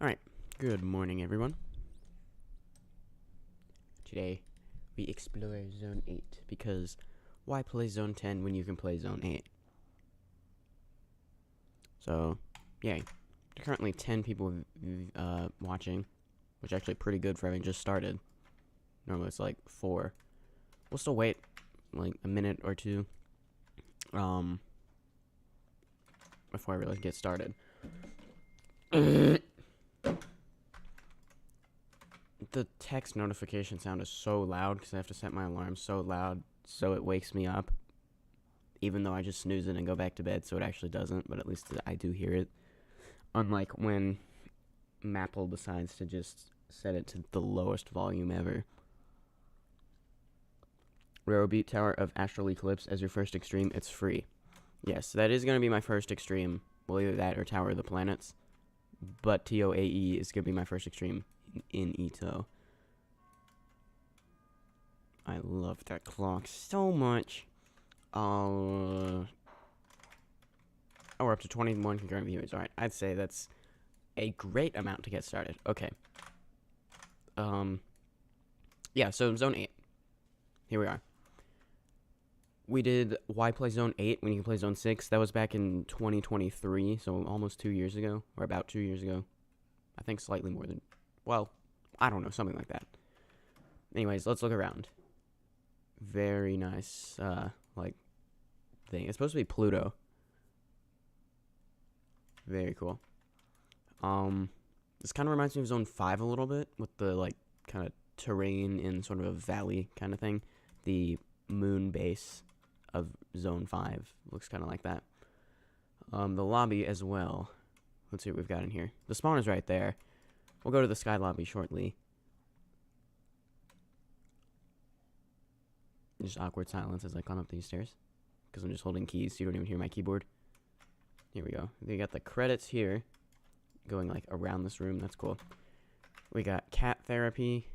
Alright, good morning everyone. Today, we explore Zone 8, because why play Zone 10 when you can play Zone 8? So, yay. There are currently 10 people watching, which is actually pretty good for having just started. Normally it's like 4. We'll still wait, like, a minute or two, before I really get started. The text notification sound is so loud because I have to set my alarm so loud so it wakes me up, even though I just snooze it and go back to bed, so it actually doesn't, but at least I do hear it. Unlike when Maple decides to just set it to the lowest volume ever. Roro beat Tower of Astral Eclipse as your first extreme. It's free. Yes, that is going to be my first extreme. Well, either that or Tower of the Planets. But EToH is going to be my first extreme in EToH. I love that clock so much. Oh, we're up to 21 concurrent viewers. Alright, I'd say that's a great amount to get started. Okay. Yeah, so Zone 8. Here we are. We did why play Zone 8 when you can play Zone 6. That was back in 2023, so almost 2 years ago, or about 2 years ago. I think slightly more than, well, I don't know, something like that. Anyways, let's look around. Very nice, like, thing. It's supposed to be Pluto. Very cool. This kind of reminds me of Zone 5 a little bit, with the, like, kind of terrain in sort of a valley kind of thing. The moon base of Zone 5 looks kind of like that. The lobby as well. Let's see what we've got in here. The spawn is right there. We'll go to the sky lobby shortly. Just awkward silence as I climb up these stairs, because I'm just holding keys, so you don't even hear my keyboard. Here we go. We got the credits here, going like around this room. That's cool. We got cat therapy.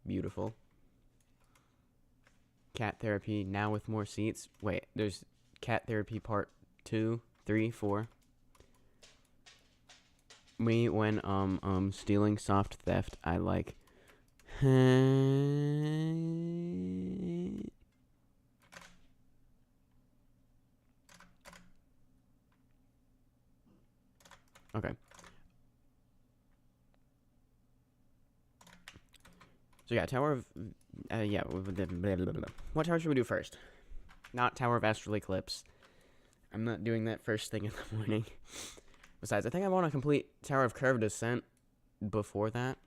Beautiful. Cat therapy now with more seats. Wait, there's cat therapy part 2, 3, 4. Me when stealing soft theft, I like. Okay. So yeah, Tower of, yeah, what tower should we do first? Not Tower of Astral Eclipse. I'm not doing that first thing in the morning. Besides, I think I want to complete Tower of Curved Descent before that.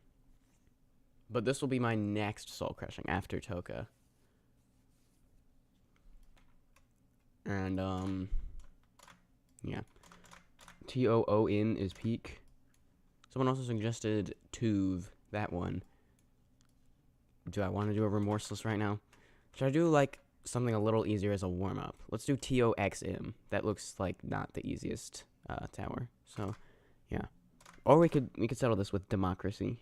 But this will be my next soul crushing after Toka. And, yeah. EToH is peak. Someone also suggested Tuve, that one. Do I want to do a Remorseless right now? Should I do, like, something a little easier as a warm-up? Let's do EToH. That looks like not the easiest tower. So, yeah. Or we could settle this with Democracy.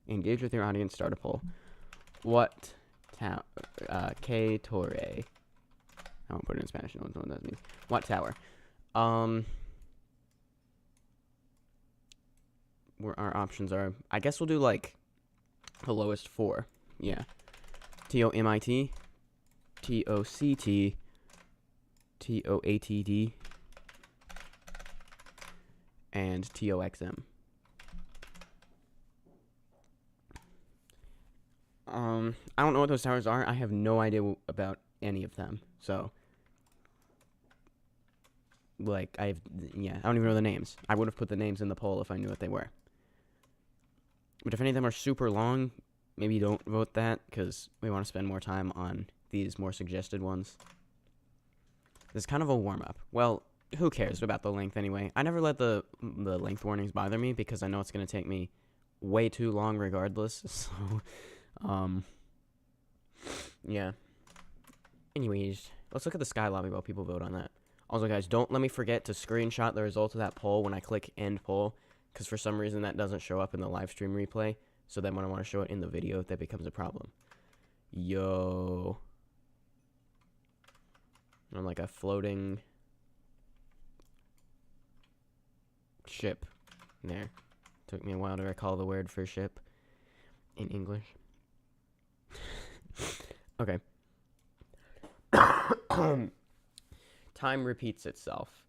Engage with your audience, start a poll. What tower? Que Torre. I won't put it in Spanish, no one knows what that means. What tower? Where our options are, I guess we'll do, like, the lowest 4. Yeah. EToMIT, EToCT, EToATD, and EToXM. I don't know what those towers are. I have no idea about any of them. So, like, I don't even know the names. I would have put the names in the poll if I knew what they were. But if any of them are super long, maybe don't vote that, because we want to spend more time on these more suggested ones. This is kind of a warm-up. Well, who cares about the length anyway? I never let the length warnings bother me, because I know it's going to take me way too long regardless. So, yeah. Anyways, let's look at the sky lobby while people vote on that. Also, guys, don't let me forget to screenshot the results of that poll when I click end poll, because for some reason that doesn't show up in the live stream replay. So then when I want to show it in the video, that becomes a problem. Yo. I'm like a floating ship. There. Took me a while to recall the word for ship in English. Okay. Time repeats itself.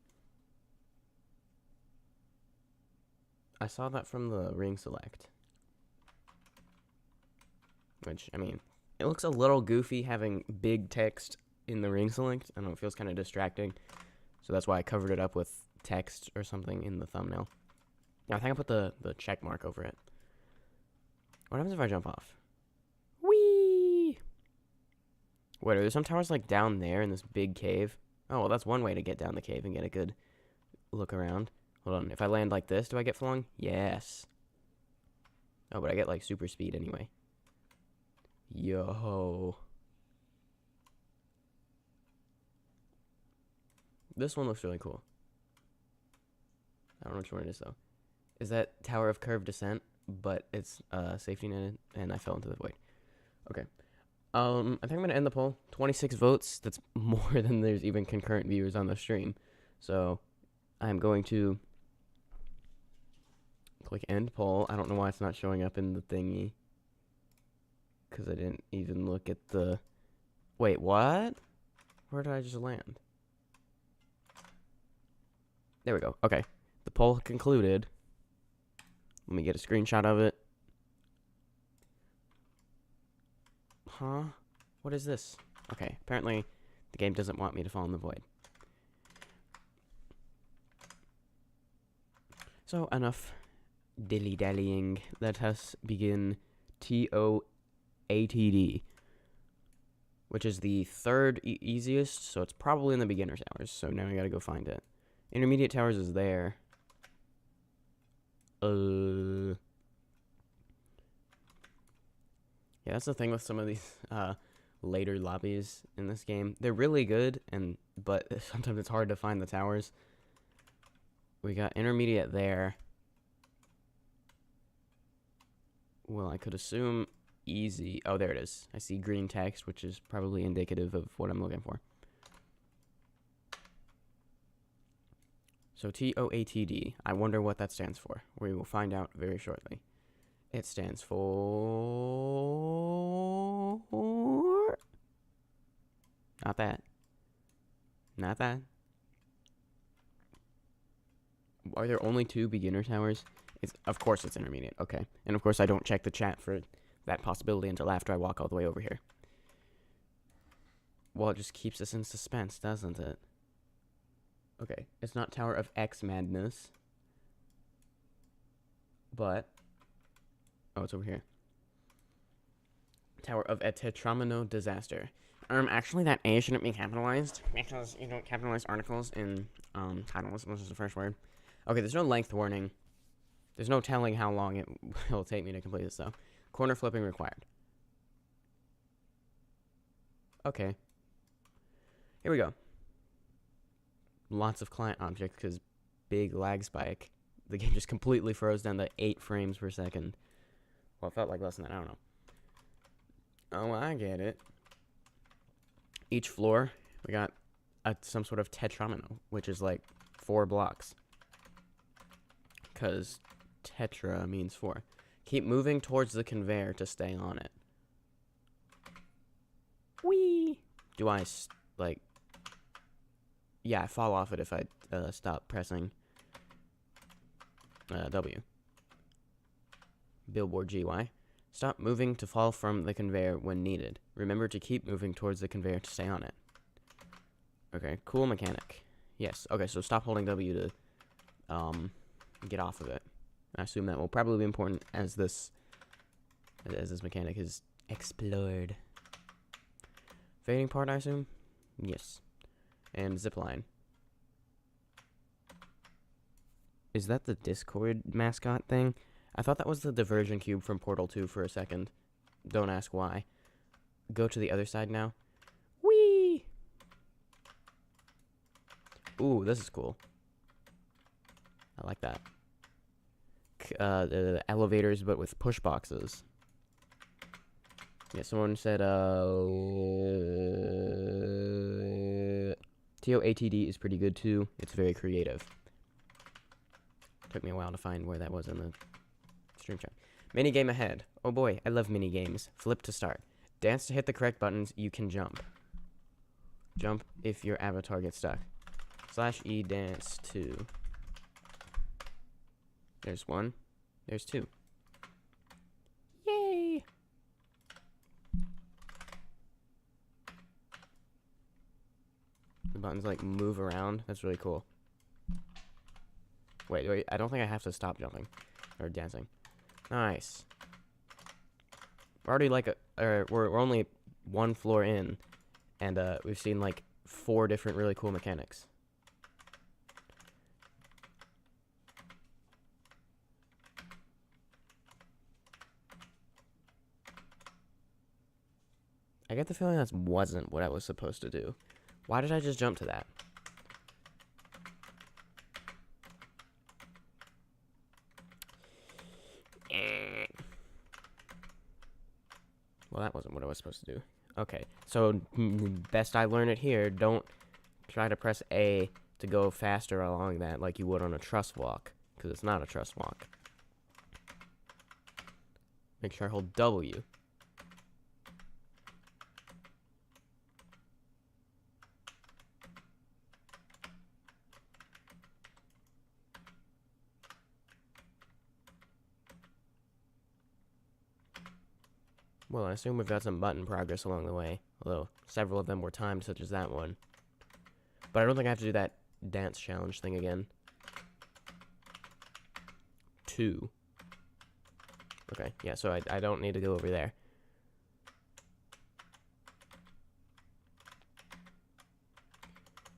I saw that from the ring select. Which, I mean, it looks a little goofy having big text in the ring select. I don't know, it feels kind of distracting. So that's why I covered it up with text or something in the thumbnail. Yeah, I think I put the check mark over it. What happens if I jump off? Whee! Wait, are there some towers like down there in this big cave? Oh, well, that's one way to get down the cave and get a good look around. Hold on, if I land like this, do I get flung? Yes. Oh, but I get like super speed anyway. Yo. This one looks really cool. I don't know which one it is though. Is that Tower of Curved Descent, but it's safety netted, and I fell into the void. Okay. I think I'm gonna end the poll. 26 votes. That's more than there's even concurrent viewers on the stream. So I'm going to click end poll. I don't know why it's not showing up in the thingy. Because I didn't even look at the... Wait, what? Where did I just land? There we go. Okay. The poll concluded. Let me get a screenshot of it. Huh? What is this? Okay. Apparently, the game doesn't want me to fall in the void. So, enough dilly-dallying. Let us begin EToH, which is the third easiest, so it's probably in the beginner towers. So now I gotta go find it. Intermediate towers is there. Yeah, that's the thing with some of these later lobbies in this game. They're really good, but sometimes it's hard to find the towers. We got intermediate there. Well, I could assume easy. Oh, there it is. I see green text, which is probably indicative of what I'm looking for. So EToH. I wonder what that stands for. We will find out very shortly. It stands for... Not that. Not that. Are there only 2 beginner towers? Of course it's intermediate. Okay. And of course I don't check the chat for that possibility until after I walk all the way over here. Well, it just keeps us in suspense, doesn't it? Okay. It's not Tower of X Madness. But... Oh, it's over here. Tower of a Tetramino Disaster. Actually, that A shouldn't be capitalized, because you don't capitalize articles in, titles, which is the first word. Okay, there's no length warning. There's no telling how long it will take me to complete this, though. Corner flipping required. Okay. Here we go. Lots of client objects, because big lag spike. The game just completely froze down to 8 frames per second. Well, it felt like less than that, I don't know. Oh, I get it. Each floor, we got some sort of tetramino, which is like 4 blocks. Because tetra means 4. Keep moving towards the conveyor to stay on it. Whee! Do I, like... Yeah, I fall off it if I stop pressing W. Billboard GY. Stop moving to fall from the conveyor when needed. Remember to keep moving towards the conveyor to stay on it. Okay, cool mechanic. Yes, okay, so stop holding W to get off of it. I assume that will probably be important as this mechanic is explored. Fading part, I assume? Yes. And zipline. Is that the Discord mascot thing? I thought that was the diversion cube from Portal 2 for a second. Don't ask why. Go to the other side now. Whee! Ooh, this is cool. I like that. The elevators, but with push boxes. Yeah, someone said, EToH is pretty good too. It's very creative. Took me a while to find where that was in the stream chat. Mini game ahead. Oh boy, I love mini games. Flip to start. Dance to hit the correct buttons. You can jump. Jump if your avatar gets stuck. /E dance 2. There's 1. There's 2. Yay! The buttons like move around. That's really cool. Wait, I don't think I have to stop jumping or dancing. Nice. We're already like we're only 1 floor in, and we've seen like 4 different really cool mechanics. I get the feeling that wasn't what I was supposed to do. Why did I just jump to that? Well, that wasn't what I was supposed to do. Okay, so best I learn it here, don't try to press A to go faster along that like you would on a truss walk, because it's not a truss walk. Make sure I hold W. Well, I assume we've got some button progress along the way, although several of them were timed, such as that one. But I don't think I have to do that dance challenge thing again. 2. Okay, yeah, so I don't need to go over there.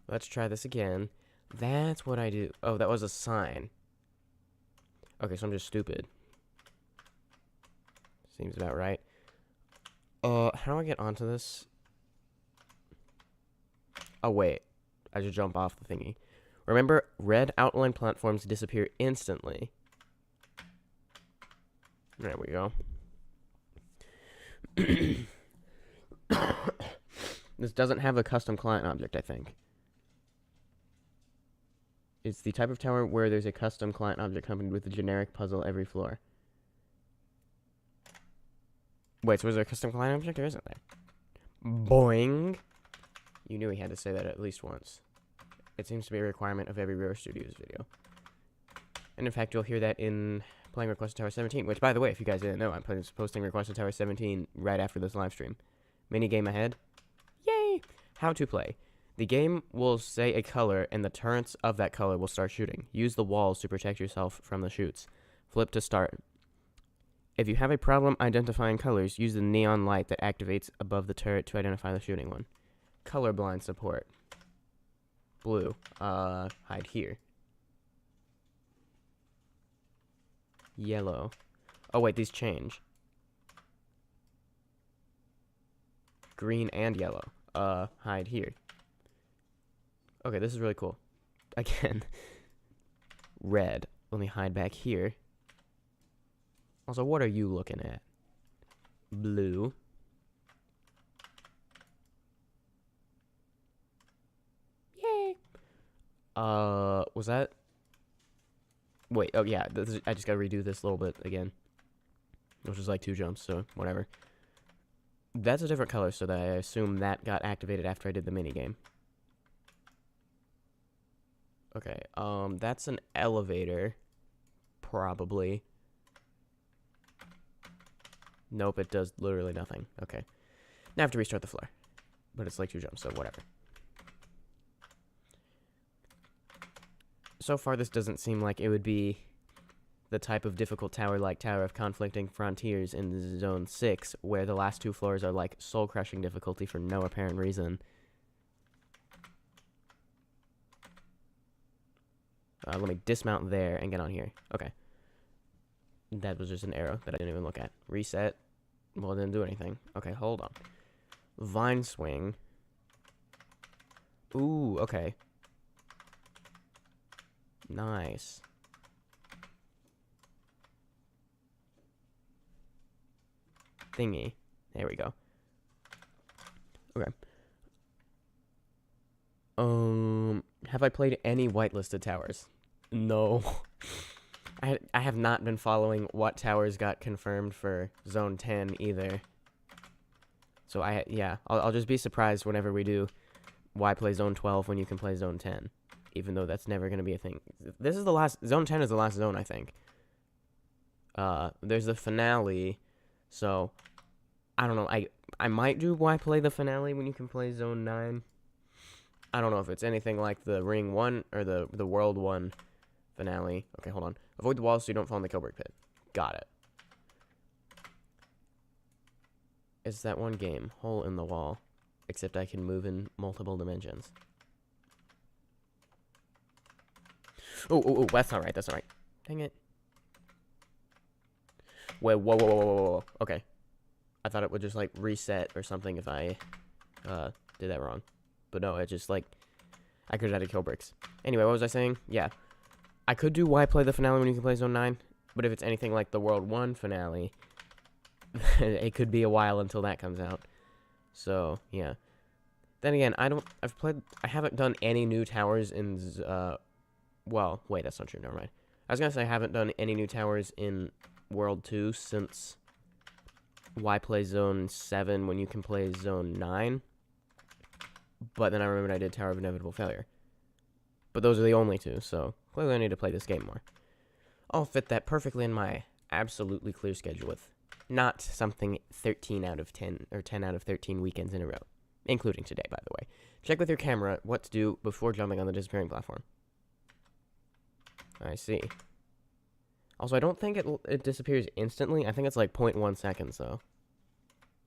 Let's try this again. That's what I do. Oh, that was a sign. Okay, so I'm just stupid. Seems about right. How do I get onto this? Oh, wait. I should jump off the thingy. Remember, red outline platforms disappear instantly. There we go. This doesn't have a custom client object, I think. It's the type of tower where there's a custom client object accompanied with a generic puzzle every floor. Wait, so is there a custom client object or isn't there? Boing! You knew he had to say that at least once. It seems to be a requirement of every Roro Studios video. And in fact, you'll hear that in playing Requested Tower 17, which, by the way, if you guys didn't know, I'm posting Requested Tower 17 right after this live stream. Mini game ahead. Yay! How to play. The game will say a color, and the turrets of that color will start shooting. Use the walls to protect yourself from the shoots. Flip to start. If you have a problem identifying colors, use the neon light that activates above the turret to identify the shooting one. Colorblind support. Blue. Hide here. Yellow. Oh, wait, these change. Green and yellow. Hide here. Okay, this is really cool. Again. Red. Let me hide back here. Also, what are you looking at? Blue. Yay! Was that? Wait, oh yeah, I just gotta redo this a little bit again. Which is like 2 jumps, so whatever. That's a different color, so that I assume that got activated after I did the minigame. Okay, that's an elevator. Probably. Nope, it does literally nothing. Okay. Now I have to restart the floor. But it's like 2 jumps, so whatever. So far, this doesn't seem like it would be the type of difficult tower like Tower of Conflicting Frontiers in Zone 6, where the last 2 floors are like soul-crushing difficulty for no apparent reason. Let me dismount there and get on here. Okay. That was just an arrow that I didn't even look at. Reset. Well, it didn't do anything. Okay, hold on. Vine swing. Ooh, okay. Nice. Thingy. There we go. Okay. Have I played any whitelisted towers? No. I have not been following what towers got confirmed for Zone 10 either. So I'll just be surprised whenever we do why play Zone 12 when you can play Zone 10. Even though that's never going to be a thing. This is the last... Zone 10 is the last zone, I think. There's the finale. So, I don't know. I might do why play the finale when you can play Zone 9. I don't know if it's anything like the Ring 1 or the World 1 finale. Okay, hold on. Avoid the walls so you don't fall in the Kilbrick pit. Got it. It's that one game. Hole in the wall. Except I can move in multiple dimensions. Oh, that's not right. That's not right. Dang it. Wait, whoa. Okay. I thought it would just, like, reset or something if I, did that wrong. But no, it just, like, I could have added kill bricks. Anyway, what was I saying? Yeah. I could do why play the finale when you can play Zone 9. But if it's anything like the World 1 finale, it could be a while until that comes out. So, yeah. Then again, I haven't done any new towers in, well, wait, that's not true. Never mind. I was going to say I haven't done any new towers in World 2 since why play Zone 7 when you can play Zone 9. But then I remembered I did Tower of Inevitable Failure. But those are the only two, so clearly I need to play this game more. I'll fit that perfectly in my absolutely clear schedule with not something 13 out of 10 or 10 out of 13 weekends in a row. Including today, by the way. Check with your camera what to do before jumping on the disappearing platform. I see. Also, I don't think it disappears instantly. I think it's like 0.1 seconds, though.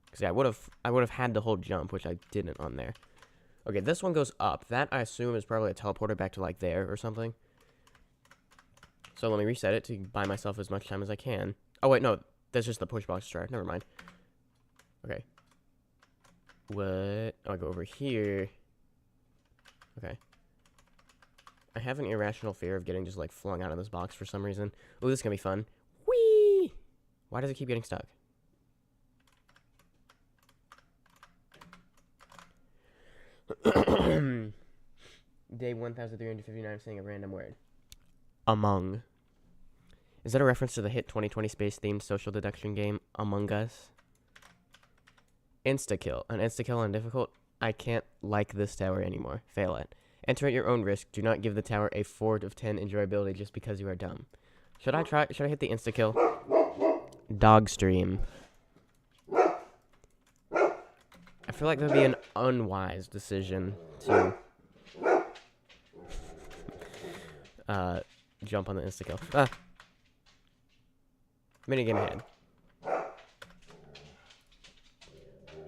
Because yeah, I would have had to hold jump, which I didn't on there. Okay, this one goes up. That, I assume, is probably a teleporter back to, like, there or something. So let me reset it to buy myself as much time as I can. Oh, wait, no. That's just the push box strat. Never mind. Okay. What? Oh, I go over here. Okay. I have an irrational fear of getting just, like, flung out of this box for some reason. Ooh, this is gonna be fun. Whee! Why does it keep getting stuck? Day 1359 saying a random word. Among. Is that a reference to the hit 2020 space-themed social deduction game, Among Us? Insta-kill. An insta-kill on difficult? I can't like this tower anymore. Fail it. Enter at your own risk. Do not give the tower a 4 of 10 enjoyability just because you are dumb. Should I hit the insta-kill? Dog stream. I feel like that would be an unwise decision to jump on the insta-kill. Minigame ahead.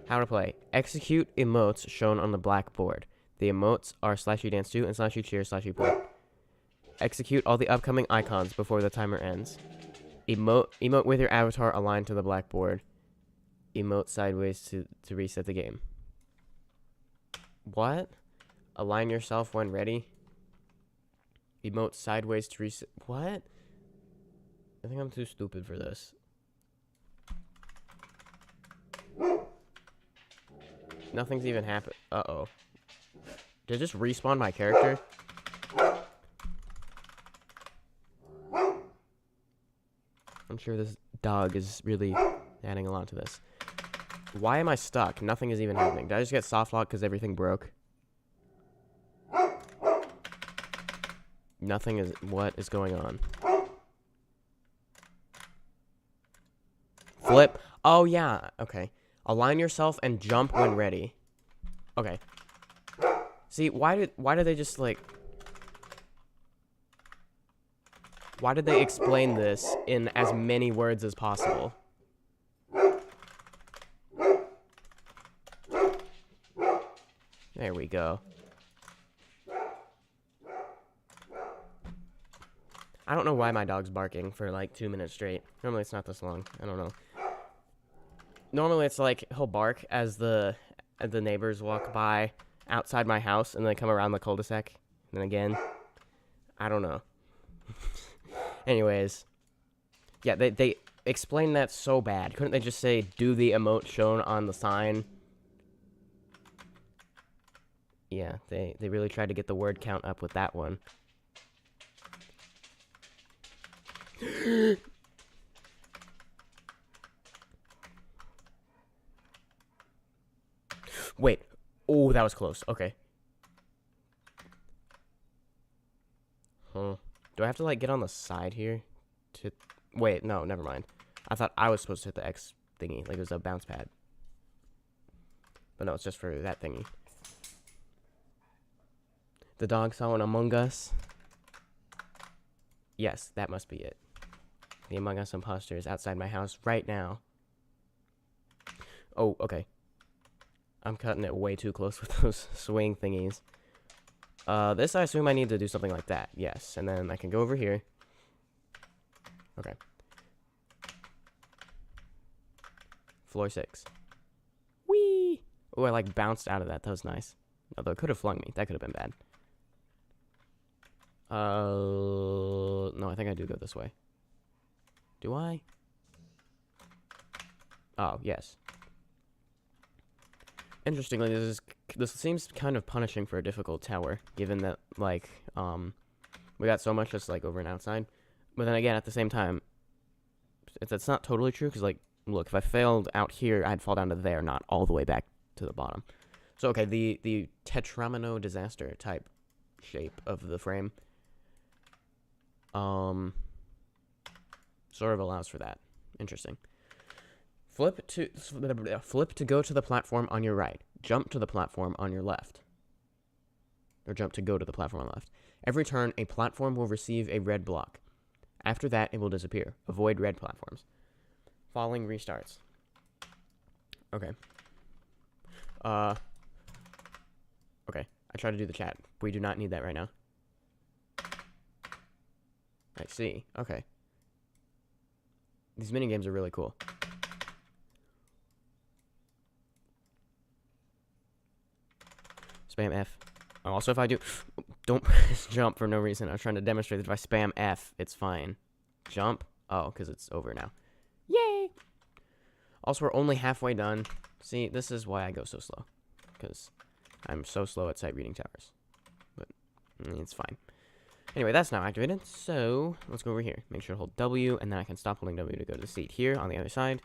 How to play. Execute emotes shown on the blackboard. The emotes are /udance2 and /ucheer /uport. Execute all the upcoming icons before the timer ends. Emote with your avatar aligned to the blackboard. Emote sideways to reset the game. What? Align yourself when ready. Emote sideways to reset. What? I think I'm too stupid for this. Nothing's even happened. Uh-oh. Did it just respawn my character? I'm sure this dog is really adding a lot to this. Why am I stuck? Nothing is even happening. Did I just get soft locked because everything broke? Nothing is... What is going on? Flip. Oh, yeah. Okay. Align yourself and jump when ready. Okay. See, why did they just, like... Why did they explain this in as many words as possible? There we go. I don't know why my dog's barking for like 2 minutes straight. Normally it's not this long. I don't know. Normally it's like he'll bark as the neighbors walk by outside my house and then come around the cul-de-sac. And then again, I don't know. Anyways, yeah, they explained that so bad. Couldn't they just say, do the emote shown on the sign? Yeah, they really tried to get the word count up with that one. Wait. Oh, that was close. Okay. Huh. Do I have to, like, get on the side here? To... Wait, no, never mind. I thought I was supposed to hit the X thingy. Like, it was a bounce pad. But no, it's just for that thingy. The dog saw an Among Us. Yes, that must be it. The Among Us imposter is outside my house right now. Oh, okay. I'm cutting it way too close with those swing thingies. This I assume I need to do something like that. Yes, and then I can go over here. Okay. Floor 6. Whee! Oh, I like bounced out of that. That was nice. Although it could have flung me. That could have been bad. No, I think I do go this way. Do I? Oh, yes. Interestingly, this seems kind of punishing for a difficult tower, given that, like, we got so much just, like, over and outside. But then again, at the same time, it's not totally true, because, like, look, if I failed out here, I'd fall down to there, not all the way back to the bottom. So, okay, the tetramino disaster type shape of the frame, sort of allows for that. Interesting. Flip to go to the platform on your right. Jump to the platform on your left. Or jump to go to the platform on the left. Every turn, a platform will receive a red block. After that, it will disappear. Avoid red platforms. Falling restarts. Okay. Okay. I tried to do the chat. We do not need that right now. I see. Okay. These minigames are really cool. Spam F. Also, if I do... Don't jump for no reason. I was trying to demonstrate that if I spam F, it's fine. Jump? Oh, because it's over now. Yay! Also, we're only halfway done. See, this is why I go so slow. Because I'm so slow at sight reading towers. But it's fine. Anyway, that's now activated. So, let's go over here. Make sure to hold W, and then I can stop holding W to go to the seat here on the other side.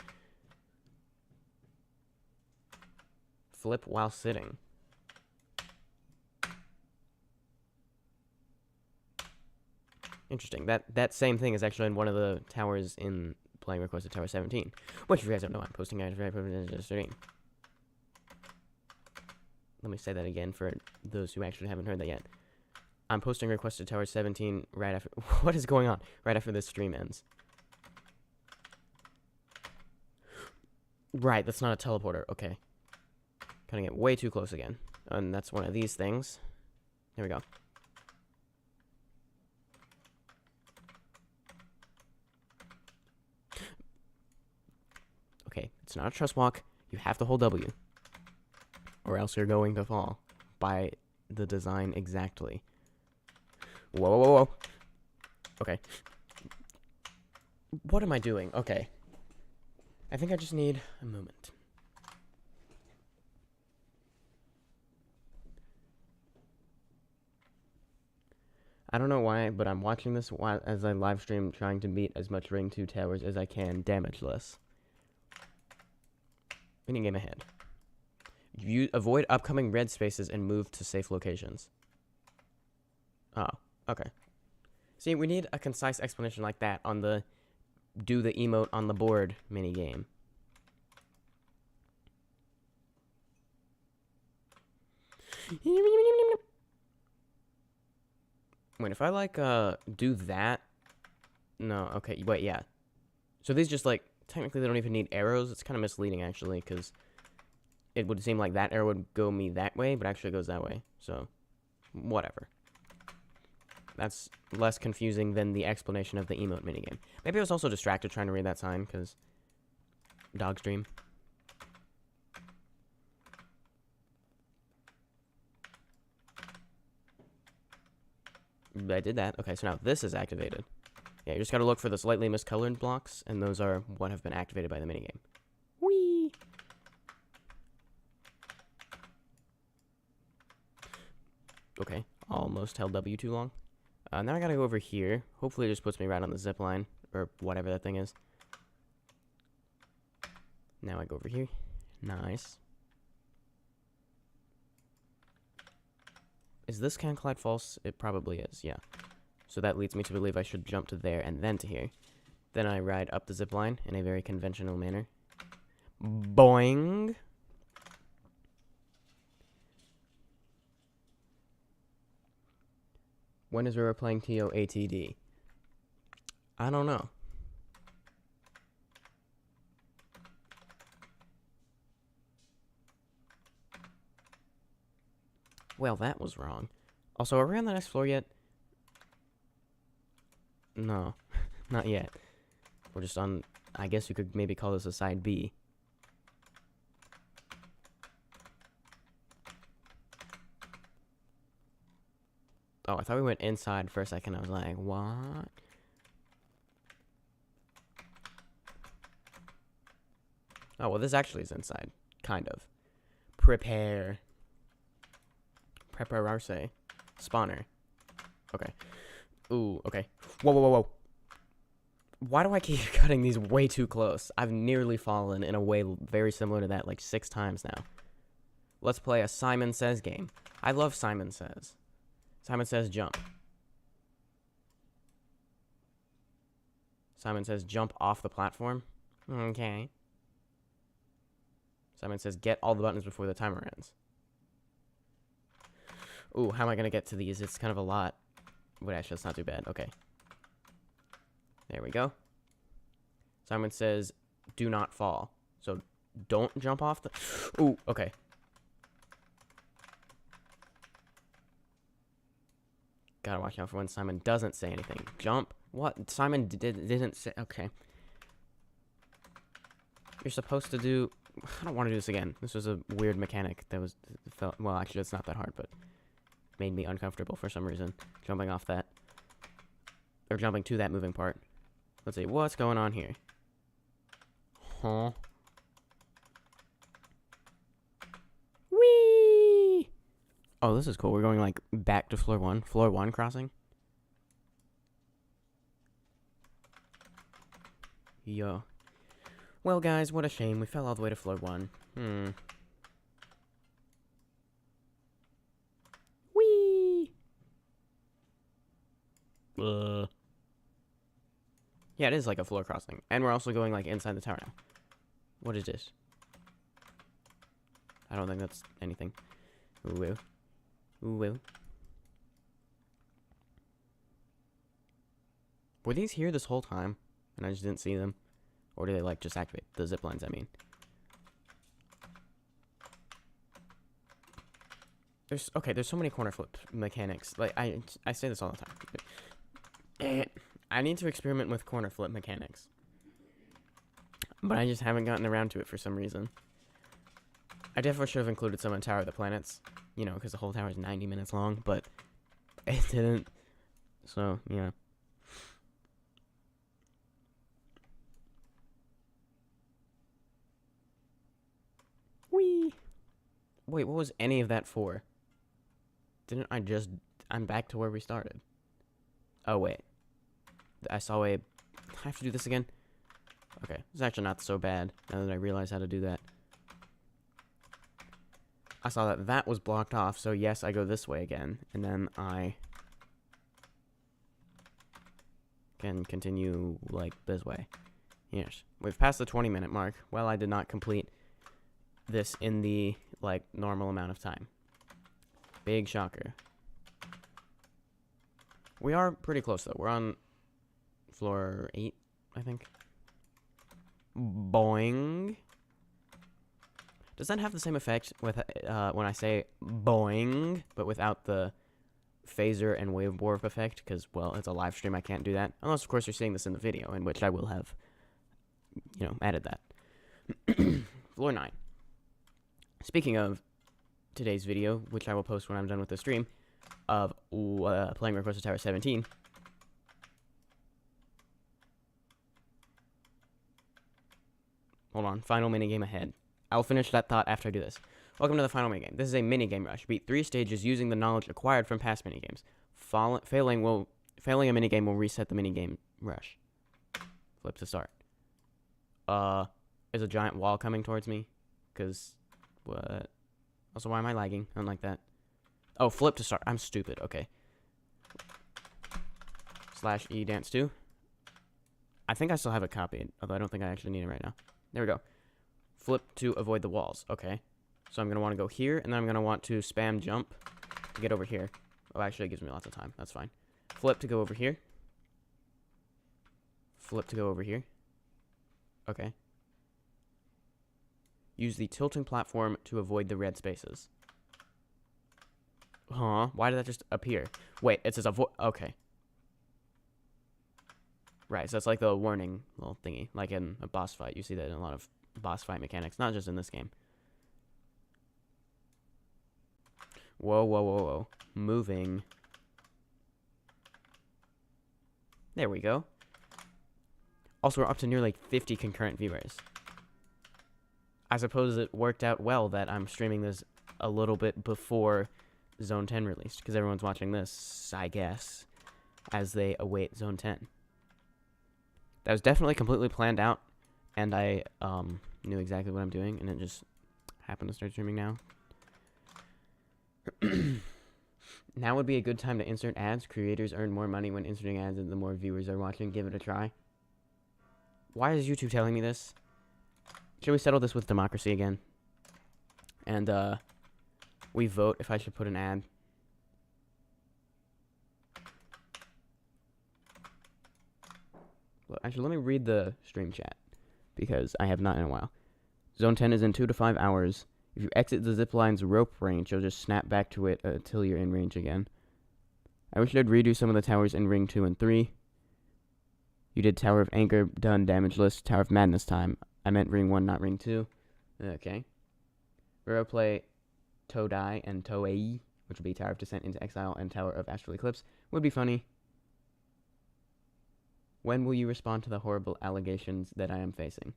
Flip while sitting. Interesting. That same thing is actually in one of the towers in Playing Requested Tower 17. Which, if you guys don't know, I'm posting guys very stream. Let me say that again for those who actually haven't heard that yet. I'm posting Requested Tower 17 right after... What is going on? Right after this stream ends. Right, that's not a teleporter. Okay. Cutting it way too close again. And that's one of these things. Here we go. Okay, it's not a trust walk. You have to hold W. Or else you're going to fall. By the design exactly. Whoa, whoa, whoa, whoa. Okay. What am I doing? Okay. I think I just need a moment. I don't know why, but I'm watching this as I live stream trying to beat as much Ring 2 towers as I can damageless. Minigame ahead. You avoid upcoming red spaces and move to safe locations. Oh, okay. See, we need a concise explanation like that on the do the emote on the board minigame. Wait, if I like do that? No, okay, wait, yeah. So these just like technically they don't even need arrows. It's kind of misleading actually, because it would seem like that arrow would go me that way, but actually it goes that way. So, whatever. That's less confusing than the explanation of the emote minigame. Maybe I was also distracted trying to read that sign, because dog stream. I did that. Okay, so now this is activated. Yeah, you just gotta look for the slightly miscolored blocks, and those are what have been activated by the minigame. Whee! Okay, almost held W too long. Now I gotta go over here. Hopefully it just puts me right on the zip line. or whatever that thing is. Now I go over here. Nice. Is this can collide false? It probably is, yeah. So that leads me to believe I should jump to there and then to here. Then I ride up the zip line in a very conventional manner. Boing! When is Roro playing EToH? I don't know. Well, that was wrong. Also, are we on the next floor yet? No, not yet. We're just on, I guess you could maybe call this a side B. Oh, I thought we went inside for a second. I was like, what? Oh, well, this actually is inside. Kind of. Prepare. Prepararse. Spawner. Okay. Ooh, okay. Whoa, whoa, whoa, whoa. Why do I keep cutting these way too close? I've nearly fallen in a way very similar to that like 6 times now. Let's play a Simon Says game. I love Simon Says. Simon Says jump. Simon Says jump off the platform. Okay. Simon Says get all the buttons before the timer ends. Ooh, how am I going to get to these? It's kind of a lot. But actually, it's not too bad. Okay. There we go. Simon Says do not fall. So don't jump off the... Ooh, okay. Gotta watch out for when Simon doesn't say anything. Jump. What? Simon didn't say... Okay. You're supposed to do... I don't want to do this again. This was a weird mechanic that was... Well, actually, it's not that hard, but... made me uncomfortable for some reason. Jumping off that. Or jumping to that moving part. Let's see. What's going on here? Huh? Whee! Oh, this is cool. We're going, like, back to floor 1. Floor 1 crossing. Yo. Well, guys, what a shame. We fell all the way to floor 1. Whee! Yeah, it is like a floor crossing. And we're also going, like, inside the tower now. What is this? I don't think that's anything. Ooh. Ooh. Were these here this whole time? And I just didn't see them? Or do they, like, just activate? The zip lines, I mean. There's so many corner flip mechanics. Like, I say this all the time. I need to experiment with corner flip mechanics. But I just haven't gotten around to it for some reason. I definitely should have included some on Tower of the Planets. You know, because the whole tower is 90 minutes long, but it didn't. So, yeah. Whee! Wait, what was any of that for? Didn't I just... I'm back to where we started. Oh, wait. I saw a... I have to do this again? Okay, it's actually not so bad, now that I realize how to do that. I saw that that was blocked off, so yes, I go this way again, and then I can continue, like, this way. Yes, we've passed the 20-minute mark. Well, I did not complete this in the, like, normal amount of time. Big shocker. We are pretty close, though. We're on floor 8, I think. Boing. Does that have the same effect with when I say boing, but without the phaser and wave warp effect? Because, well, it's a live stream. I can't do that. Unless, of course, you're seeing this in the video, in which I will have, you know, added that. Floor 9. Speaking of today's video, which I will post when I'm done with the stream, of playing Request Tower 17. Hold on. Final minigame ahead. I'll finish that thought after I do this. Welcome to the final minigame. This is a minigame rush. Beat 3 stages using the knowledge acquired from past minigames. Failing a minigame will reset the minigame rush. Flip to start. Is a giant wall coming towards me? Because, what? Also, why am I lagging? I don't like that. Oh, flip to start. I'm stupid. Okay. /E dance 2. I think I still have it copied, although I don't think I actually need it right now. There we go. Flip to avoid the walls. Okay. So I'm going to want to go here, and then I'm going to want to spam jump to get over here. Oh, actually, it gives me lots of time. That's fine. Flip to go over here. Flip to go over here. Okay. Use the tilting platform to avoid the red spaces. Huh? Why did that just appear? Wait, it says avoid. Okay. Right, so it's like the warning little thingy. Like in a boss fight. You see that in a lot of boss fight mechanics. Not just in this game. Whoa, whoa, whoa, whoa. Moving. There we go. Also, we're up to nearly 50 concurrent viewers. I suppose it worked out well that I'm streaming this a little bit before Zone 10 released, because everyone's watching this, I guess, as they await Zone 10. That was definitely completely planned out, and I knew exactly what I'm doing, and it just happened to start streaming now. Now would be a good time to insert ads. Creators earn more money when inserting ads, and the more viewers are watching. Give it a try. Why is YouTube telling me this? Should we settle this with democracy again? And, we vote if I should put an ad. Well, actually, let me read the stream chat, because I have not in a while. Zone 10 is in 2 to 5 hours. If you exit the zipline's rope range, you'll just snap back to it until you're in range again. I wish I'd redo some of the towers in Ring 2 and 3. You did Tower of Anger, done, damageless, Tower of Madness time. I meant Ring 1, not Ring 2. Okay. Roro play Todai and Toei, which would be Tower of Descent into Exile and Tower of Astral Eclipse. Would be funny. When will you respond to the horrible allegations that I am facing?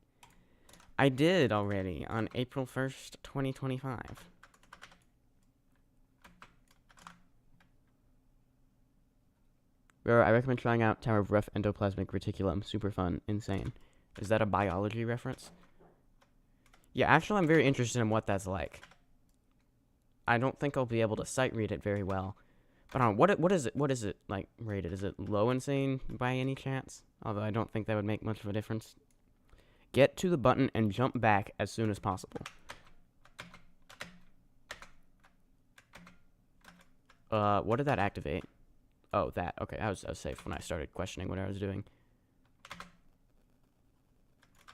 I did already on April 1st, 2025. Roro, I recommend trying out Tower of Rough Endoplasmic Reticulum. Super fun. Insane. Is that a biology reference? Yeah, actually, I'm very interested in what that's like. I don't think I'll be able to sight read it very well. But I don't know, what is it like rated? Is it low insane by any chance? Although I don't think that would make much of a difference. Get to the button and jump back as soon as possible. What did that activate? Oh, that. Okay, I was safe when I started questioning what I was doing.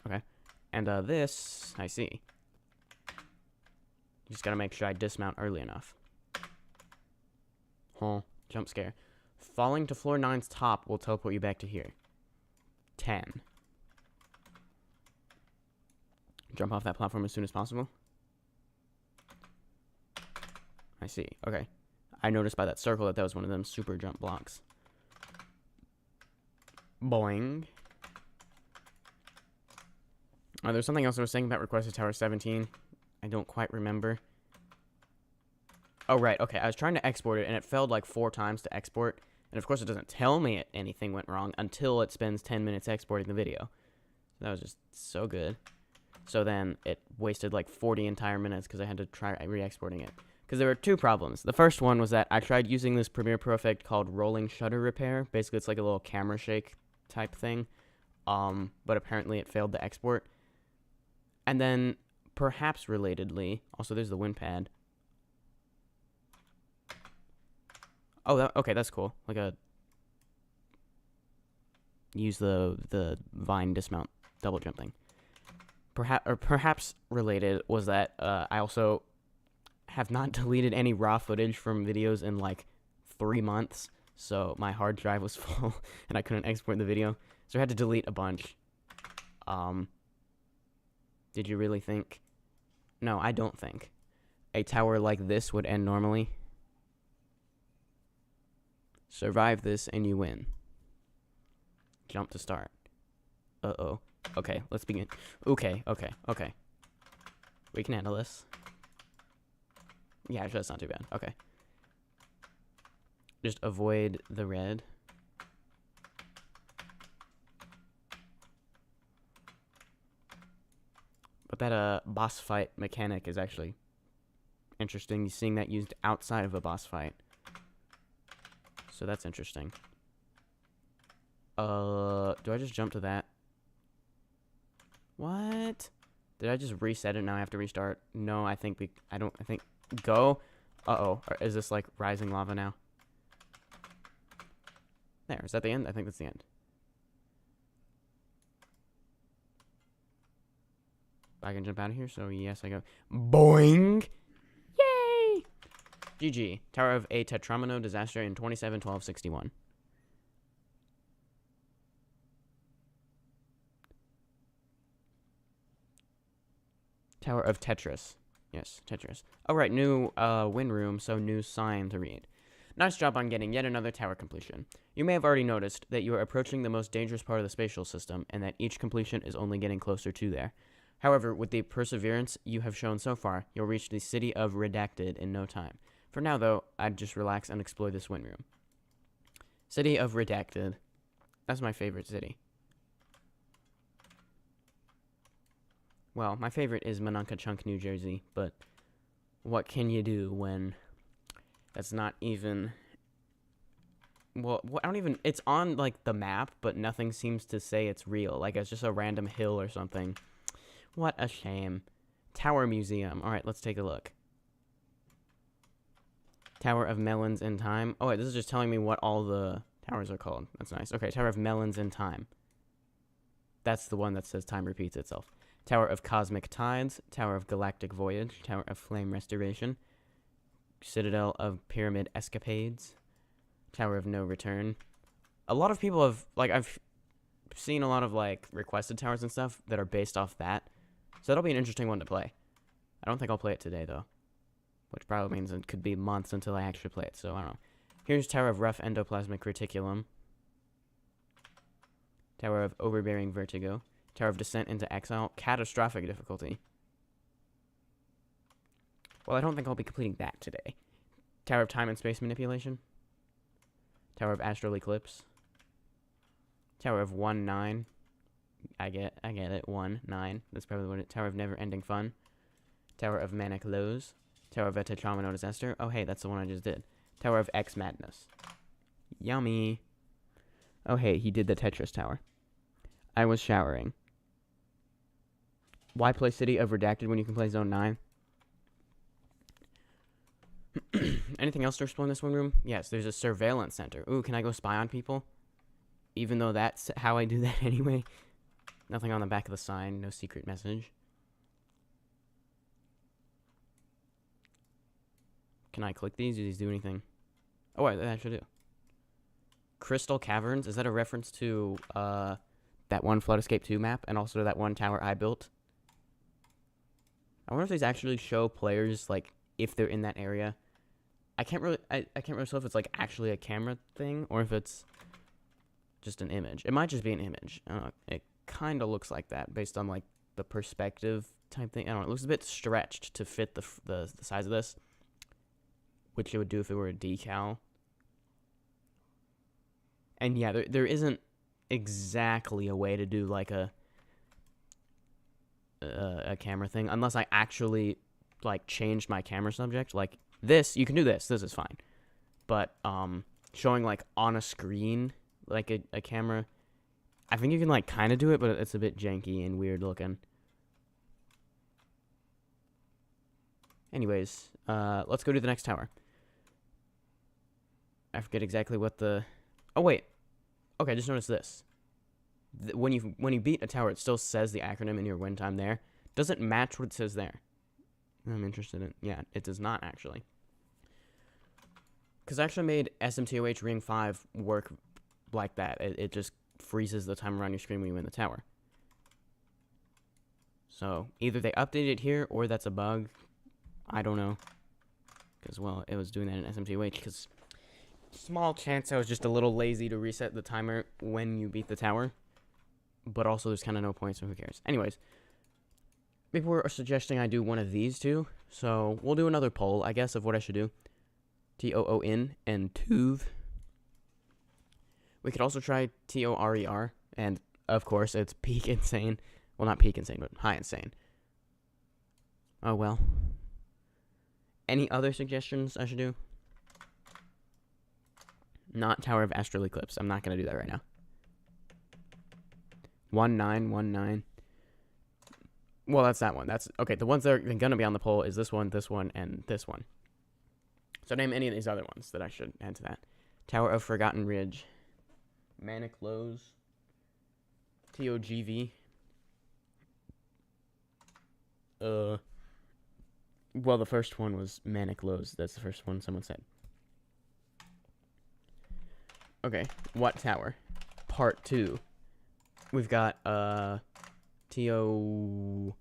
Okay. And, this, I see. Just gotta make sure I dismount early enough. Huh. Jump scare. Falling to floor 9's top will teleport you back to here. 10. Jump off that platform as soon as possible. I see. Okay. I noticed by that circle that was one of them super jump blocks. Boing. There's something else I was saying about requested Tower 17. I don't quite remember. Oh, right. Okay. I was trying to export it, and it failed like 4 times to export. And, of course, it doesn't tell me anything went wrong until it spends 10 minutes exporting the video. So that was just so good. So then it wasted like 40 entire minutes because I had to try re-exporting it. Because there were 2 problems. The first one was that I tried using this Premiere Pro effect called rolling shutter repair. Basically, it's like a little camera shake type thing. But apparently it failed to export. And then, perhaps relatedly, also there's the WinPad. Oh, okay, that's cool. Like use the vine dismount double jump thing. Perhaps related was that I also have not deleted any raw footage from videos in like 3 months, so my hard drive was full and I couldn't export the video, so I had to delete a bunch. Did you really think? No, I don't think a tower like this would end normally. Survive this and you win. Jump to start. Uh-oh. Okay, let's begin. Okay. We can handle this. Yeah, actually, that's not too bad. Okay. Just avoid the red. that boss fight mechanic is actually interesting. Seeing that used outside of a boss fight. So that's interesting. Do I just jump to that? What? Did I just reset it? Now I have to restart? No, I think go. Uh-oh. Is this like rising lava now? There. Is that the end? I think that's the end. I can jump out of here, so yes, I go. Boing! Yay! GG. Tower of a Tetramino disaster in 27/12/61. Tower of Tetris. Yes, Tetris. Oh, right, new win room, so new sign to read. Nice job on getting yet another tower completion. You may have already noticed that you are approaching the most dangerous part of the spatial system, and that each completion is only getting closer to there. However, with the perseverance you have shown so far, you'll reach the city of Redacted in no time. For now, though, I'd just relax and explore this win room. City of Redacted. That's my favorite city. Well, my favorite is Mononkachunk, New Jersey, but what can you do when that's not even... Well, I don't even... It's on, like, the map, but nothing seems to say it's real. Like, it's just a random hill or something. What a shame. Tower Museum. Alright, let's take a look. Tower of Melons in Time. Oh, wait, this is just telling me what all the towers are called. That's nice. Okay, Tower of Melons in Time. That's the one that says time repeats itself. Tower of Cosmic Tides. Tower of Galactic Voyage. Tower of Flame Restoration. Citadel of Pyramid Escapades. Tower of No Return. A lot of people have, like, I've seen a lot of, like, requested towers and stuff that are based off that. So that'll be an interesting one to play. I don't think I'll play it today, though. Which probably means it could be months until I actually play it, so I don't know. Here's Tower of Rough Endoplasmic Reticulum. Tower of Overbearing Vertigo. Tower of Descent into Exile. Catastrophic difficulty. Well, I don't think I'll be completing that today. Tower of Time and Space Manipulation. Tower of Astral Eclipse. Tower of 1-9. I get it. 1-9. That's probably what it... Tower of Never Ending Fun. Tower of Manic Lows. Tower of Tetramino Disaster. Oh, hey, that's the one I just did. Tower of X Madness. Yummy. Oh, hey, he did the Tetris Tower. I was showering. Why play City of Redacted when you can play Zone 9? Anything else to explore in this one room? Yes, there's a surveillance center. Ooh, can I go spy on people? Even though that's how I do that anyway. Nothing on the back of the sign. No secret message. Can I click these? Do these do anything? Oh, I actually do. Crystal Caverns? Is that a reference to that one Flood Escape 2 map? And also to that one tower I built? I wonder if these actually show players, like, if they're in that area. I can't really tell if it's, like, actually a camera thing or if it's just an image. It might just be an image. I don't know. It kind of looks like that based on, like, the perspective type thing. I don't know. It looks a bit stretched to fit the size of this, which it would do if it were a decal. And yeah, there isn't exactly a way to do, like, a camera thing unless I actually, like, changed my camera subject. Like, this, you can do this. This is fine. But, showing, like, on a screen, like, a camera, I think you can, like, kind of do it, but it's a bit janky and weird looking. Anyways, let's go to the next tower. I forget exactly what the... Oh, wait. Okay, just notice this. When you beat a tower, it still says the acronym in your win time there. Does it match what it says there? I'm interested in... Yeah, it does not, actually. Because I actually made SMTOH Ring 5 work like that. It just freezes the timer on your screen when you win the tower. So, either they updated it here, or that's a bug. I don't know. Because, well, it was doing that in SMTOH, because... Small chance I was just a little lazy to reset the timer when you beat the tower. But also, there's kind of no point, so who cares? Anyways, people were suggesting I do one of these two. So, we'll do another poll, I guess, of what I should do. TOON and TOOV. We could also try TORER. And, of course, it's peak insane. Well, not peak insane, but high insane. Oh, well. Any other suggestions I should do? Not Tower of Astral Eclipse. I'm not going to do that right now. 1919. Well, that's that one. That's okay. The ones that are going to be on the poll is this one, and this one. So name any of these other ones that I should add to that. Tower of Forgotten Ridge. Manic Lows. TOGV. Well, the first one was Manic Lows. That's the first one someone said. Okay, what tower? Part 2. We've got, T.O.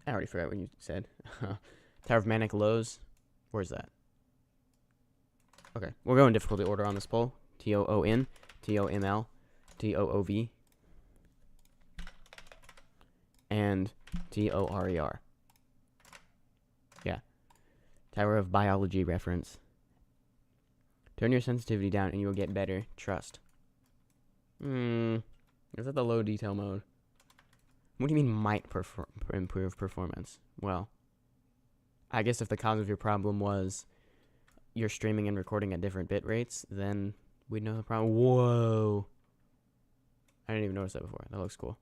I already forgot what you said. Tower of Manic Lows. Where's that? Okay, we'll go in difficulty order on this poll. T-O-O-N, T-O-M-L, T-O-O-V, and T-O-R-E-R. Yeah. Tower of Biology reference. Turn your sensitivity down and you will get better. Trust. Is that the low detail mode? What do you mean might improve performance? Well, I guess if the cause of your problem was you're streaming and recording at different bit rates, then we'd know the problem. Whoa. I didn't even notice that before. That looks cool.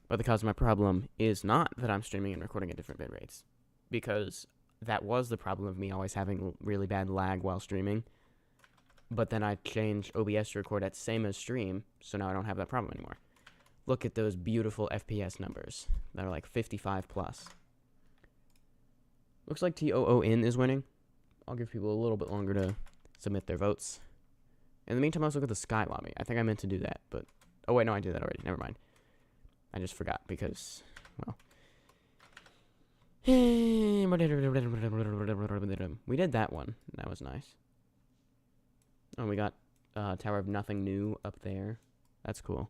But the cause of my problem is not that I'm streaming and recording at different bit rates, because that was the problem of me always having really bad lag while streaming. But then I changed OBS to record at same as stream, so now I don't have that problem anymore. Look at those beautiful FPS numbers that are like 55 plus. Looks like TOON is winning. I'll give people a little bit longer to submit their votes. In the meantime, let's look at the Sky Lobby. I think I meant to do that, but... Oh, wait, no, I did that already. Never mind. I just forgot because, well... We did that one. That was nice. Oh, we got Tower of Nothing New up there. That's cool.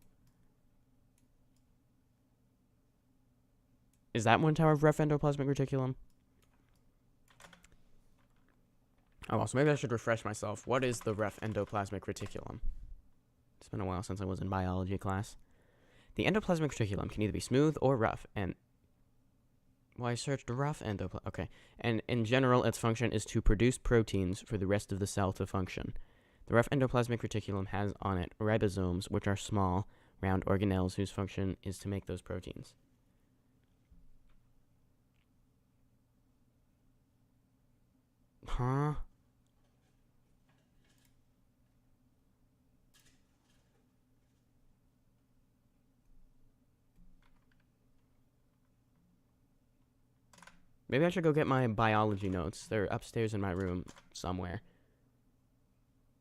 Is that one Tower of Rough Endoplasmic Reticulum? Oh, well, so maybe I should refresh myself. What is the rough endoplasmic reticulum? It's been a while since I was in biology class. The endoplasmic reticulum can either be smooth or rough, and... Well, I searched rough endoplasmic... Okay. And in general, its function is to produce proteins for the rest of the cell to function. The rough endoplasmic reticulum has on it ribosomes, which are small, round organelles whose function is to make those proteins. Huh? Maybe I should go get my biology notes. They're upstairs in my room somewhere.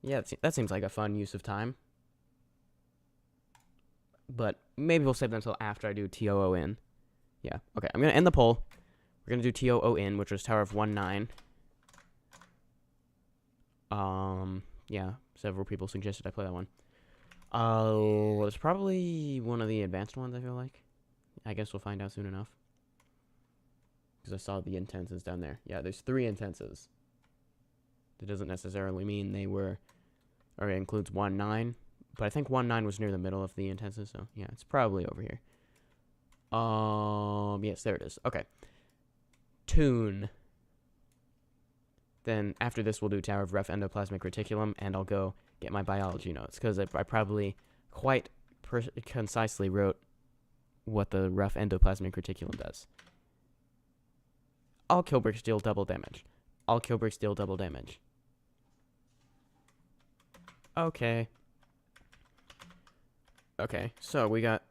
Yeah, that seems like a fun use of time. But maybe we'll save them until after I do TOON. Yeah, okay. I'm going to end the poll. We're going to do TOON, which was Tower of 19. Yeah, several people suggested I play that one. It's probably one of the advanced ones, I feel like. I guess we'll find out soon enough. Because I saw the intenses down there. Yeah, there's 3 intenses. That doesn't necessarily mean they were... Or it includes 19. But I think 19 was near the middle of the intenses, so yeah, it's probably over here. Yes, there it is. Okay. Tune. Then after this, we'll do Tower of Rough Endoplasmic Reticulum, and I'll go get my biology notes, because I probably quite concisely wrote what the Rough Endoplasmic Reticulum does. All kill bricks deal double damage. All kill bricks deal double damage. Okay. Okay, so we got...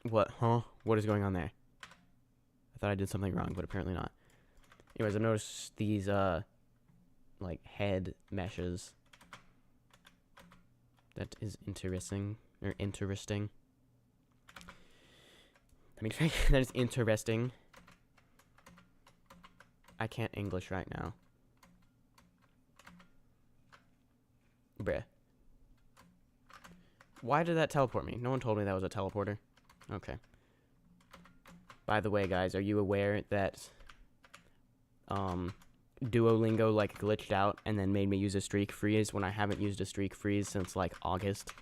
What? Huh? What is going on there? I thought I did something wrong, but apparently not. Anyways, I've noticed these, like, head meshes. That is interesting. Or interesting. I mean, that is interesting. I can't English right now. Bruh. Why did that teleport me? No one told me that was a teleporter. Okay. By the way, guys, are you aware that Duolingo like glitched out and then made me use a streak freeze when I haven't used a streak freeze since like August?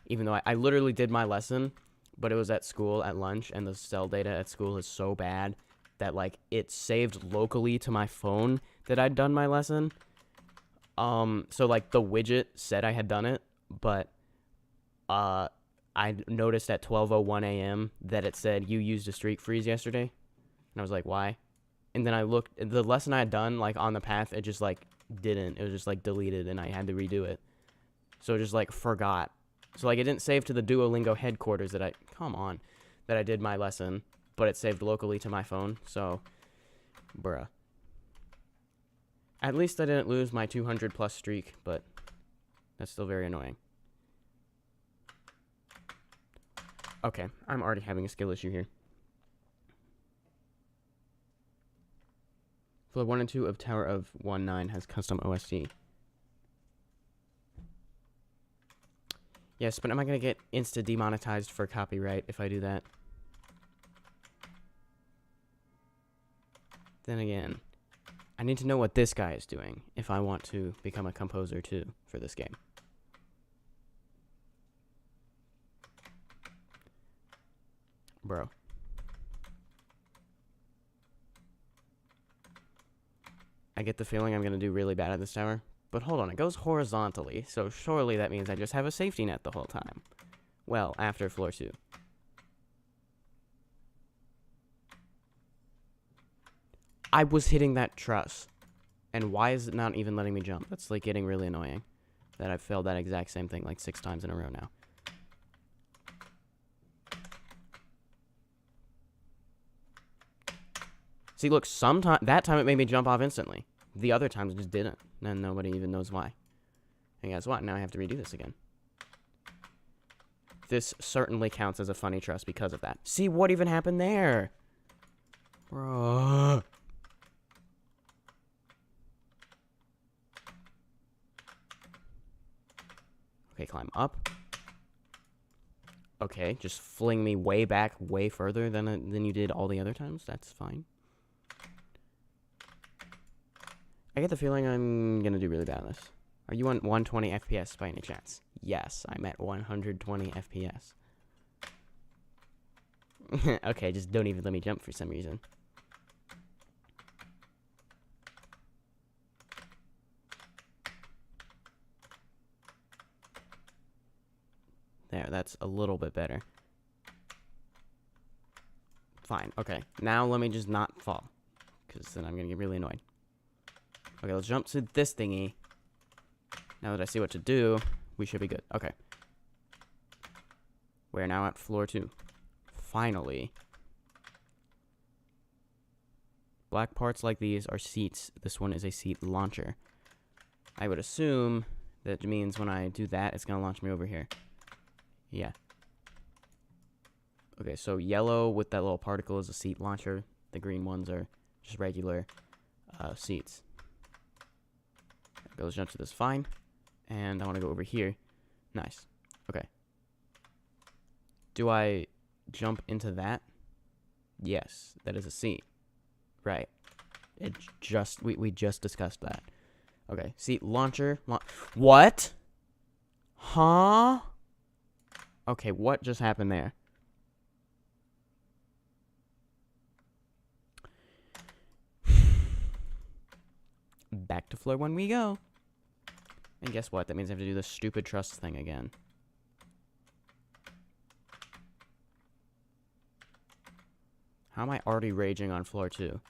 Even though I literally did my lesson, but it was at school at lunch, and the cell data at school is so bad that, like, it saved locally to my phone that I'd done my lesson. So, like, the widget said I had done it, but, I noticed at 12:01 a.m. that it said, you used a streak freeze yesterday. And I was like, why? And then I looked, the lesson I had done, like, on the path, it just, like, didn't. It was just, like, deleted, and I had to redo it. So it just, like, forgot. So, like, it didn't save to the Duolingo headquarters that I did my lesson, but it saved locally to my phone, so, bruh. At least I didn't lose my 200+ streak, but that's still very annoying. Okay, I'm already having a skill issue here. Floor 1 and 2 of Tower of 1.9 has custom OSD. Yes, but am I going to get insta-demonetized for copyright if I do that? Then again, I need to know what this guy is doing if I want to become a composer too for this game. Bro. I get the feeling I'm going to do really bad at this tower. But hold on, it goes horizontally, so surely that means I just have a safety net the whole time. Well, after floor 2. I was hitting that truss. And why is it not even letting me jump? That's, like, getting really annoying. That I've failed that exact same thing, like, 6 times in a row now. See, look, that time it made me jump off instantly. The other times it just didn't. And nobody even knows why. And guess what? Now I have to redo this again. This certainly counts as a funny truss because of that. See, what even happened there? Bro. Okay, climb up. Okay, just fling me way back, way further than you did all the other times. That's fine. I get the feeling I'm gonna do really bad at this. Are you on 120 FPS by any chance? Yes, I'm at 120 FPS. Okay, just don't even let me jump for some reason. There, that's a little bit better. Fine, okay. Now let me just not fall, because then I'm gonna get really annoyed. Okay, let's jump to this thingy. Now that I see what to do, we should be good. Okay. We're now at floor 2. Finally. Black parts like these are seats. This one is a seat launcher. I would assume that means when I do that, it's going to launch me over here. Yeah. Okay, so yellow with that little particle is a seat launcher. The green ones are just regular seats. Okay, let's jump to this. Fine. And I want to go over here. Nice. Okay. Do I jump into that? Yes, that is a seat. Right. It just we just discussed that. Okay, seat launcher. What? Huh? Okay, what just happened there? Back to floor 1 we go. And guess what? That means I have to do this stupid truss thing again. How am I already raging on floor 2?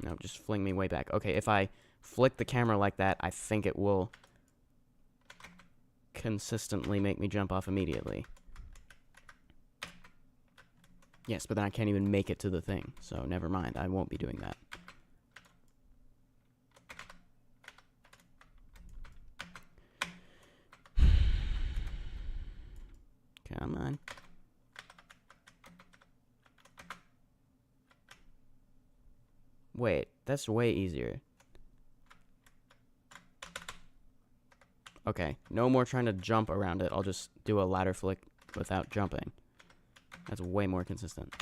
No, just fling me way back. Okay, if I flick the camera like that, I think it will consistently make me jump off immediately. Yes, but then I can't even make it to the thing, so never mind. I won't be doing that. Come on. Wait, that's way easier. Okay, no more trying to jump around it. I'll just do a ladder flick without jumping. That's way more consistent.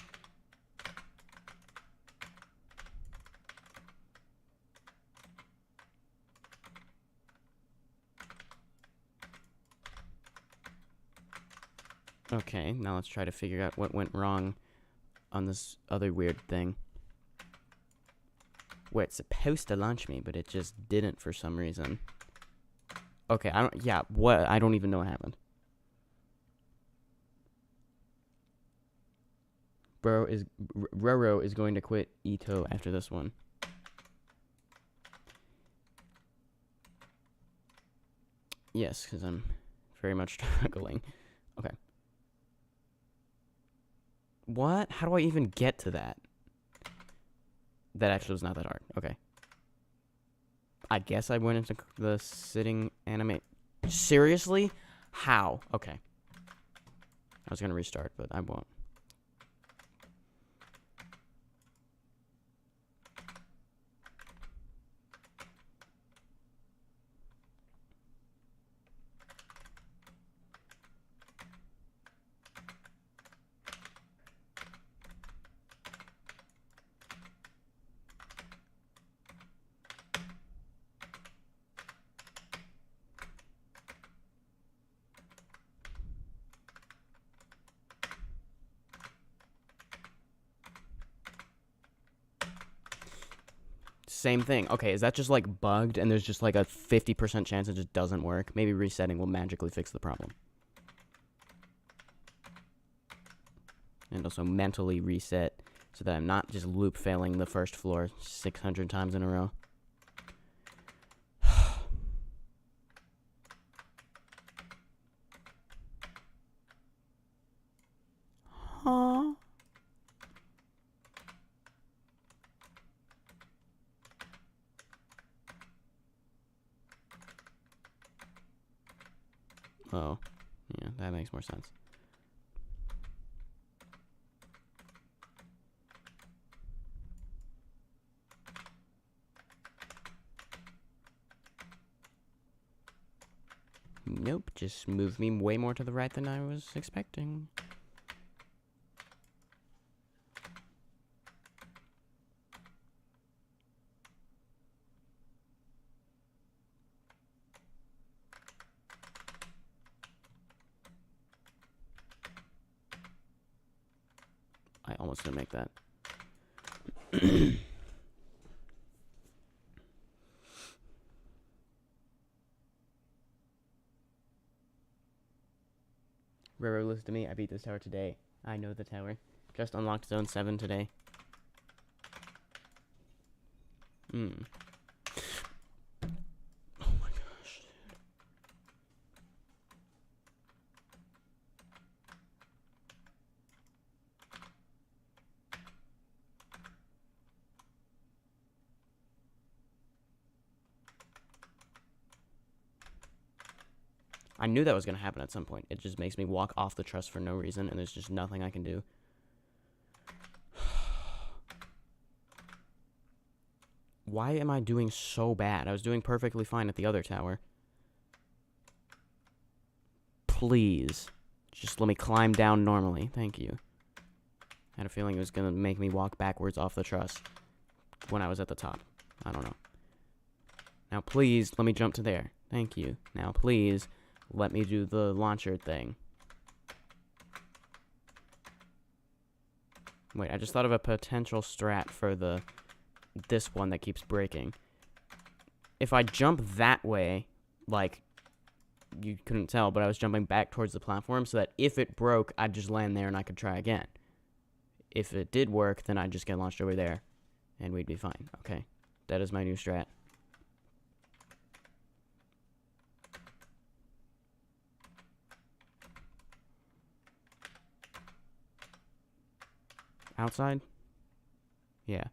Okay, now let's try to figure out what went wrong on this other weird thing. Where it's supposed to launch me, but it just didn't for some reason. Okay, I don't even know what happened. Roro is going to quit EToH after this one. Yes, because I'm very much struggling. Okay. What? How do I even get to that? That actually was not that hard. Okay. I guess I went into the sitting animate. Seriously? How? Okay. I was going to restart, but I won't. Same thing. Okay, is that just like bugged and there's just like a 50% chance it just doesn't work? Maybe resetting will magically fix the problem. And also mentally reset so that I'm not just loop failing the first floor 600 times in a row. Huh? Oh, yeah, that makes more sense. Nope, just moved me way more to the right than I was expecting. I almost didn't make that. Roro, listen to me. I beat this tower today. I know the tower. Just unlocked zone 7 today. Oh my gosh. I knew that was going to happen at some point. It just makes me walk off the truss for no reason, and there's just nothing I can do. Why am I doing so bad? I was doing perfectly fine at the other tower. Please. Just let me climb down normally. Thank you. I had a feeling it was going to make me walk backwards off the truss when I was at the top. I don't know. Now, please, let me jump to there. Thank you. Now, please, let me do the launcher thing. Wait, I just thought of a potential strat for this one that keeps breaking. If I jump that way, like, you couldn't tell, but I was jumping back towards the platform so that if it broke, I'd just land there and I could try again. If it did work, then I'd just get launched over there, and we'd be fine. Okay, that is my new strat. Outside? Yeah.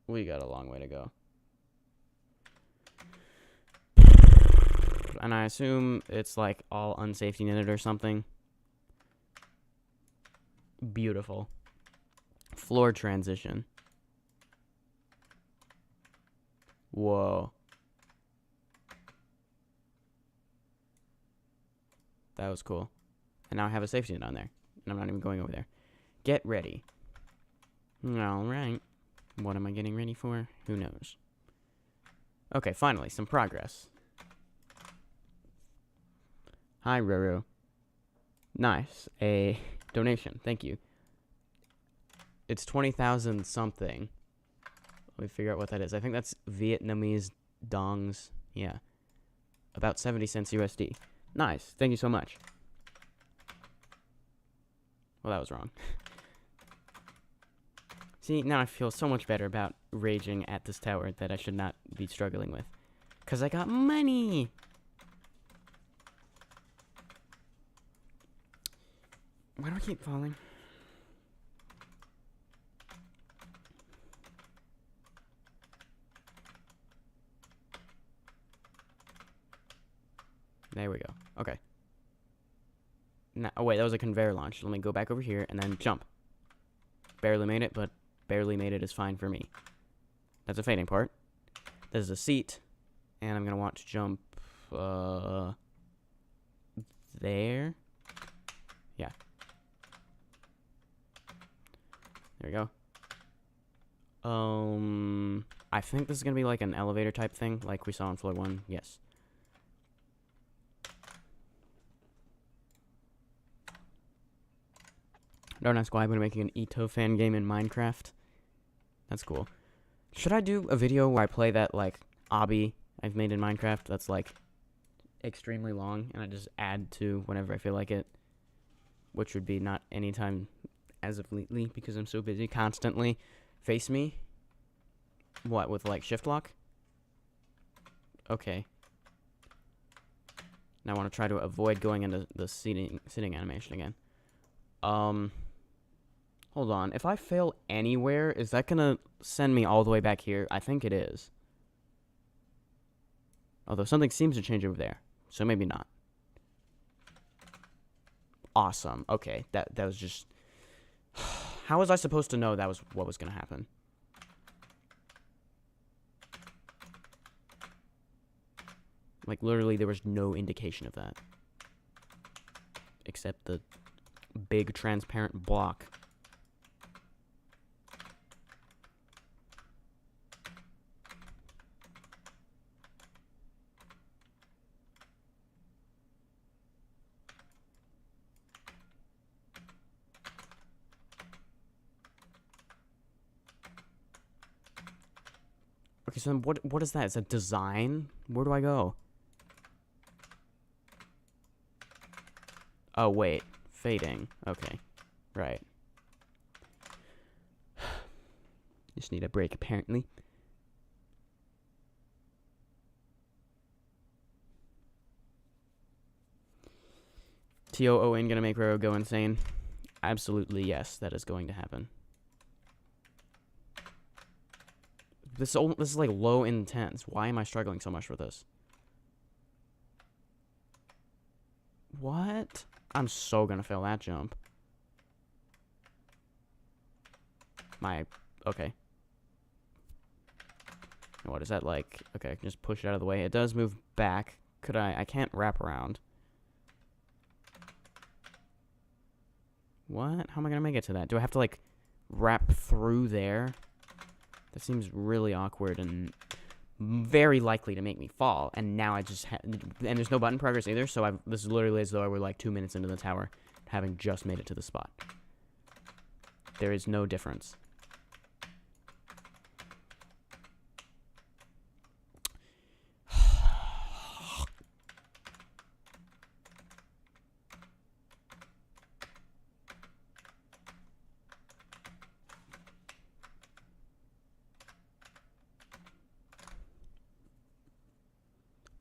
We got a long way to go. And I assume it's like all unsafety netted or something. Beautiful. Floor transition. Whoa. That was cool. And now I have a safety net on there. And I'm not even going over there. Get ready. Alright. What am I getting ready for? Who knows? Okay, finally, some progress. Hi, Roro. Nice. A donation. Thank you. It's 20,000 something. Let me figure out what that is. I think that's Vietnamese dongs. Yeah. About 70 cents USD. Nice. Thank you so much. Well, that was wrong. See, now I feel so much better about raging at this tower that I should not be struggling with. Because I got money! Why do I keep falling? There we go. Okay. Now, oh, wait, that was a conveyor launch. Let me go back over here and then jump. Barely made it, but barely made it is fine for me. That's a fading part. There's a seat. And I'm going to want to jump, there. Yeah. There we go. I think this is going to be like an elevator type thing, like we saw on floor 1. Yes. Don't ask why I'm making an EToH fan game in Minecraft. That's cool. Should I do a video where I play that, like, obby I've made in Minecraft that's, like, extremely long, and I just add to whenever I feel like it? Which would be not anytime as of lately, because I'm so busy constantly. Face me? What, with, like, shift lock? Okay. Now I want to try to avoid going into the sitting animation again. Hold on. If I fail anywhere, is that gonna send me all the way back here? I think it is. Although something seems to change over there, so maybe not. Awesome. Okay, that was just... How was I supposed to know that was what was gonna happen? Like, literally, there was no indication of that. Except the big transparent block. Okay, so then what is that? Is that design? Where do I go? Oh, wait. Fading. Okay. Right. Just need a break, apparently. EToH gonna make Roro go insane? Absolutely, yes. That is going to happen. This is like low intense. Why am I struggling so much with this? What? I'm so gonna fail that jump. Okay. What is that like? Okay, I can just push it out of the way. It does move back. I can't wrap around. What? How am I gonna make it to that? Do I have to, like, wrap through there? That seems really awkward and very likely to make me fall. And now I just and there's no button progress either, so this is literally as though I were, like, 2 minutes into the tower, having just made it to the spot. There is no difference.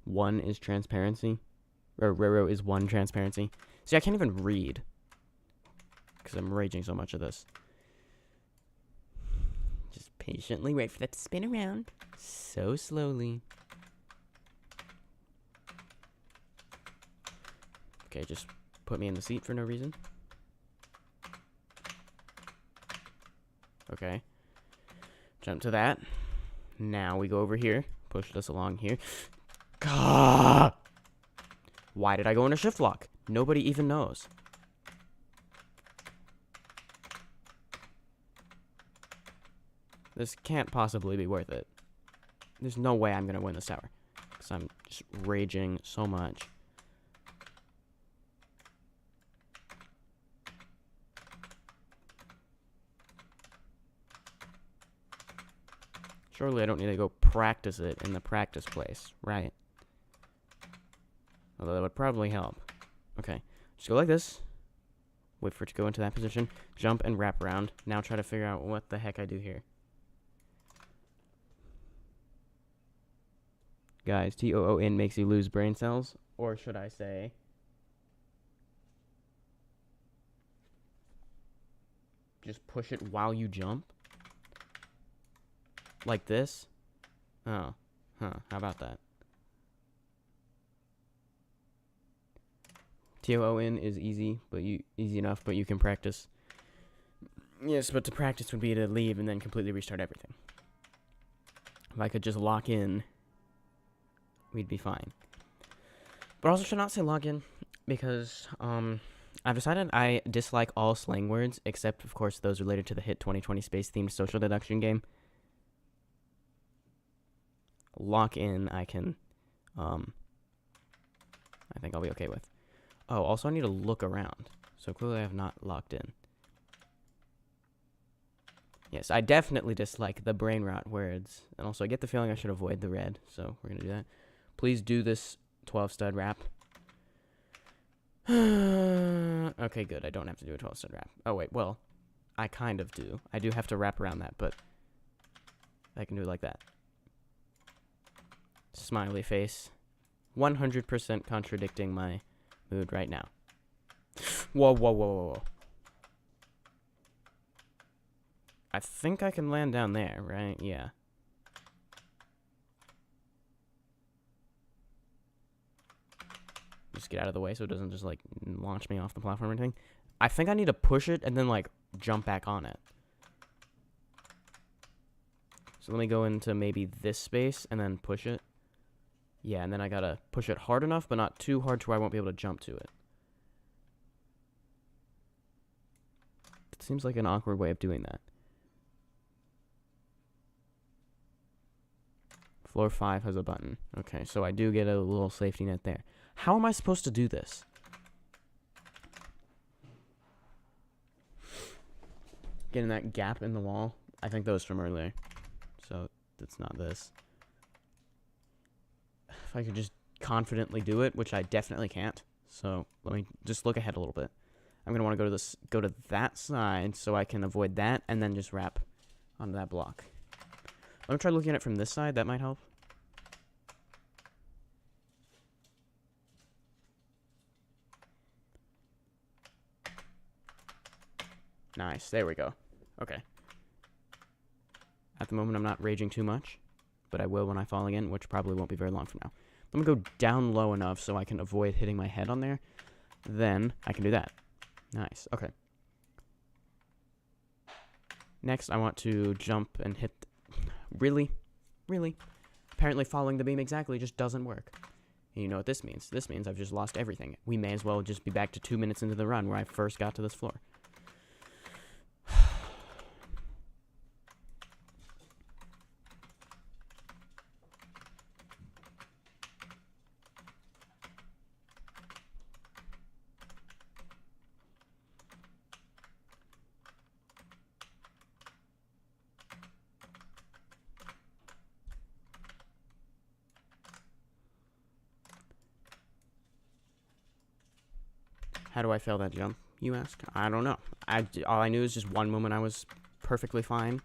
One is transparency. Or Roro is one transparency. See, I can't even read. Because I'm raging so much of this. Just patiently wait for that to spin around. So slowly. Okay, just put me in the seat for no reason. Okay. Jump to that. Now we go over here. Push this along here. Gah! Why did I go into shift lock? Nobody even knows. This can't possibly be worth it. There's no way I'm gonna win this tower. Because I'm just raging so much. Surely I don't need to go practice it in the practice place, right? Although that would probably help. Okay, just go like this. Wait for it to go into that position. Jump and wrap around. Now try to figure out what the heck I do here. Guys, EToH makes you lose brain cells. Or should I say... just push it while you jump? Like this? Oh. Huh. How about that? EToH is easy, but easy enough, but you can practice. Yes, but to practice would be to leave and then completely restart everything. If I could just lock in, we'd be fine. But also should not say log in, because I've decided I dislike all slang words, except of course those related to the hit 2020 space themed social deduction game. Lock in, I can, I think I'll be okay with. Oh, also I need to look around. So clearly I have not locked in. Yes, I definitely dislike the brain rot words. And also I get the feeling I should avoid the red. So we're going to do that. Please do this 12 stud wrap. Okay, good. I don't have to do a 12 stud wrap. Oh, wait. Well, I kind of do. I do have to wrap around that, but I can do it like that. Smiley face. 100% contradicting my mood right now. Whoa, whoa, whoa, whoa, whoa. I think I can land down there, right? Yeah. Just get out of the way so it doesn't just, like, launch me off the platform or anything. I think I need to push it and then, like, jump back on it. So let me go into maybe this space and then push it. Yeah, and then I gotta push it hard enough, but not too hard to where I won't be able to jump to it. It seems like an awkward way of doing that. Floor 5 has a button. Okay, so I do get a little safety net there. How am I supposed to do this? Getting that gap in the wall. I think that was from earlier. So, it's not this. If I could just confidently do it, which I definitely can't. So, let me just look ahead a little bit. I'm going to want to go to that side so I can avoid that and then just wrap onto that block. Let me try looking at it from this side. That might help. Nice. There we go. Okay. At the moment, I'm not raging too much, but I will when I fall again, which probably won't be very long from now. Let me go down low enough so I can avoid hitting my head on there. Then I can do that. Nice. Okay. Next, I want to jump and hit... Really? Really? Apparently following the beam exactly just doesn't work. And you know what this means. This means I've just lost everything. We may as well just be back to 2 minutes into the run where I first got to this floor. How do I fail that jump, you ask? I don't know. All I knew is just one moment I was perfectly fine,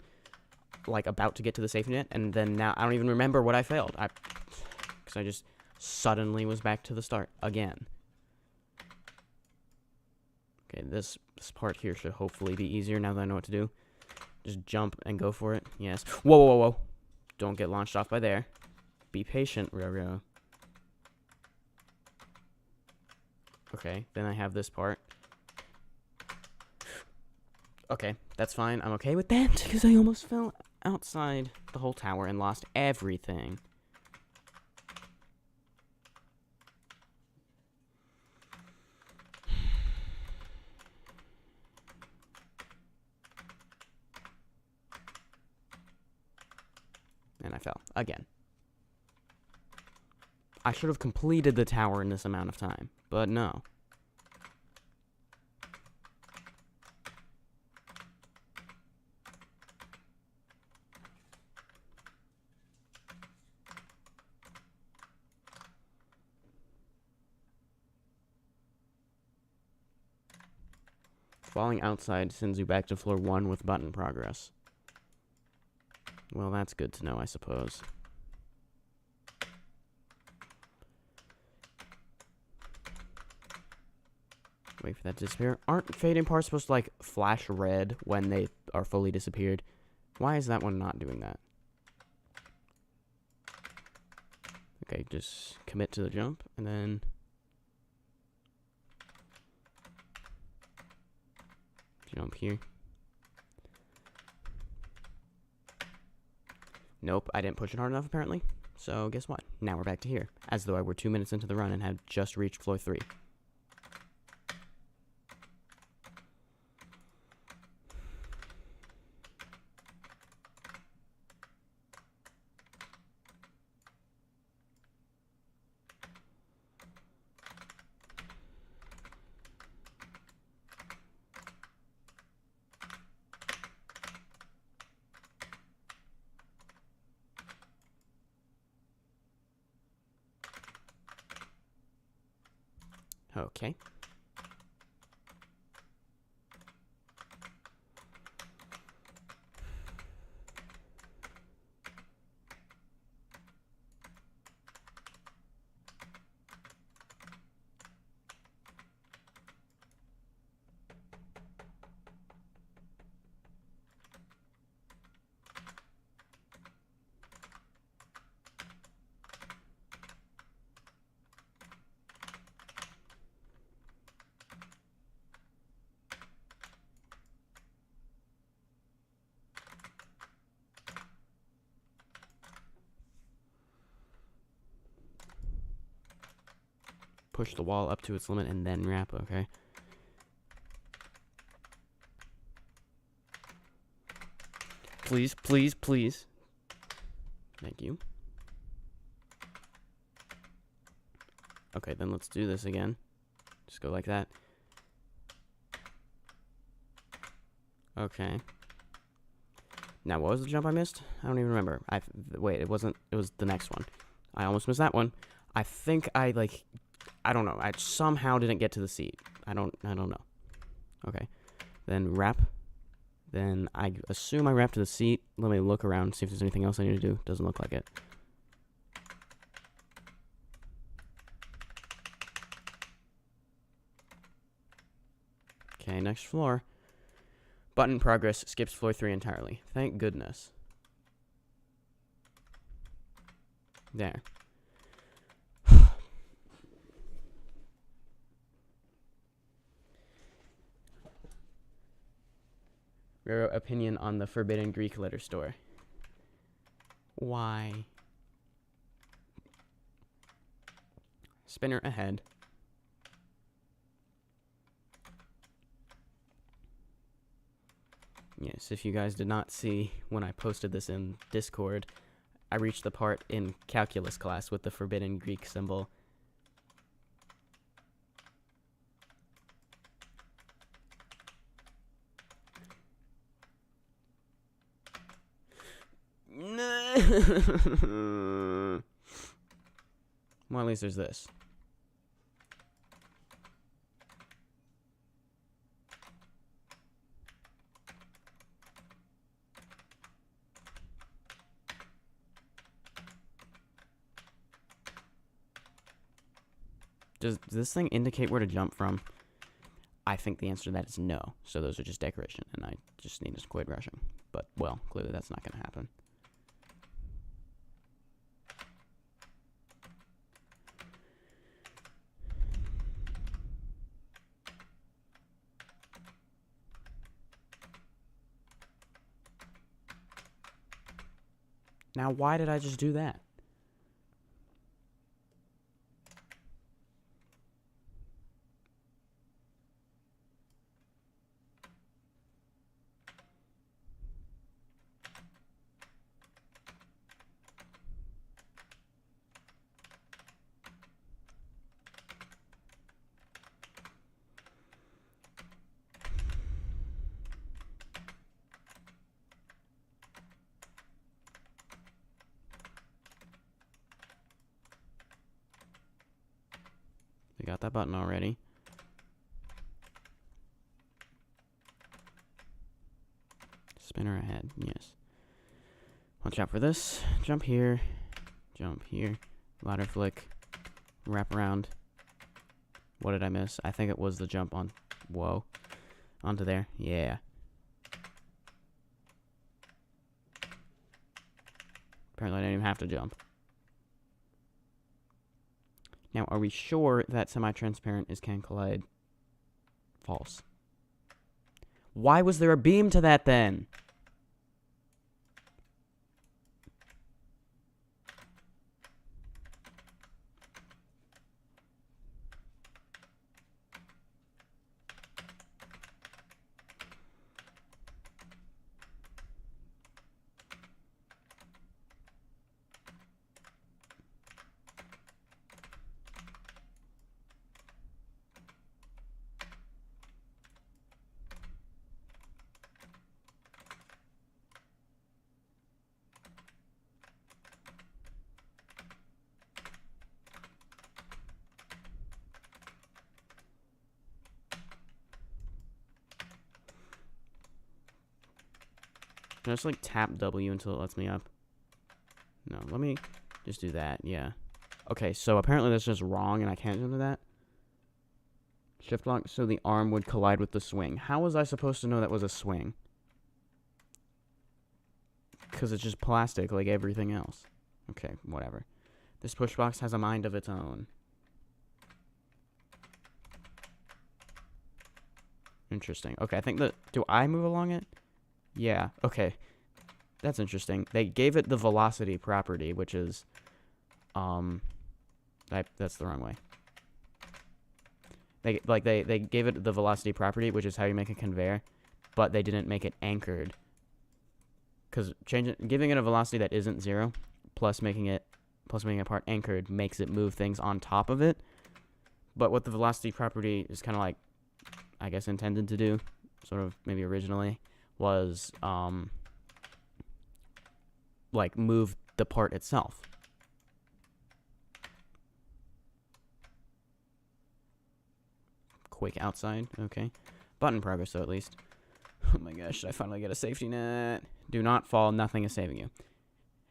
like about to get to the safety net, and then now I don't even remember what I failed. Because I just suddenly was back to the start again. Okay, this part here should hopefully be easier now that I know what to do. Just jump and go for it. Yes. Whoa, whoa, whoa, whoa. Don't get launched off by there. Be patient, Roro. Okay, then I have this part. Okay, that's fine. I'm okay with that, because I almost fell outside the whole tower and lost everything. And I fell again. I should have completed the tower in this amount of time, but no. Falling outside sends you back to floor 1 with button progress. Well, that's good to know, I suppose. Wait for that to disappear. Aren't fading parts supposed to, like, flash red when they are fully disappeared? Why is that one not doing that? Okay, just commit to the jump, and then... jump here. Nope, I didn't push it hard enough, apparently. So, guess what? Now we're back to here. As though I were 2 minutes into the run and had just reached floor 3. Okay. Push the wall up to its limit and then wrap, okay? Please, please, please. Thank you. Okay, then let's do this again. Just go like that. Okay. Now, what was the jump I missed? I don't even remember. Wait, it wasn't... it was the next one. I almost missed that one. I think I, like... I don't know. I somehow didn't get to the seat. I don't know. Okay. Then wrap. Then I assume I wrap to the seat. Let me look around, see if there's anything else I need to do. Doesn't look like it. Okay, next floor. Button progress skips floor 3 entirely. Thank goodness. There. Roro opinion on the Forbidden Greek Letter Store. Why? Spinner ahead. Yes, if you guys did not see when I posted this in Discord, I reached the part in calculus class with the Forbidden Greek symbol. Well, at least there's this. Does this thing indicate where to jump from? I think the answer to that is no. So those are just decoration, and I just need to quit rushing. But, well, clearly that's not going to happen. Now, why did I just do that? We got that button already. Spinner ahead, yes. Watch out for this. Jump here. Jump here. Ladder flick. Wrap around. What did I miss? I think it was the jump on... Whoa. Onto there. Yeah. Apparently I didn't even have to jump. Now, are we sure that semi-transparent is can collide? False. Why was there a beam to that then? Can I just, like, tap W until it lets me up? No, let me just do that, yeah. Okay, so apparently that's just wrong, and I can't do that. Shift lock, so the arm would collide with the swing. How was I supposed to know that was a swing? Because it's just plastic, like everything else. Okay, whatever. This push box has a mind of its own. Interesting. Okay, I think that... Do I move along it? Yeah, okay. That's interesting. They gave it the velocity property, which is... that's the wrong way. They gave it the velocity property, which is how you make a conveyor, but they didn't make it anchored. Because giving it a velocity that isn't 0, plus making it part anchored, makes it move things on top of it. But what the velocity property is kind of like, I guess, intended to do, sort of maybe originally, was like move the part itself. Quake outside, okay. Button progress though, at least. Oh my gosh, should I finally get a safety net? Do not fall, nothing is saving you.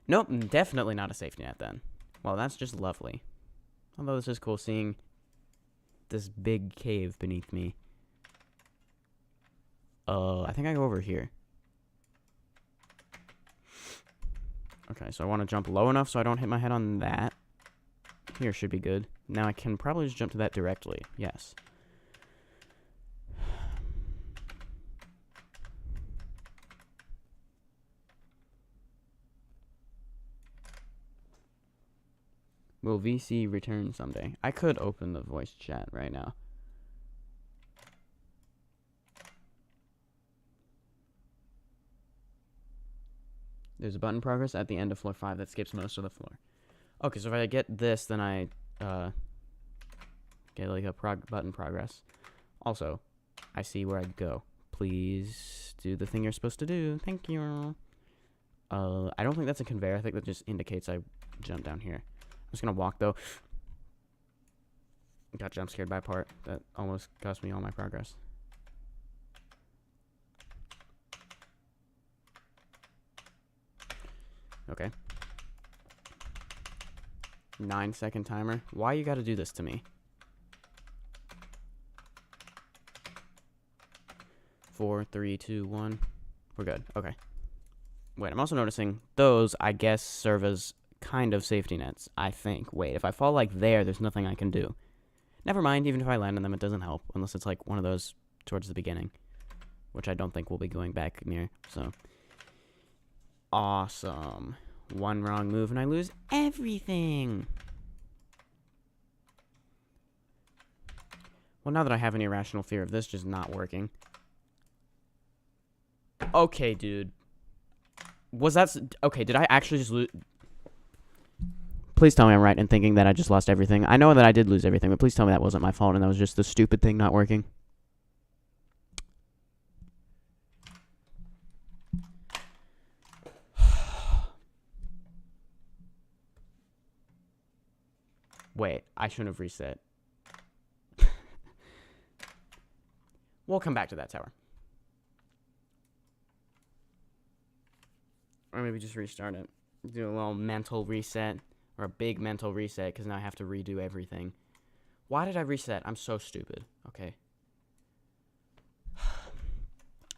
Nope, definitely not a safety net then. Well, that's just lovely. Although it's just cool seeing this big cave beneath me. I think I go over here. Okay, so I want to jump low enough so I don't hit my head on that. Here should be good. Now I can probably just jump to that directly. Yes. Will VC return someday? I could open the voice chat right now. There's a button progress at the end of floor 5 that skips most of the floor. Okay, so if I get this, then I get like a button progress. Also, I see where I'd go. Please do the thing you're supposed to do. Thank you. I don't think that's a conveyor. I think that just indicates I jump down here. I'm just gonna walk though. Got jump scared by a part that almost cost me all my progress. Okay. 9-second timer. Why you gotta do this to me? 4, 3, 2, 1. We're good. Okay. Wait, I'm also noticing those, I guess, serve as kind of safety nets, I think. Wait, if I fall like there, there's nothing I can do. Never mind, even if I land on them, it doesn't help, unless it's like one of those towards the beginning, which I don't think we'll be going back near, so. Awesome. One wrong move and I lose everything. Well, now that I have an irrational fear of this just not working. Okay, dude. Was that... Okay, did I actually just lose... Please tell me I'm right in thinking that I just lost everything. I know that I did lose everything, but please tell me that wasn't my fault and that was just the stupid thing not working. Wait, I shouldn't have reset. We'll come back to that tower. Or maybe just restart it. Do a little mental reset. Or a big mental reset, because now I have to redo everything. Why did I reset? I'm so stupid. Okay.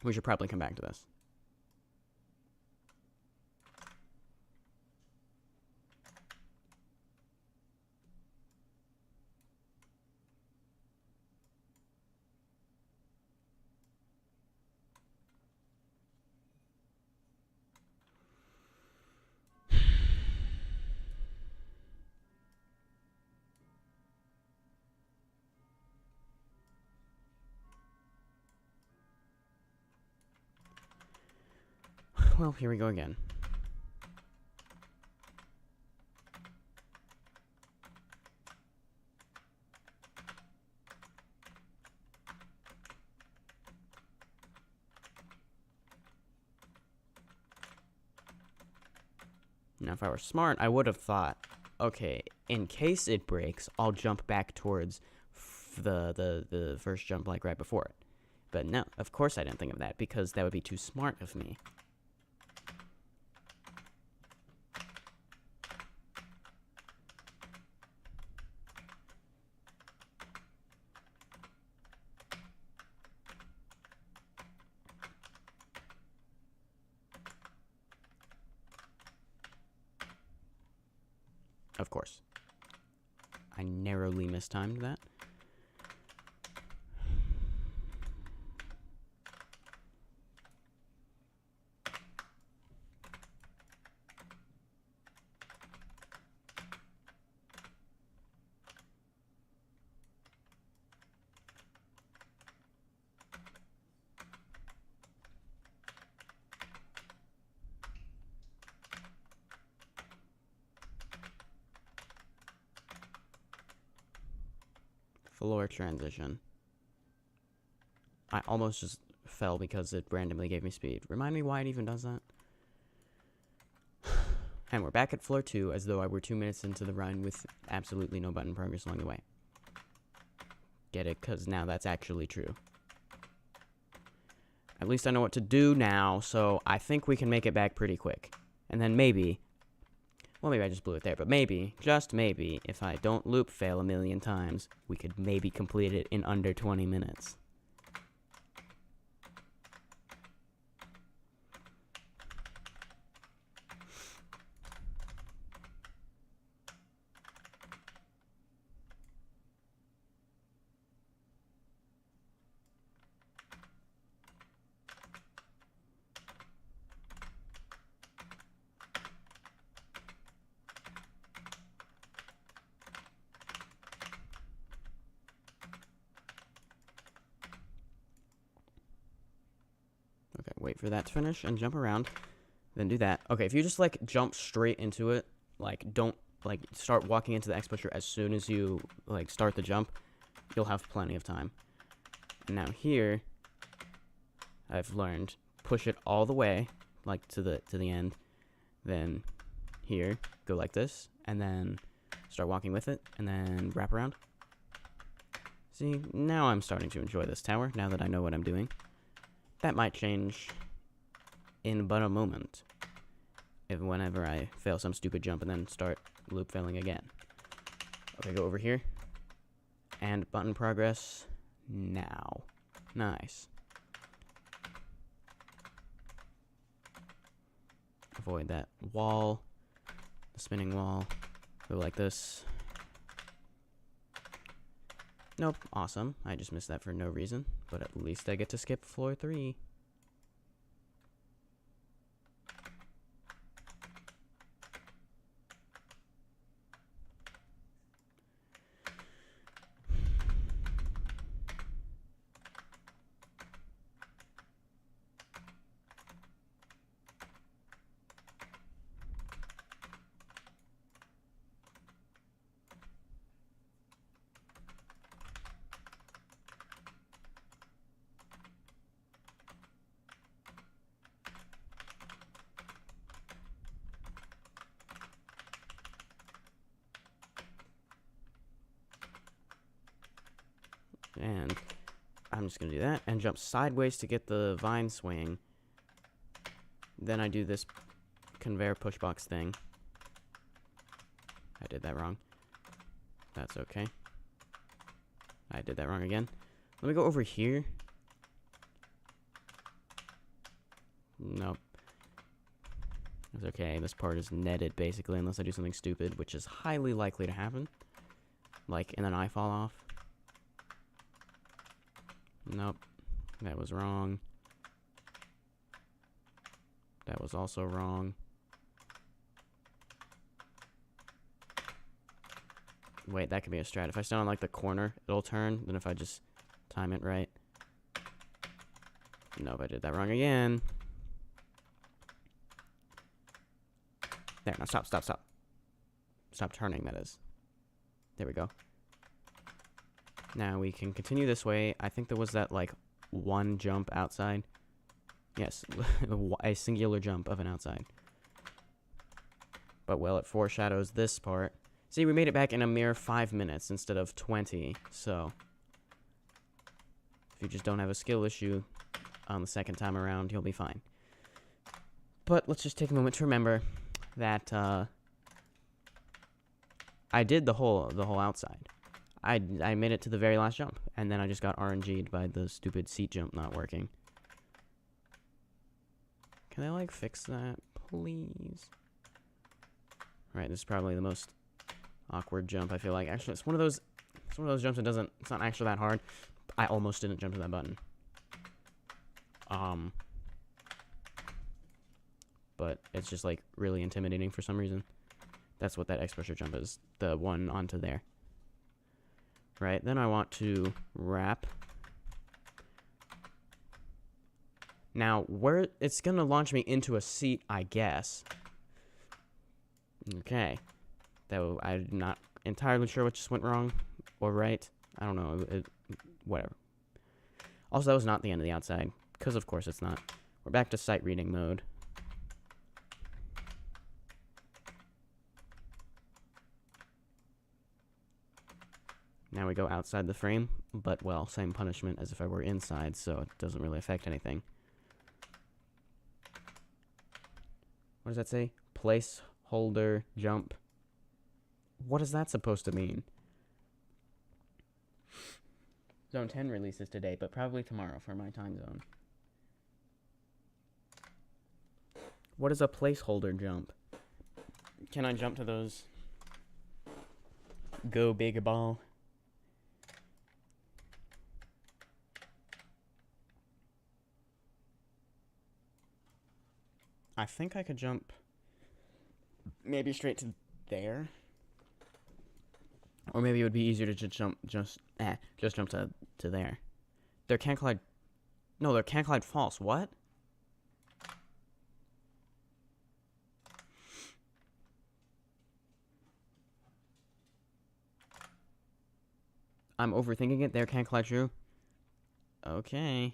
We should probably come back to this. Well, here we go again. Now, if I were smart, I would have thought, okay, in case it breaks, I'll jump back towards the first jump, like, right before it. But no, of course I didn't think of that, because that would be too smart of me. Of course. I narrowly mistimed that. Floor transition. I almost just fell because it randomly gave me speed. Remind me why it even does that? And we're back at floor 2 as though I were 2 minutes into the run with absolutely no button progress along the way. Get it? Because now that's actually true. At least I know what to do now, so I think we can make it back pretty quick. And then maybe... Well, maybe I just blew it there, but maybe, just maybe, if I don't loop fail a million times, we could maybe complete it in under 20 minutes. Okay, wait for that to finish and jump around. Then do that. Okay, if you just, like, jump straight into it, like, don't, like, start walking into the X pusher as soon as you, like, start the jump, you'll have plenty of time. And now here, I've learned, push it all the way, like, to the end. Then here, go like this, and then start walking with it, and then wrap around. See, now I'm starting to enjoy this tower, now that I know what I'm doing. That might change in but a moment, if whenever I fail some stupid jump and then start loop failing again. Okay, go over here, and button progress now. Nice. Avoid that wall, the spinning wall, go like this. Nope, awesome. I just missed that for no reason, but at least I get to skip floor 3. And I'm just going to do that and jump sideways to get the vine swing. Then I do this conveyor push box thing. I did that wrong. That's okay. I did that wrong again. Let me go over here. Nope. It's okay. This part is netted, basically, unless I do something stupid, which is highly likely to happen. Like, and then I fall off. Nope. That was wrong. That was also wrong. Wait, that could be a strat. If I stand on, like, the corner, it'll turn. Then if I just time it right. Nope, I did that wrong again. There, now stop, stop, stop. Stop turning, that is. There we go. Now we can continue this way. I think there was that, like, one jump outside. Yes, a singular jump of an outside. But, well, it foreshadows this part. See, we made it back in a mere 5 minutes instead of 20, so... If you just don't have a skill issue on the second time around, you'll be fine. But let's just take a moment to remember that, I did the whole outside. I made it to the very last jump, and then I just got RNG'd by the stupid seat jump not working. Can I, like, fix that, please? Right, this is probably the most awkward jump, I feel like. Actually, it's one of those jumps that doesn't, it's not actually that hard. I almost didn't jump to that button. But it's just, like, really intimidating for some reason. That's what that exposure jump is, the one onto there. Right, then I want to wrap. Now, where it's gonna launch me into a seat, I guess. Okay. Though I'm not entirely sure what just went wrong or right. I don't know. Whatever. Also, that was not the end of the outside, because of course it's not. We're back to sight reading mode. Now we go outside the frame, but, well, same punishment as if I were inside, so it doesn't really affect anything. What does that say? Placeholder jump. What is that supposed to mean? Zone 10 releases today, but probably tomorrow for my time zone. What is a placeholder jump? Can I jump to those? Go big ball. I think I could jump maybe straight to there. Or maybe it would be easier to just jump to there. There can't collide. No, there can't collide false. What? I'm overthinking it. There can't collide true. Okay.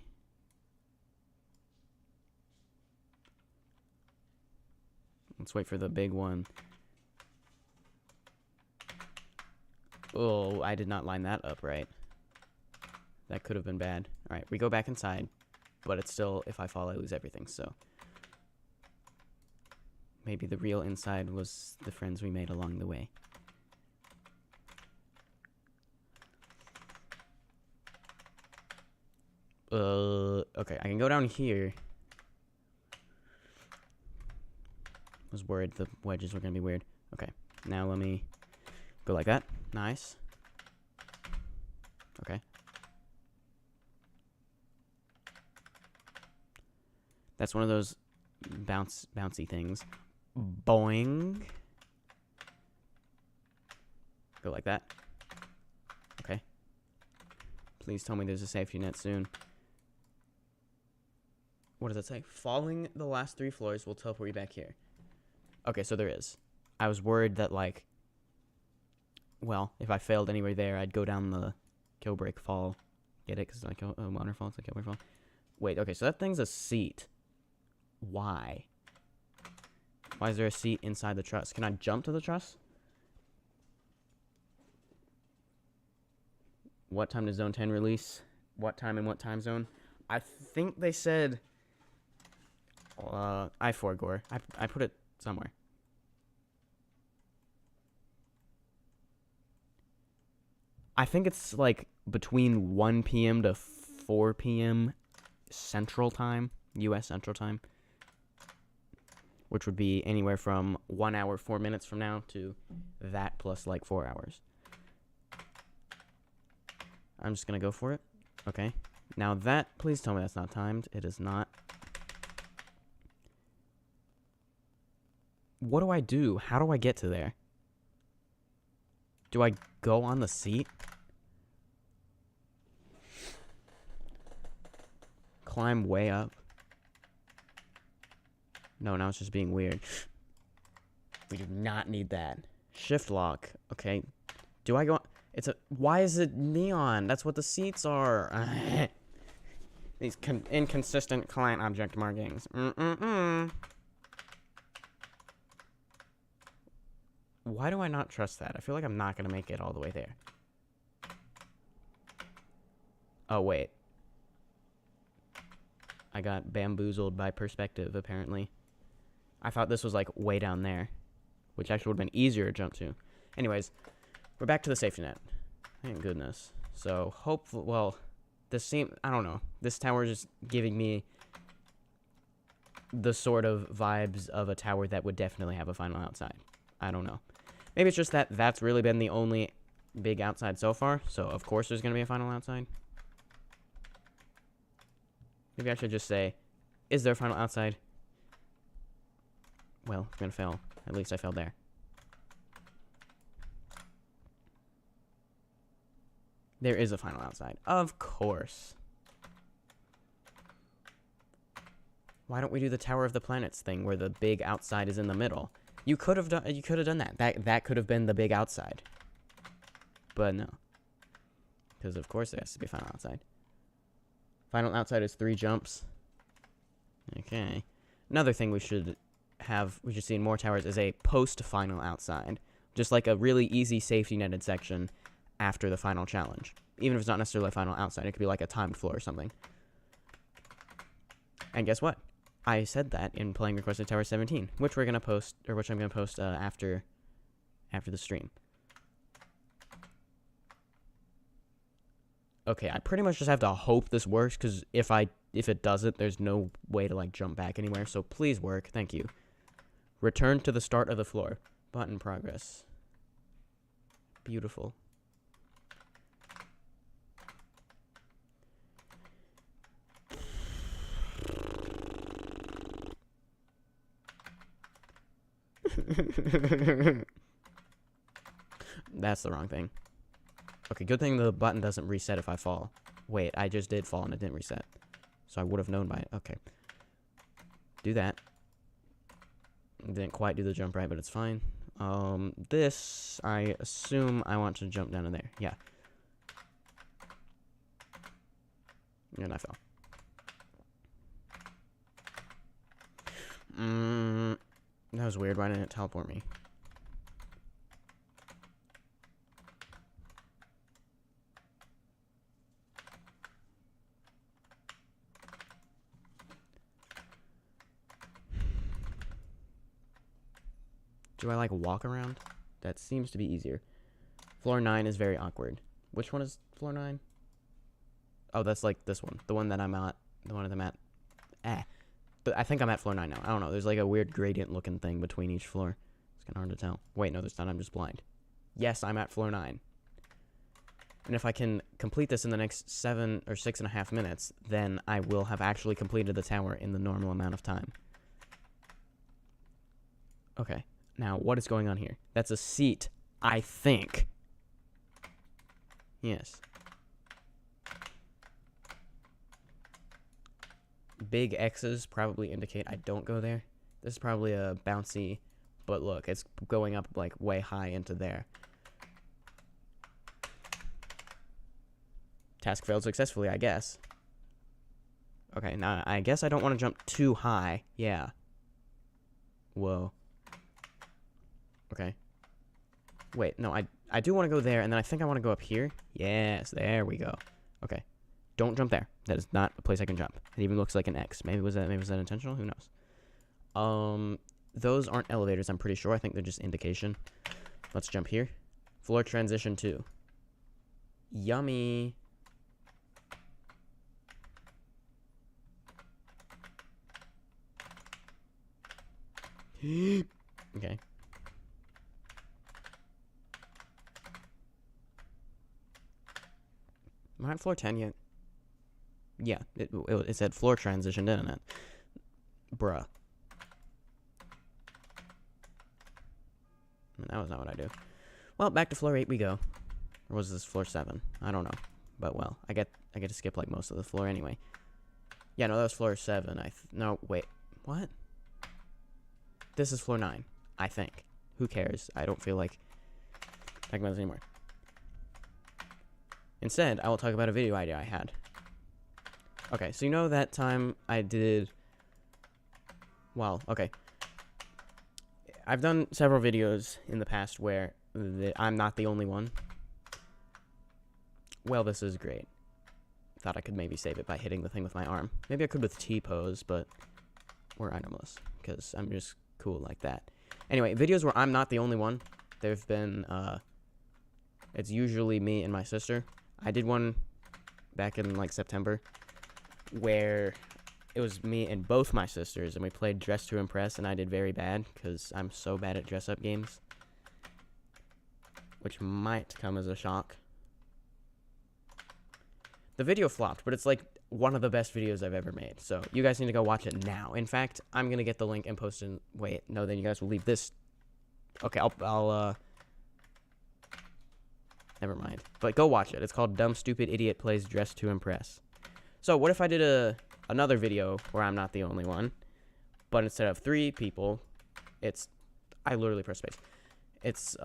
Let's wait for the big one. Oh, I did not line that up right. That could have been bad. Alright, we go back inside. But it's still, if I fall, I lose everything, so. Maybe the real inside was the friends we made along the way. Okay, I can go down here. Was worried the wedges were gonna be weird. Okay, now let me go like that. Nice. Okay. That's one of those bouncy things. Boing. Go like that. Okay. Please tell me there's a safety net soon. What does that say? Falling the last 3 floors will teleport you back here. Okay, so there is. I was worried that, like, well, if I failed anywhere there, I'd go down the kill break fall. Get it? Because it's like a waterfall. It's like a kill break fall. Wait, okay, so that thing's a seat. Why? Why is there a seat inside the truss? Can I jump to the truss? What time does Zone 10 release? What time and what time zone? I think they said... I forgore. I put it somewhere. I think it's like between 1 p.m. to 4 p.m. Central Time, U.S. Central Time, which would be anywhere from 1 hour, 4 minutes from now to that plus like 4 hours. I'm just going to go for it. Okay. Now that, please tell me that's not timed. It is not. What do I do? How do I get to there? Do I go on the seat? Climb way up? No, now it's just being weird. We do not need that. Shift lock. Okay. Do I go on? It's a... Why is it neon? That's what the seats are. These inconsistent client object markings. Why do I not trust that? I feel like I'm not going to make it all the way there. Oh, wait. I got bamboozled by perspective, apparently. I thought this was, like, way down there, which actually would have been easier to jump to. Anyways, we're back to the safety net. Thank goodness. So, hopefully, well, I don't know. This tower is just giving me the sort of vibes of a tower that would definitely have a final outside. I don't know. Maybe it's just that that's really been the only big outside so far, so of course there's going to be a final outside. Maybe I should just say, is there a final outside? Well, I'm going to fail. At least I failed there. There is a final outside. Of course. Why don't we do the Tower of the Planets thing where the big outside is in the middle? You could have done that. That could have been the big outside. But no. Because of course there has to be a final outside. Final outside is 3 jumps. Okay. Another thing we should see in more towers is a post-final outside. Just like a really easy safety netted section after the final challenge. Even if it's not necessarily a final outside, it could be like a timed floor or something. And guess what? I said that in playing Requested Tower 17, which we're gonna post, or which I'm gonna post after the stream. Okay, I pretty much just have to hope this works, because if it doesn't, there's no way to like jump back anywhere. So please work, thank you. Return to the start of the floor. Button progress. Beautiful. That's the wrong thing. Okay, good thing the button doesn't reset if I fall. Wait, I just did fall and it didn't reset. So I would have known by it. Okay. Do that. Didn't quite do the jump right, but it's fine. This, I assume I want to jump down to there. Yeah. And I fell. That was weird. Why didn't it teleport me? Do I, like, walk around? That seems to be easier. Floor 9 is very awkward. Which one is floor 9? Oh, that's, like, this one. The one that I'm at. The one that I'm at. But I think I'm at floor 9 now. I don't know. There's, like, a weird gradient-looking thing between each floor. It's kind of hard to tell. Wait, no, there's not. I'm just blind. Yes, I'm at floor 9. And if I can complete this in the next 7 or 6.5 minutes, then I will have actually completed the tower in the normal amount of time. Okay. Now, what is going on here? That's a seat, I think. Yes. Big X's probably indicate I don't go there. This is probably a bouncy, but look, it's going up like way high into there. Task failed successfully, I guess. Okay, now I guess I don't want to jump too high. Yeah. Whoa. Okay. Wait, no, I do want to go there, and then I think I want to go up here. Yes, there we go. Okay. Don't jump there. That is not a place I can jump. It even looks like an X. Maybe was that intentional? Who knows? those aren't elevators, I'm pretty sure. I think they're just indication. Let's jump here. Floor transition 2. Yummy. Okay. Am I on floor 10 yet? Yeah, it said floor transition, didn't it? Bruh. That was not what I do. Well, back to floor 8 we go. Or was this floor 7? I don't know. But, well, I get to skip, like, most of the floor anyway. Yeah, no, that was floor 7. No, wait. What? This is floor 9, I think. Who cares? I don't feel like talking about this anymore. Instead, I will talk about a video idea I had. Okay, so you know that time I did... Well, okay. I've done several videos in the past where I'm not the only one. Well, this is great. Thought I could maybe save it by hitting the thing with my arm. Maybe I could with T-pose, but... Or itemless, because I'm just cool like that. Anyway, videos where I'm not the only one. There've been, it's usually me and my sister. I did one back in, like, September, where it was me and both my sisters, and we played Dress to Impress, and I did very bad, because I'm so bad at dress-up games. Which might come as a shock. The video flopped, but it's, like, one of the best videos I've ever made, so you guys need to go watch it now. In fact, I'm gonna get the link and post it. Wait, no, then you guys will leave this. Okay, I'll never mind. But go watch it. It's called Dumb Stupid Idiot Plays Dress to Impress. So what if I did another video where I'm not the only one, but instead of 3 people, I literally pressed space. It's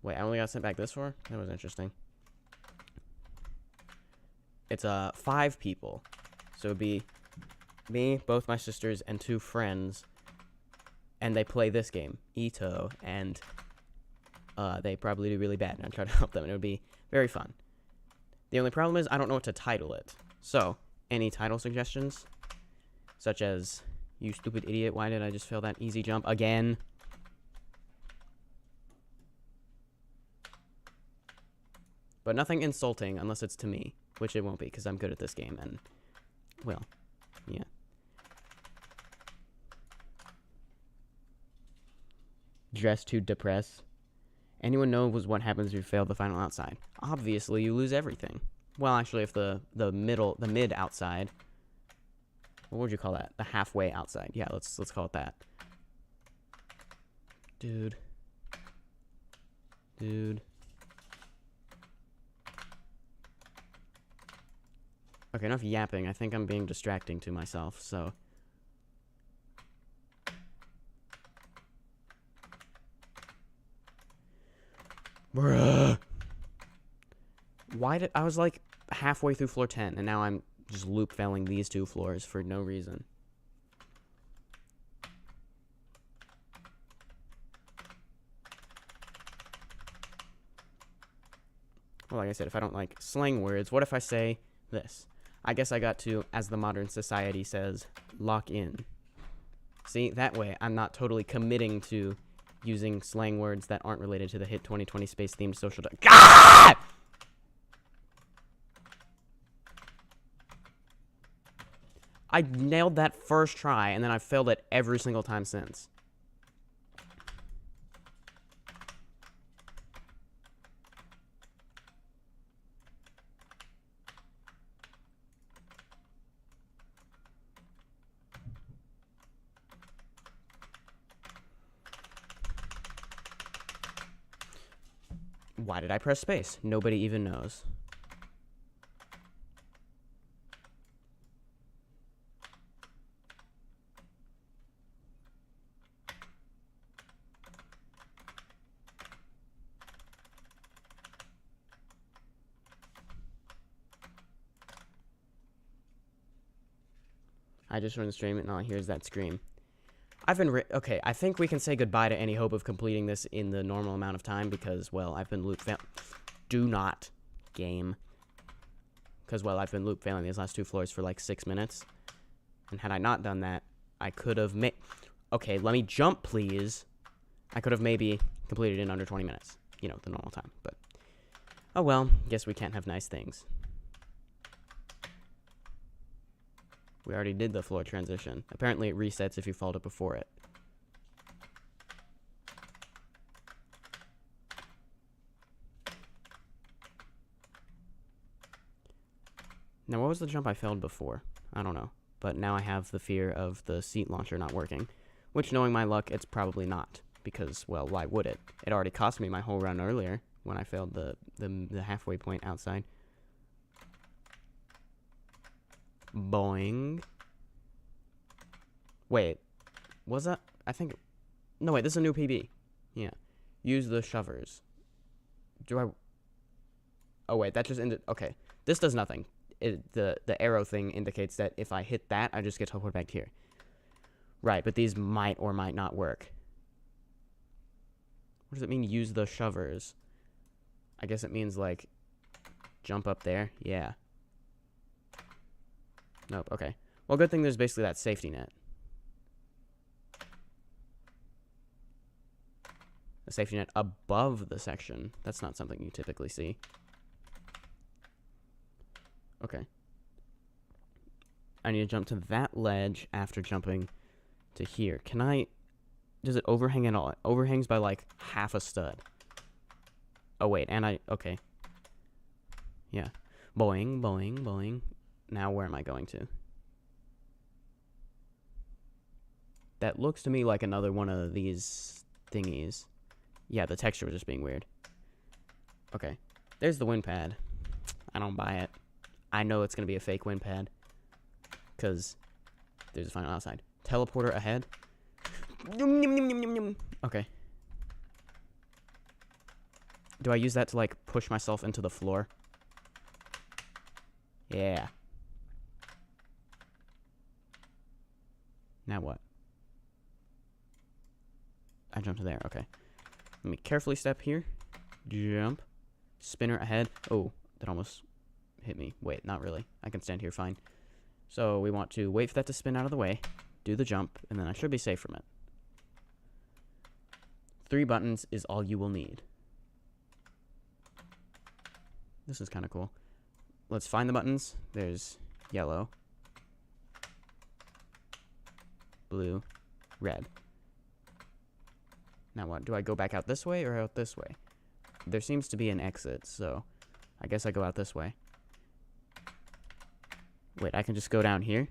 wait, I only got sent back this far? That was interesting. It's 5 people. So it'd be me, both my sisters, and 2 friends. And they play this game, EToH, and they probably do really bad, and I try to help them, and it would be very fun. The only problem is I don't know what to title it. So, any title suggestions? Such as, you stupid idiot, why did I just fail that easy jump again? But nothing insulting unless it's to me. Which it won't be, because I'm good at this game, and, well, yeah. Dress to depress. Anyone knows what happens if you fail the final outside? Obviously, you lose everything. Well, actually, if the mid outside, what would you call that? The halfway outside. Yeah, let's call it that. Dude. Okay, enough yapping. I think I'm being distracting to myself, so... Bruh! Why did... I was, like, halfway through floor 10, and now I'm just loop failing these 2 floors for no reason. Well, like I said, if I don't like slang words, what if I say this? I guess I got to, as the modern society says, lock in. See, that way I'm not totally committing to using slang words that aren't related to the hit 2020 space-themed social... God! I nailed that first try, and then I've failed it every single time since. Why did I press space? Nobody even knows. I just run the stream and all I hear is that scream. Okay, I think we can say goodbye to any hope of completing this in the normal amount of time because, well, I've been loop failing. Do not game. Because, well, I've been loop failing these last 2 floors for like 6 minutes. And had I not done that, I could have made... Okay, let me jump, please. I could have maybe completed it in under 20 minutes. You know, the normal time, but... Oh well, guess we can't have nice things. We already did the floor transition. Apparently it resets if you followed it before it. Now, what was the jump I failed before? I don't know. But now I have the fear of the seat launcher not working. Which, knowing my luck, it's probably not. Because, well, why would it? It already cost me my whole run earlier when I failed the halfway point outside. Boing. Wait. Was that? I think... No, wait, this is a new PB. Yeah. Use the shovers. Do I... Oh, wait, that just ended... Okay. This does nothing. The arrow thing indicates that if I hit that, I just get teleported back here. Right, but these might or might not work. What does it mean, use the shovers? I guess it means, like, jump up there? Yeah. Nope, okay. Well, good thing there's basically that safety net. A safety net above the section. That's not something you typically see. Okay. I need to jump to that ledge after jumping to here. Can I... Does it overhang at all? It overhangs by, like, half a stud. Oh, wait, and I... Okay. Yeah. Boing, boing, boing. Now where am I going to? That looks to me like another one of these thingies. Yeah, the texture was just being weird. Okay. There's the wind pad. I don't buy it. I know it's going to be a fake wind pad. Because there's a final outside. Teleporter ahead. Okay. Do I use that to, like, push myself into the floor? Yeah. Now what? I jumped to there. Okay. Let me carefully step here. Jump. Spinner ahead. Oh, that almost hit me. Wait, not really. I can stand here fine. So we want to wait for that to spin out of the way, do the jump, and then I should be safe from it. 3 buttons is all you will need. This is kind of cool. Let's find the buttons. There's yellow, blue, red. Now what? Do I go back out this way or out this way? There seems to be an exit, so I guess I go out this way. Wait, I can just go down here?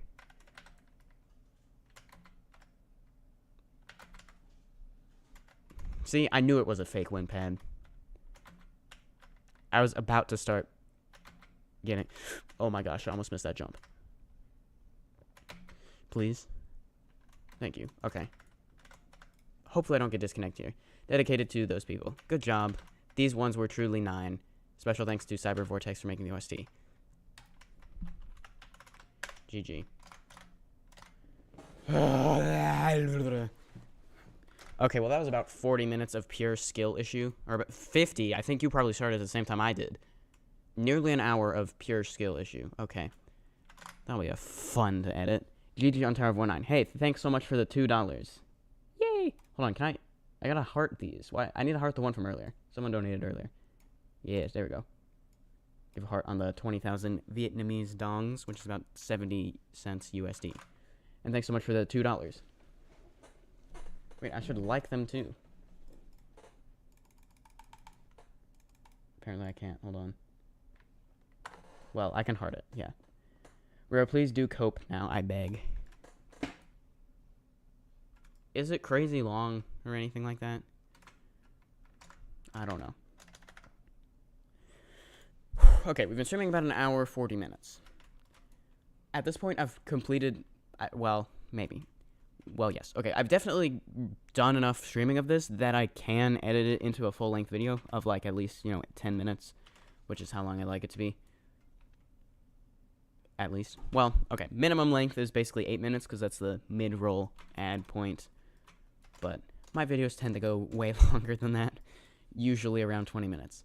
See, I knew it was a fake wind pad. I was about to start getting... Oh my gosh, I almost missed that jump. Please. Thank you. Okay. Hopefully I don't get disconnected here. Dedicated to those people. Good job. These ones were truly 9. Special thanks to Cyber Vortex for making the OST. GG. Okay, well that was about 40 minutes of pure skill issue. Or about 50. I think you probably started at the same time I did. Nearly an hour of pure skill issue. Okay. That'll be a fun to edit. GG on Tower of 19. Hey, thanks so much for the $2. Yay! Hold on, can I gotta heart these. Why? I need to heart the one from earlier. Someone donated earlier. Yes, there we go. Give a heart on the 20,000 Vietnamese dongs, which is about 70 cents USD. And thanks so much for the $2. Wait, I should like them too. Apparently I can't. Hold on. Well, I can heart it. Yeah. Roro, please do cope now, I beg. Is it crazy long or anything like that? I don't know. Okay, we've been streaming about an hour, 40 minutes. At this point, I've completed... well, maybe. Well, yes. Okay, I've definitely done enough streaming of this that I can edit it into a full-length video of, like, at least, 10 minutes, which is how long I like it to be. At least. Well, okay, minimum length is basically 8 minutes, because that's the mid-roll ad point. But my videos tend to go way longer than that, usually around 20 minutes.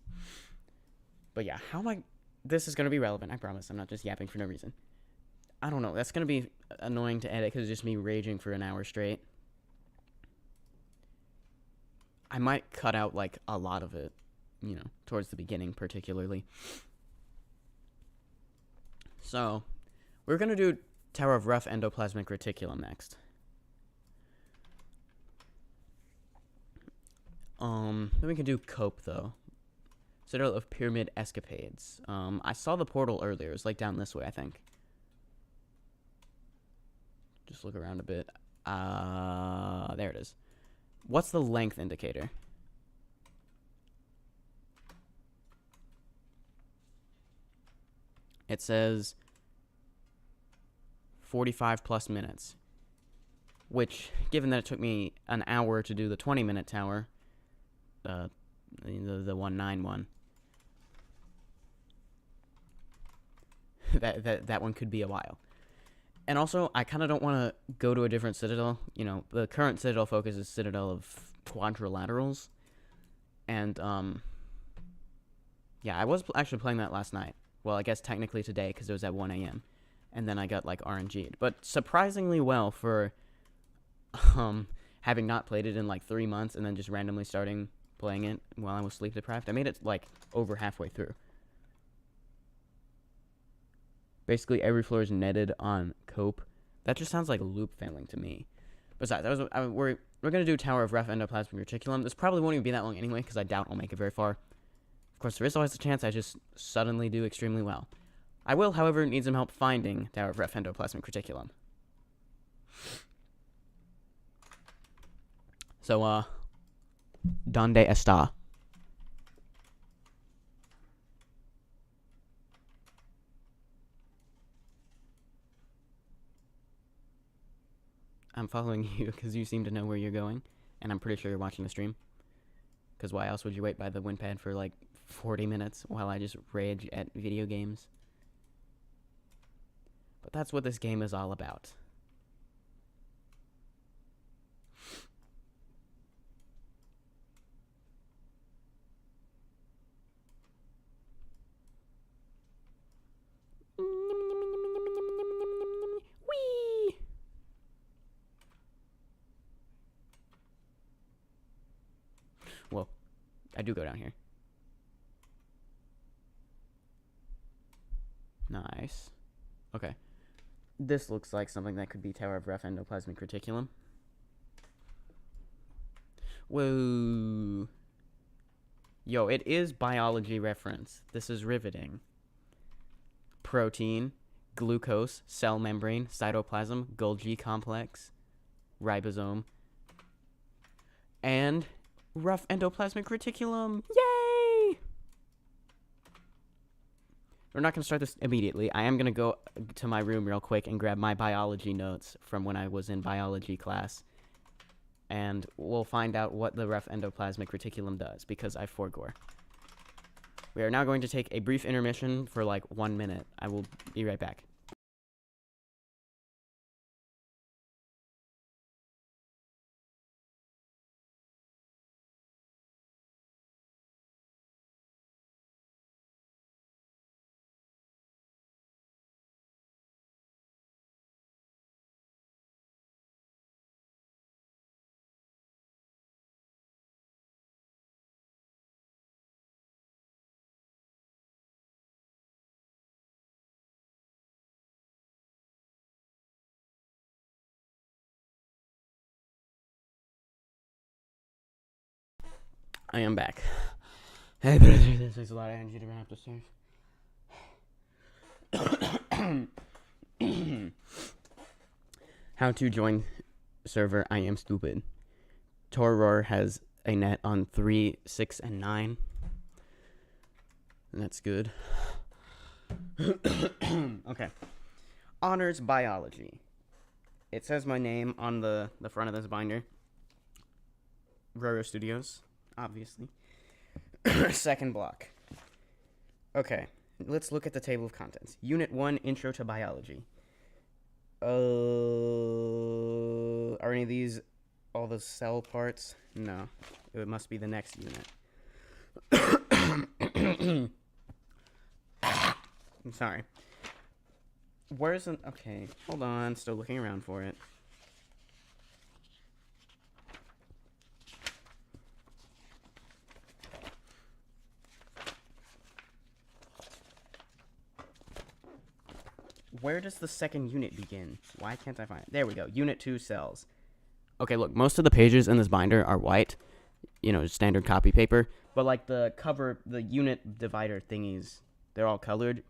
But yeah, how am I... This is going to be relevant, I promise. I'm not just yapping for no reason. I don't know. That's going to be annoying to edit because it's just me raging for an hour straight. I might cut out, like, a lot of it, you know, towards the beginning particularly. So, we're going to do Tower of Rough Endoplasmic Reticulum next. Then we can do Cope, though. Citadel of Pyramid Escapades. I saw the portal earlier. It was, like, down this way, I think. Just look around a bit. There it is. What's the length indicator? It says 45 plus minutes. Which, given that it took me an hour to do the 20-minute tower, the 191, that one could be a while. And also, I kind of don't want to go to a different citadel. You know, the current citadel focus is Citadel of Quadrilaterals. And, yeah, I was actually playing that last night. Well, I guess technically today, because it was at 1 a.m. And then I got, like, RNG'd. But surprisingly well for, having not played it in, like, 3 months and then just randomly starting playing it while I was sleep deprived. I made it, like, over halfway through. Basically, every floor is netted on Cope. That just sounds like loop failing to me. Besides, we're going to do Tower of Rough Endoplasmic Reticulum. This probably won't even be that long anyway, because I doubt I'll make it very far. Of course, there is always a chance I just suddenly do extremely well. I will, however, need some help finding Tower of Rough Endoplasmic Reticulum. So, ¿Dónde está? I'm following you because you seem to know where you're going, and I'm pretty sure you're watching the stream. Because why else would you wait by the WinPad for like 40 minutes while I just rage at video games? But that's what this game is all about. Whee! Well, I do go down here. Nice. Okay. This looks like something that could be Tower of Rough Endoplasmic Reticulum. Whoa. Yo, it is biology reference. This is riveting. Protein, glucose, cell membrane, cytoplasm, Golgi complex, ribosome, and rough endoplasmic reticulum. Yay! We're not going to start this immediately. I am going to go to my room real quick and grab my biology notes from when I was in biology class. And we'll find out what the rough endoplasmic reticulum does, because I forgore. We are now going to take a brief intermission for like 1 minute. I will be right back. I am back. Hey, but this takes a lot of energy to run up the stairs. How to join server? I am stupid. Roro has a net on 3, 6, and 9. And that's good. Okay. Honors biology. It says my name on the front of this binder. Roro Studios, obviously. Second block. Okay, let's look at the table of contents. Unit 1, Intro to Biology. Are any of these all the cell parts? No. It must be the next unit. I'm sorry. Where's an... Okay, hold on. Still looking around for it. Where does the second unit begin? Why can't I find it? There we go. Unit 2 cells. Okay, look. Most of the pages in this binder are white. You know, standard copy paper. But, like, the cover, the unit divider thingies, they're all colored.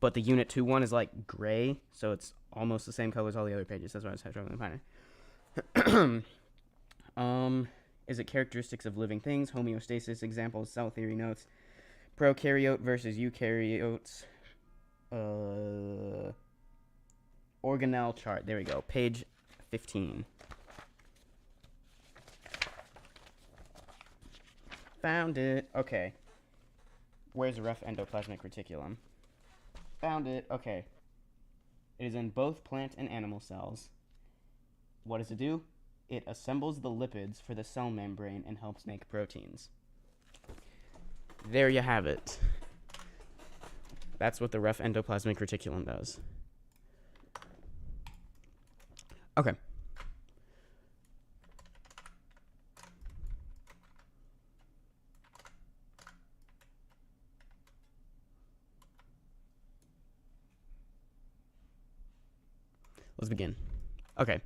But the Unit 2 one is, like, gray, so it's almost the same color as all the other pages. That's why I was struggling to find it. Is it characteristics of living things? Homeostasis, examples, cell theory notes. Prokaryote versus eukaryotes. Organelle chart. There we go. Page 15. Found it. Okay. Where's the rough endoplasmic reticulum? Found it. Okay. It is in both plant and animal cells. What does it do? It assembles the lipids for the cell membrane and helps make proteins. There you have it. That's what the rough endoplasmic reticulum does. Okay. Let's begin. Okay.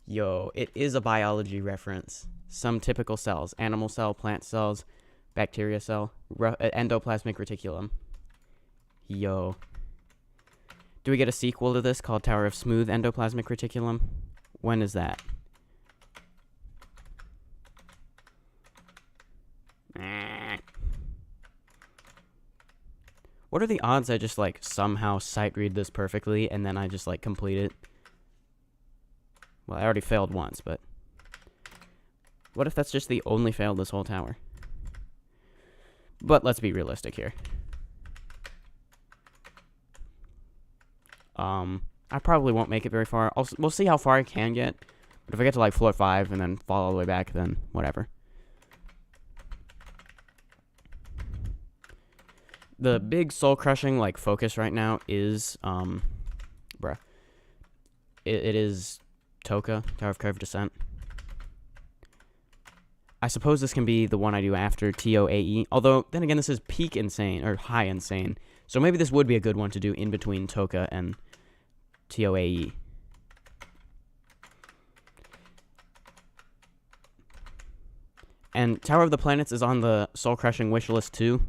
Yo, it is a biology reference. Some typical cells. Animal cell, plant cells, bacteria cell, endoplasmic reticulum. Yo. Do we get a sequel to this called Tower of Smooth Endoplasmic Reticulum? When is that? What are the odds I just, like, somehow sight read this perfectly and then I just, like, complete it? Well, I already failed once, but... What if that's just the only fail this whole tower? But let's be realistic here. I probably won't make it very far. We'll see how far I can get. But if I get to, like, floor 5 and then fall all the way back, then whatever. The big soul-crushing, like, focus right now is, It is Toka, Tower of Curved Descent. I suppose this can be the one I do after EToH. Although, then again, this is peak insane, or high insane. So maybe this would be a good one to do in between Toka and EToH. And Tower of the Planets is on the soul-crushing wish list too.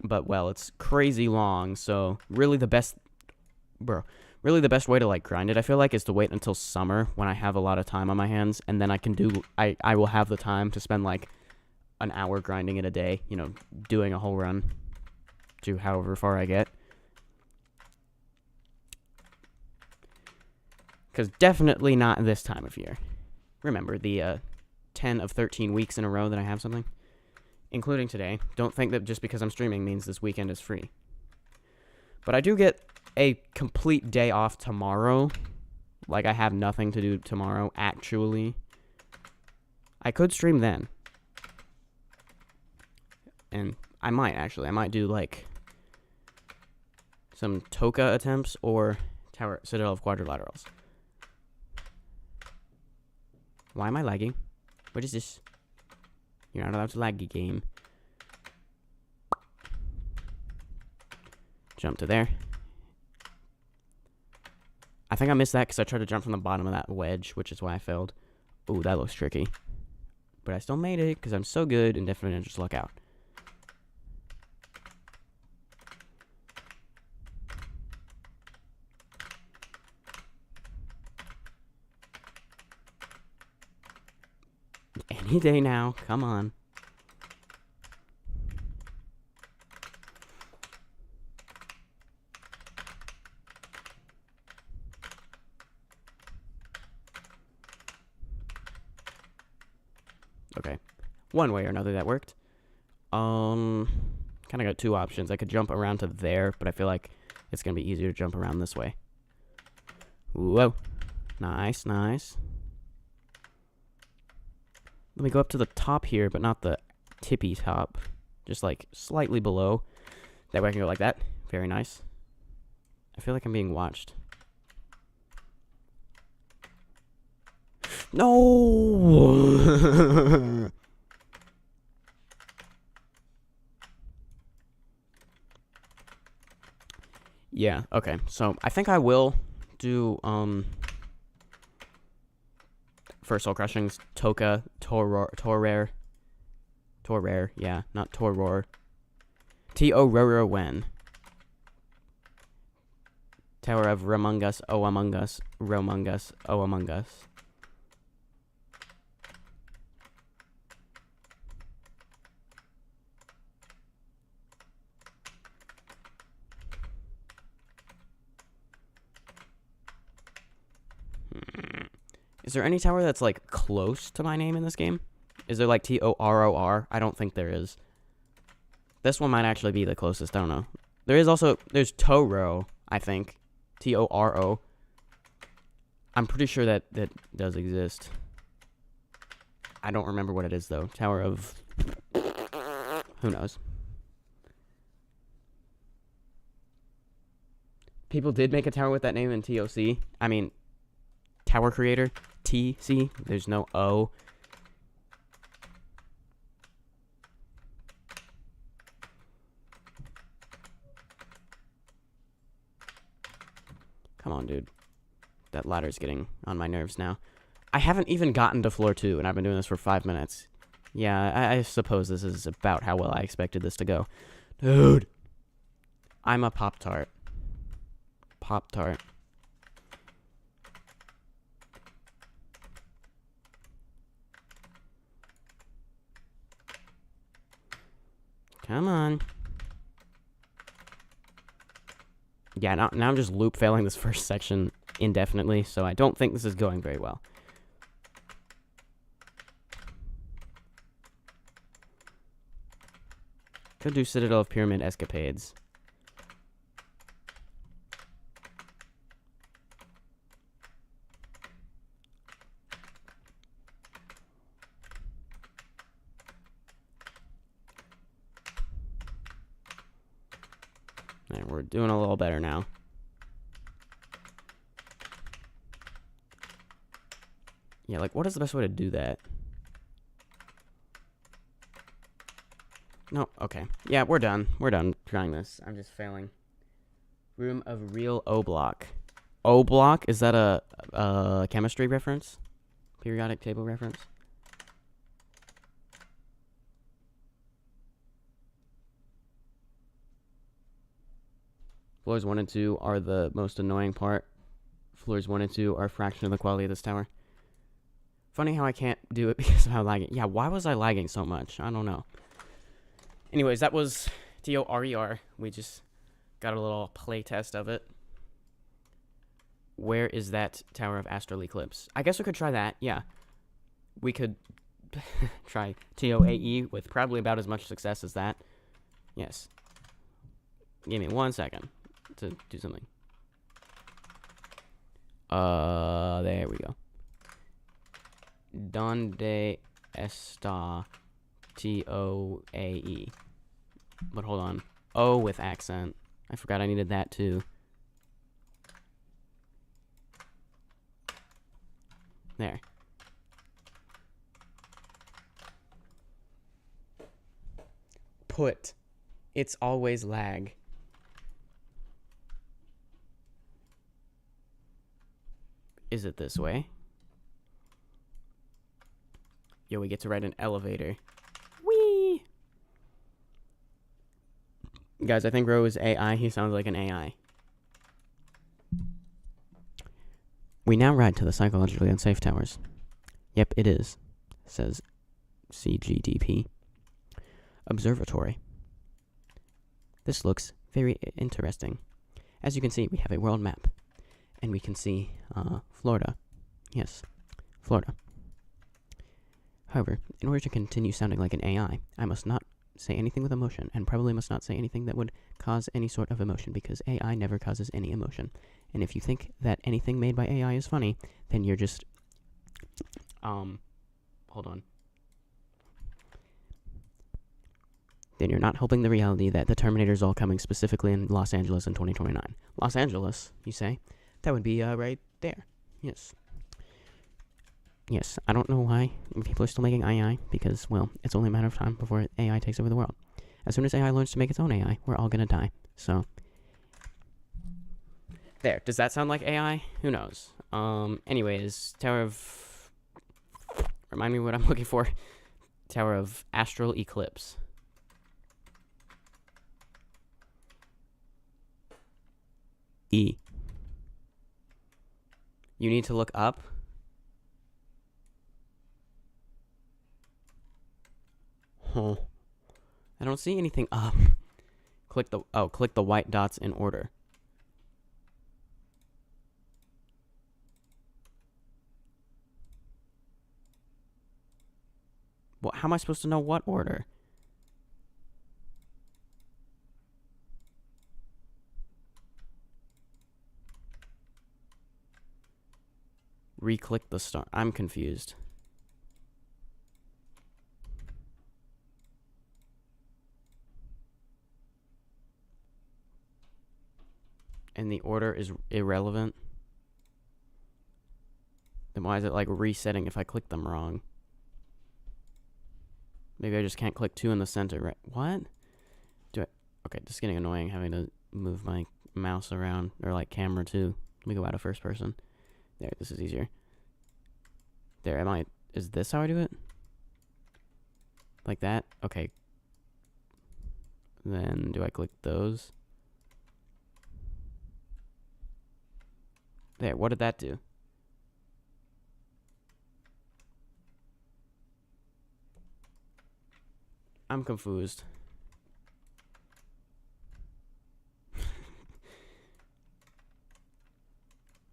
But, well, it's crazy long, so really the best... Really the best way to, like, grind it, I feel like, is to wait until summer when I have a lot of time on my hands, and then I can do... I will have the time to spend, like, an hour grinding it a day, you know, doing a whole run to however far I get. Because definitely not this time of year. Remember, the 10 of 13 weeks in a row that I have something. Including today. Don't think that just because I'm streaming means this weekend is free. But I do get a complete day off tomorrow. Like, I have nothing to do tomorrow, actually. I could stream then. And I might, actually. I might do, like, some Toka attempts or Citadel of Quadrilaterals. Why am I lagging? What is this? You're not allowed to lag the game. Jump to there. I think I missed that because I tried to jump from the bottom of that wedge, which is why I failed. Ooh, that looks tricky. But I still made it because I'm so good and definitely just luck out. Any day now. Come on. Okay. One way or another that worked. Kind of got two options. I could jump around to there, but I feel like it's going to be easier to jump around this way. Whoa. Nice, nice. Let me go up to the top here, but not the tippy top. Just, like, slightly below. That way I can go like that. Very nice. I feel like I'm being watched. No! Yeah, okay. So, I think I will do, First Soul Crushings, Toka, Torrare, yeah, not Torror. T-O-Roro Wen. Tower of Ramungus, O Among Us, Romungus, O Among Us. Is there any tower that's, like, close to my name in this game? Is there, like, T-O-R-O-R? I don't think there is. This one might actually be the closest. I don't know. There is also... There's Toro, I think. T-O-R-O. I'm pretty sure that does exist. I don't remember what it is, though. Tower of... Who knows? People did make a tower with that name in TOC. I mean, Tower Creator. T-C. There's no O. Come on, dude. That ladder's getting on my nerves now. I haven't even gotten to floor 2, and I've been doing this for 5 minutes. Yeah, I suppose this is about how well I expected this to go. Dude! I'm a Pop-Tart. Pop-Tart. Come on. Yeah, now I'm just loop failing this first section indefinitely, so I don't think this is going very well. Could do Citadel of Pyramid Escapades. There, we're doing a little better now. Yeah, like, what is the best way to do that? No, okay. Yeah, we're done. We're done trying this. I'm just failing. Room of Real O-Block. O-Block? Is that a chemistry reference? Periodic table reference? Floors 1 and 2 are the most annoying part. Floors 1 and 2 are a fraction of the quality of this tower. Funny how I can't do it because of how lagging. Yeah, why was I lagging so much? I don't know. Anyways, that was T-O-R-E-R. We just got a little play test of it. Where is that Tower of Astral Eclipse? I guess we could try that, yeah. We could try T-O-A-E with probably about as much success as that. Yes. Give me 1 second to do something. There we go. Donde está T-O-A-E? But hold on. O with accent. I forgot I needed that too. There. Put. It's always lag. Is it this way? Yo, we get to ride an elevator. Whee! Guys, I think Ro is AI. He sounds like an AI. We now ride to the psychologically unsafe towers. Yep, it is, says CGDP. Observatory. This looks very interesting. As you can see, we have a world map. And we can see, Florida. Yes, Florida. However, in order to continue sounding like an AI, I must not say anything with emotion, and probably must not say anything that would cause any sort of emotion, because AI never causes any emotion. And if you think that anything made by AI is funny, then you're just, hold on. then you're not helping the reality that the Terminator is all coming specifically in Los Angeles in 2029. Los Angeles, you say? That would be right there. Yes. Yes, I don't know why people are still making AI, because, well, it's only a matter of time before AI takes over the world. As soon as AI learns to make its own AI, we're all gonna die. So, there. Does that sound like AI? Who knows? Anyways, Tower of... Remind me what I'm looking for. Tower of Astral Eclipse. E. You need to look up. Huh. I don't see anything up. Click the white dots in order. Well, how am I supposed to know what order? Re-click the star. I'm confused. And the order is irrelevant. Then why is it like resetting if I click them wrong? Maybe I just can't click 2 in the center, right? What? Okay, this is getting annoying having to move my mouse around, or like camera too. Let me go out of first person. There, this is easier. There, is this how I do it? Like that? Okay. Then, do I click those? There, what did that do? I'm confused.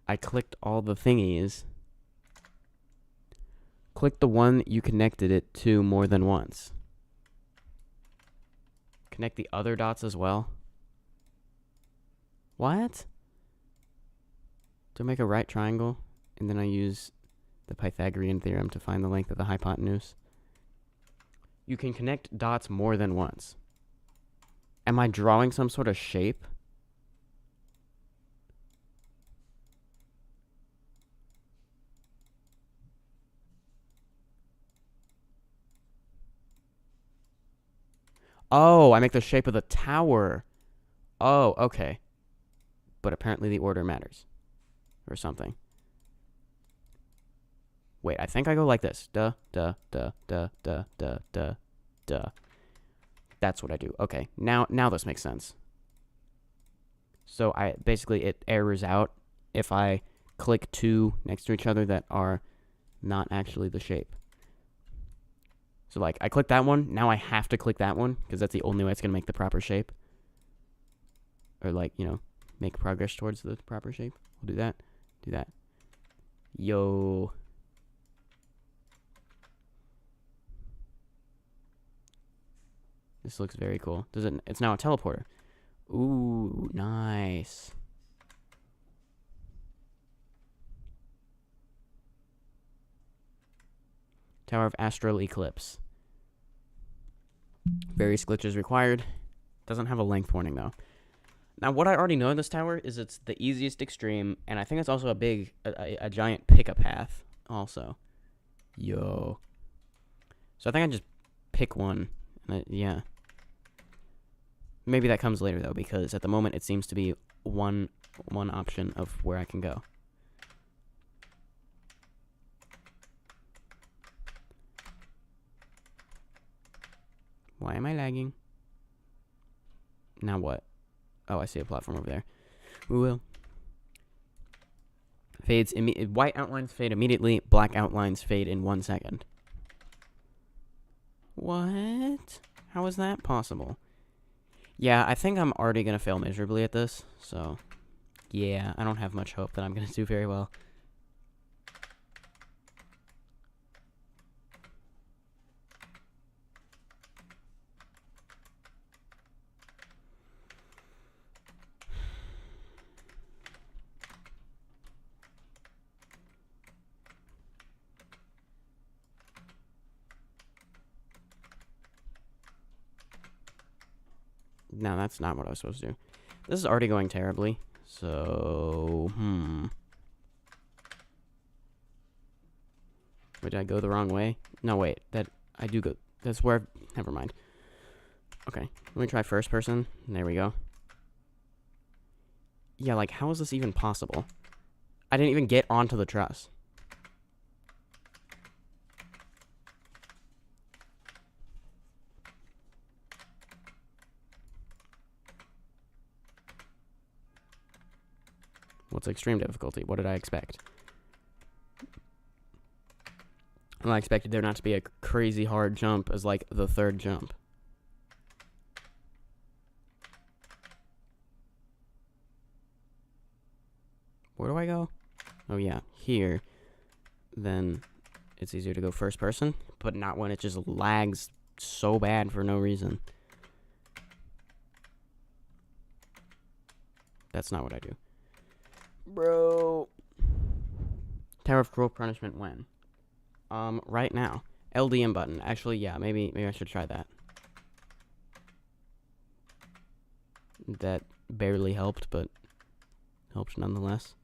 I clicked all the thingies. Click the one you connected it to more than once. Connect the other dots as well. What? Do I make a right triangle? And then I use the Pythagorean theorem to find the length of the hypotenuse. You can connect dots more than once. Am I drawing some sort of shape? Oh, I make the shape of the tower. Oh, okay. But apparently the order matters. Or something. Wait, I think I go like this. Duh, duh, duh, duh, duh, duh, duh, duh. That's what I do. Okay, now this makes sense. So basically it errors out if I click 2 next to each other that are not actually the shape. So like I click that one, now I have to click that one because that's the only way it's going to make the proper shape. Or like, make progress towards the proper shape. We'll do that. Do that. Yo. This looks very cool. It's now a teleporter. Ooh, nice. Tower of Astral Eclipse. Various glitches required. Doesn't have a length warning though. Now, what I already know in this tower is it's the easiest extreme, and I think it's also a giant pick-up path also. Yo. So I think I just pick one. Yeah. Maybe that comes later though, because at the moment it seems to be one option of where I can go. Why am I lagging? Now what? Oh, I see a platform over there. Well. Fades white outlines fade immediately, black outlines fade in 1 second. What? How is that possible? Yeah, I think I'm already going to fail miserably at this, so yeah, I don't have much hope that I'm going to do very well. No, that's not what I was supposed to do. This is already going terribly. So, Wait, did I go the wrong way? No, wait. I do go... That's where... Never mind. Okay. Let me try first person. There we go. Yeah, like, how is this even possible? I didn't even get onto the truss. What's extreme difficulty? What did I expect? Well, I expected there not to be a crazy hard jump as, like, the third jump. Where do I go? Oh, yeah, here. Then it's easier to go first person, but not when it just lags so bad for no reason. That's not what I do. Bro. Tower of Cruel Punishment when? Right now. LDM button. Actually, yeah, maybe I should try that. That barely helped, but helped nonetheless.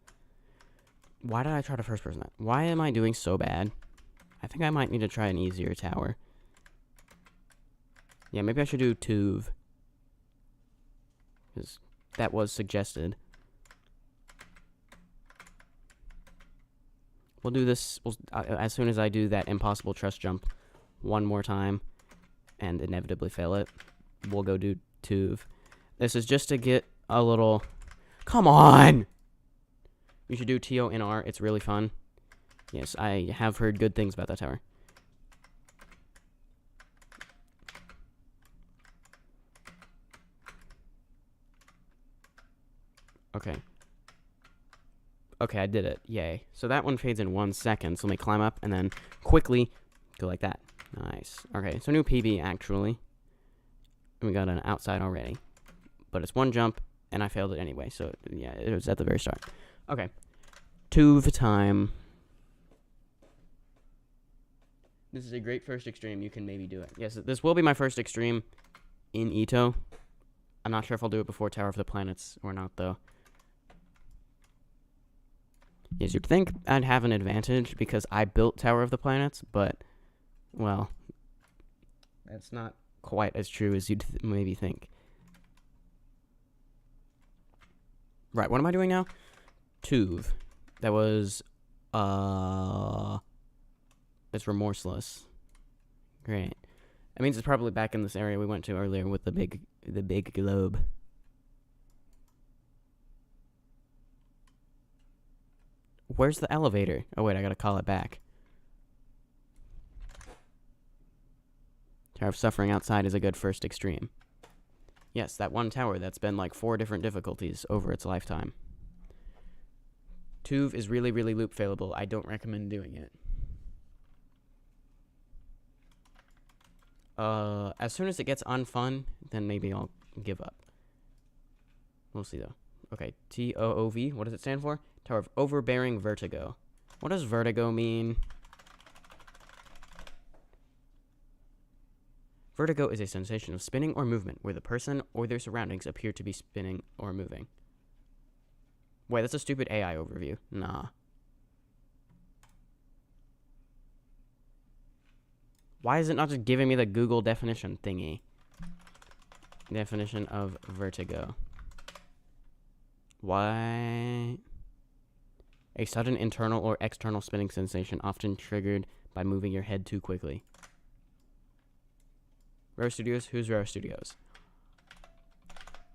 Why did I try to first person that? Why am I doing so bad? I think I might need to try an easier tower. Yeah, maybe I should do EToH. Because that was suggested. We'll do this as soon as I do that impossible truss jump one more time and inevitably fail it. We'll go do EToH. This is just to get a little... Come on! You should do EToH in R. It's really fun. Yes, I have heard good things about that tower. Okay. Okay, I did it. Yay. So that one fades in 1 second. So let me climb up and then quickly go like that. Nice. Okay, so new PB, actually. And we got an outside already. But it's one jump, and I failed it anyway. So, yeah, it was at the very start. Okay. EToH time. This is a great first extreme. You can maybe do it. Yes, this will be my first extreme in EToH. I'm not sure if I'll do it before Tower of the Planets or not, though. Yes, you'd think I'd have an advantage because I built Tower of the Planets, but, well, that's not quite as true as you'd maybe think. Right, what am I doing now? EToH. That was, it's remorseless. Great. That means it's probably back in this area we went to earlier with the big globe. Where's the elevator? Oh, wait, I gotta call it back. Tower of Suffering outside is a good first extreme. Yes, that one tower that's been like 4 different difficulties over its lifetime. EToH is really, really loop failable. I don't recommend doing it. As soon as it gets unfun, then maybe I'll give up. We'll see, though. Okay, EToH. What does it stand for? Tower of Overbearing Vertigo. What does vertigo mean? Vertigo is a sensation of spinning or movement where the person or their surroundings appear to be spinning or moving. Wait, that's a stupid AI overview. Nah. Why is it not just giving me the Google definition thingy? Definition of vertigo. Why? A sudden internal or external spinning sensation often triggered by moving your head too quickly. Roro Studios? Who's Roro Studios?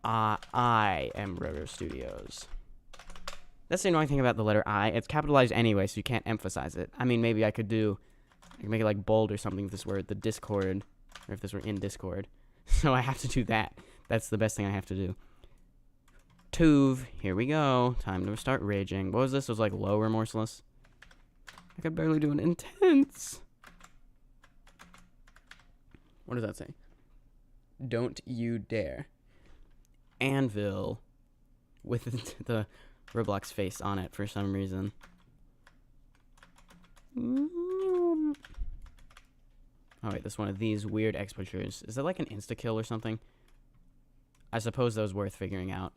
I am Roro Studios. That's the annoying thing about the letter I. It's capitalized anyway, so you can't emphasize it. I mean, maybe I could make it like bold or something if this were the Discord, or if this were in Discord. So I have to do that. That's the best thing I have to do. EToH, here we go. Time to start raging. What was this? It was like low remorseless. I could barely do an intense. What does that say? Don't you dare. Anvil. With the Roblox face on it for some reason. Oh wait, this one of these weird exposures. Is that like an insta-kill or something? I suppose that was worth figuring out.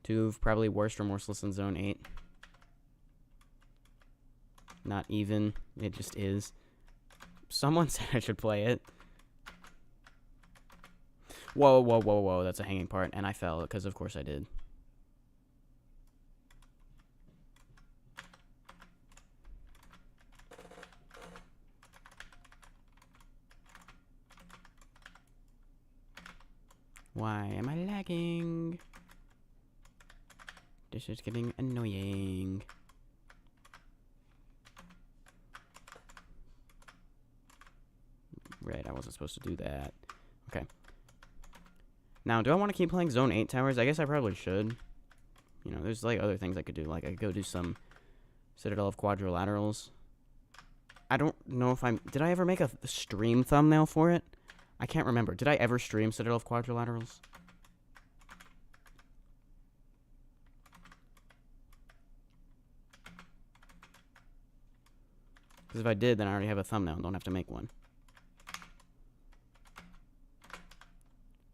2, probably worse remorseless than Zone 8. Not even. It just is. Someone said I should play it. Whoa, whoa, whoa, whoa. That's a hanging part. And I fell, because of course I did. Why am I lagging? This is getting annoying. Right, I wasn't supposed to do that. Okay. Now, do I want to keep playing Zone 8 towers? I guess I probably should. You know, there's, like, other things I could do. Like, I could go do some Citadel of Quadrilaterals. I don't know if I'm... Did I ever make a stream thumbnail for it? I can't remember. Did I ever stream Citadel of Quadrilaterals? Because if I did, then I already have a thumbnail and don't have to make one.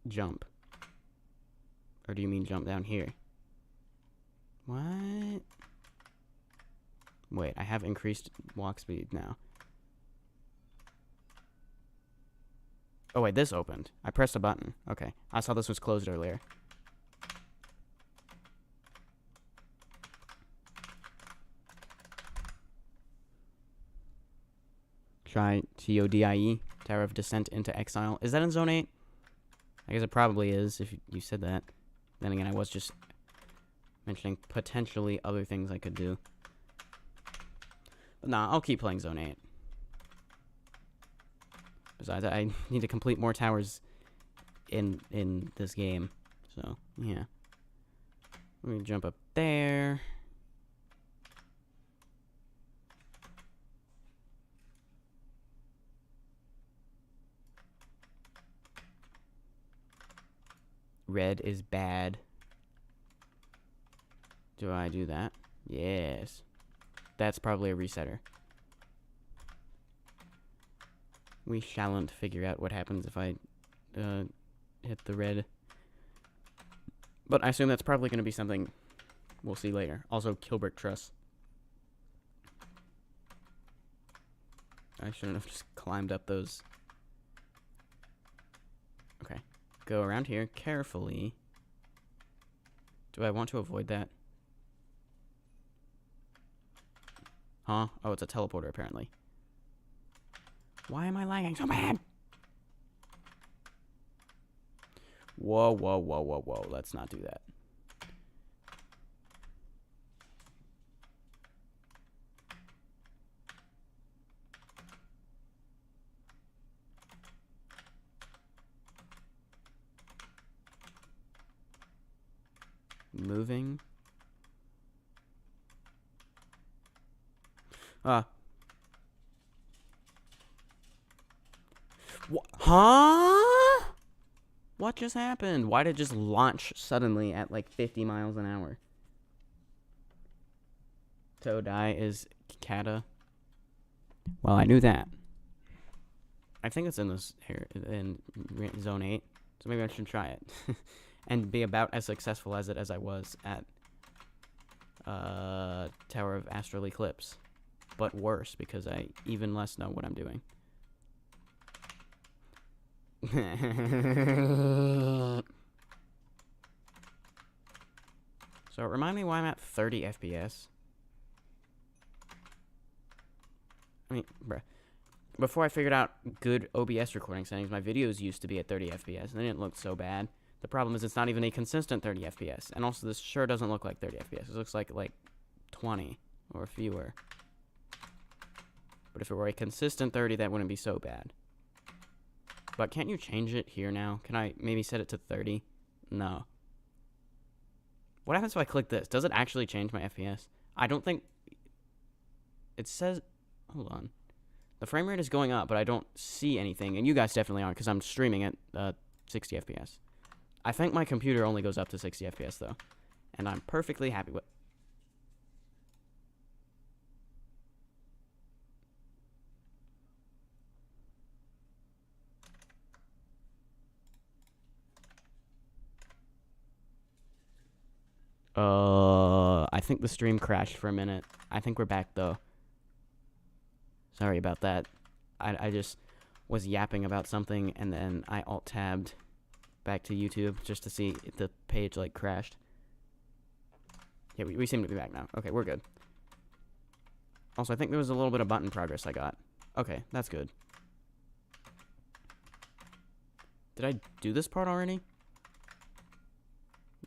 Jump. Or do you mean jump down here? What? Wait, I have increased walk speed now. Oh wait, this opened. I pressed a button. Okay. I saw this was closed earlier. Try TODIE, Tower of Descent into Exile. Is that in Zone 8? I guess it probably is, if you said that. Then again, I was just mentioning potentially other things I could do. But nah, I'll keep playing Zone 8. Besides, I need to complete more towers in this game. So, yeah. Let me jump up there. Red is bad. Do I do that? Yes. That's probably a resetter. We shalln't figure out what happens if I hit the red. But I assume that's probably going to be something we'll see later. Also, Kilbrick Truss. I shouldn't have just climbed up those. Okay. Go around here carefully. Do I want to avoid that? Huh? Oh, it's a teleporter, apparently. Why am I lagging so bad? Whoa, whoa, whoa, whoa, whoa. Let's not do that. Moving. Huh? What just happened? Why did it just launch suddenly at like 50 miles an hour? Todai is Kata. Well, I knew that. I think it's in this here in Zone 8, so maybe I should try it and be about as successful as I was at Tower of Astral Eclipse, but worse because I even less know what I'm doing. So remind me why I'm at 30 FPS. I mean, bruh. Before I figured out good OBS recording settings, my videos used to be at 30 FPS, and they didn't look so bad. The problem is it's not even a consistent 30 FPS, and also this sure doesn't look like 30 FPS. It looks like 20 or fewer. But if it were a consistent 30, that wouldn't be so bad. But can't you change it here now? Can I maybe set it to 30? No. What happens if I click this? Does it actually change my FPS? I don't think... It says... Hold on. The frame rate is going up, but I don't see anything. And you guys definitely aren't, because I'm streaming at 60 FPS. I think my computer only goes up to 60 FPS, though. And I'm perfectly happy with... I think the stream crashed for a minute. I think we're back, though. Sorry about that. I just was yapping about something, and then I alt-tabbed back to YouTube just to see if the page, like, crashed. Yeah, we seem to be back now. Okay, we're good. Also, I think there was a little bit of button progress I got. Okay, that's good. Did I do this part already?